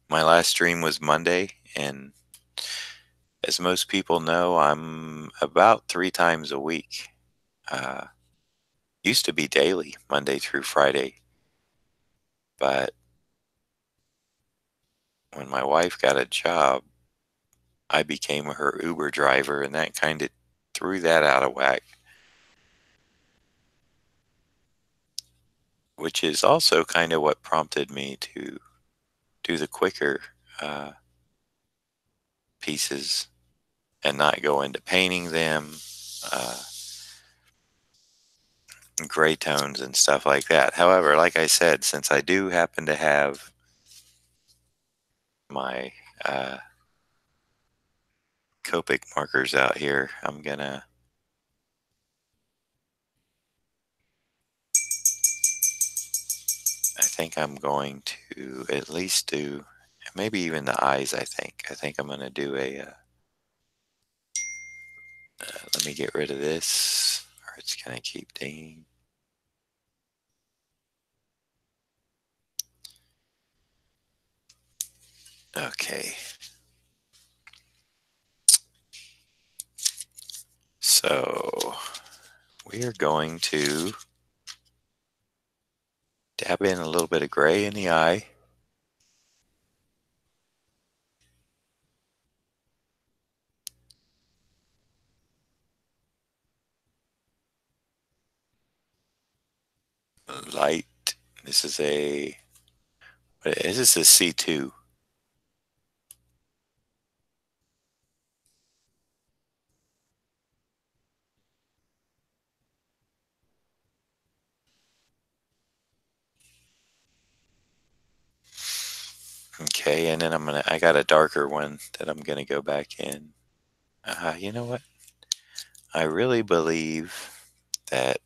my last stream was Monday, and as most people know, I'm about 3 times a week. Uh, Used to be daily, Monday through Friday, but when my wife got a job, I became her Uber driver, and that kind of threw that out of whack, which is also kind of what prompted me to do the quicker uh, pieces and not go into painting them, uh, gray tones and stuff like that. However, like I said, since I do happen to have my Copic markers out here, I think I'm going to at least do, maybe even the eyes. I think I'm going to do let me get rid of this, or it's going to keep dinging. Okay. So we are going to dab in a little bit of gray in the eye. Light. This is a, what is this? A C2. Okay, and then I got a darker one that I'm gonna go back in. You know what? I really believe that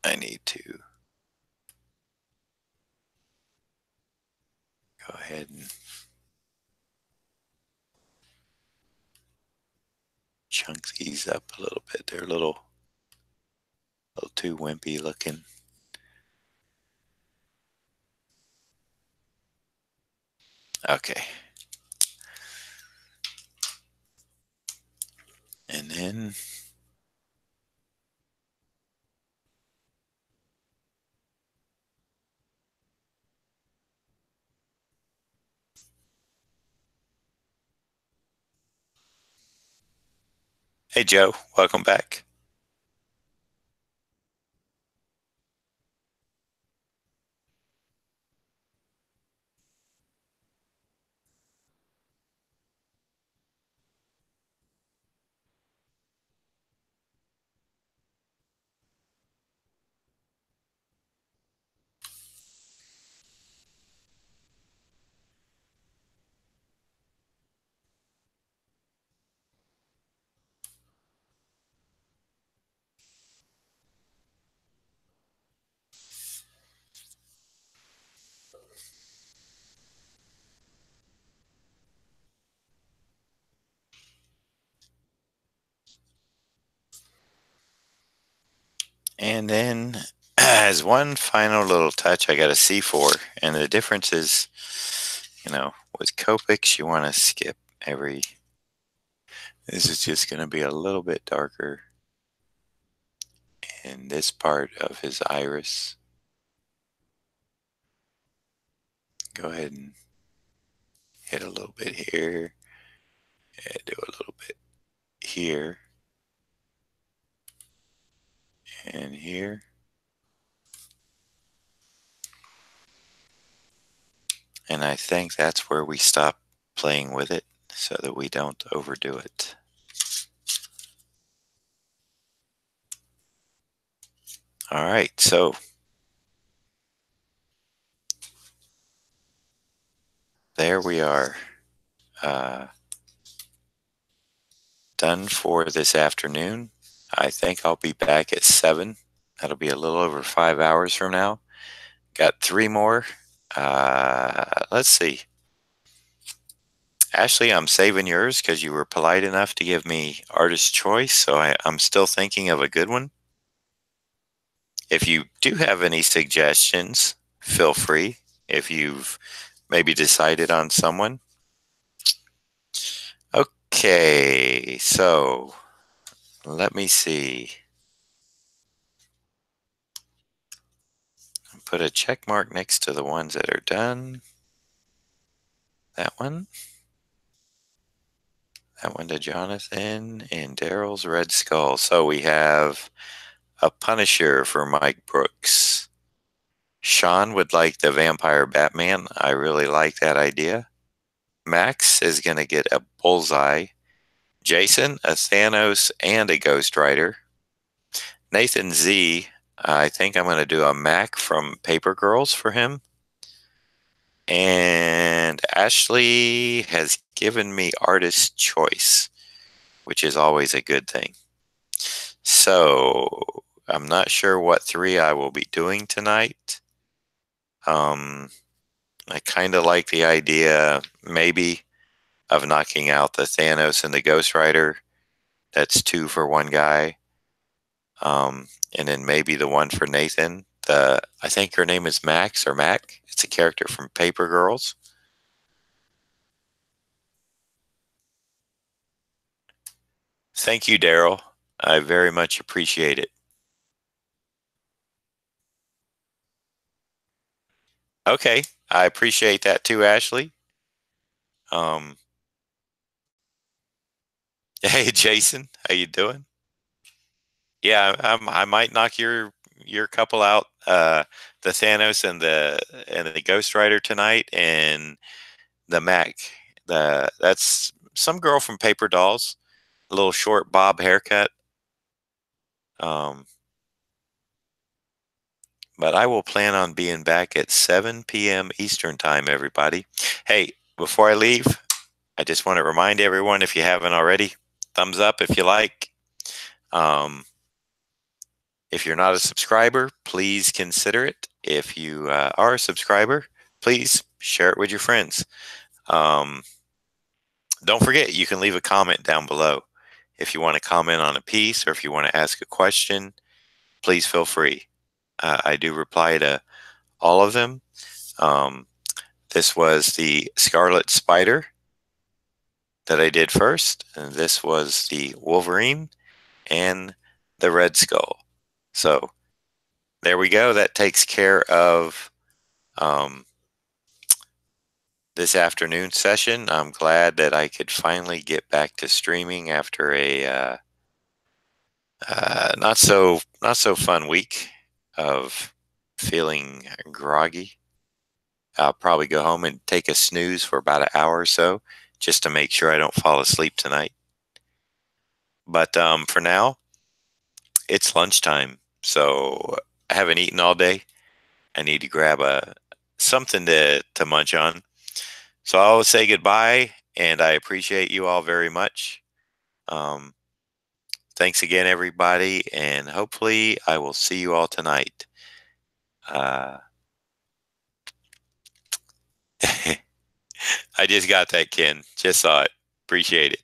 I need to go ahead and chunk these up a little bit. They're a little too wimpy looking. Okay. And then hey Joe, welcome back. And then as one final little touch, I got a C4. And the difference is, with Copics, you want to skip every, this is just going to be a little bit darker in this part of his iris. Go ahead and hit a little bit here, and do a little bit here, and here. And I think that's where we stop playing with it so that we don't overdo it. All right, so there we are. Done for this afternoon. I think I'll be back at 7. That'll be a little over 5 hours from now. Got 3 more. Let's see. Ashley, I'm saving yours because you were polite enough to give me artist choice, so I'm still thinking of a good one. If you do have any suggestions, feel free. If you've maybe decided on someone. Okay, so let me see. Put a check mark next to the ones that are done. That one. That one to Jonathan and Daryl's Red Skull. So we have a Punisher for Mike Brooks. Sean would like the Vampire Batman. I really like that idea. Max is going to get a Bullseye. Jason, a Thanos, and a Ghost Rider. Nathan Z, I think I'm going to do a Mac from Paper Girls for him. And Ashley has given me artist choice, which is always a good thing. So I'm not sure what 3 I will be doing tonight. I kind of like the idea, maybe, of knocking out the Thanos and the Ghost Rider. That's 2 for one guy. And then maybe the one for Nathan. I think her name is Max or Mac. It's a character from Paper Girls. Thank you, Daryl. I very much appreciate it. Okay, I appreciate that too, Ashley. Um, hey, Jason, how you doing? Yeah, I might knock your couple out, the Thanos and the Ghost Rider tonight, and the Mac. That's some girl from Paper Dolls, a little short bob haircut. Um, but I will plan on being back at 7 p.m. Eastern time, everybody. Hey, before I leave, I just want to remind everyone, if you haven't already, thumbs up if you like. Um, if you're not a subscriber, please consider it. If you are a subscriber, please share it with your friends. Um, don't forget, you can leave a comment down below. If you want to comment on a piece or if you want to ask a question, please feel free. I do reply to all of them. This was the Scarlet Spider that I did first, and this was the Wolverine and the Red Skull. So there we go. That takes care of this afternoon session. I'm glad that I could finally get back to streaming after a not so fun week of feeling groggy. I'll probably go home and take a snooze for about an hour or so just to make sure I don't fall asleep tonight. But for now, it's lunchtime, so I haven't eaten all day. I need to grab something to munch on. So I'll say goodbye, and I appreciate you all very much. Um, thanks again, everybody, and hopefully I will see you all tonight. Uh, I just got that, Ken. Just saw it. Appreciate it.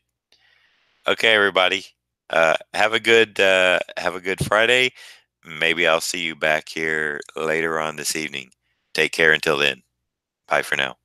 Okay, everybody. Have a good Friday. Maybe I'll see you back here later on this evening. Take care until then. Bye for now.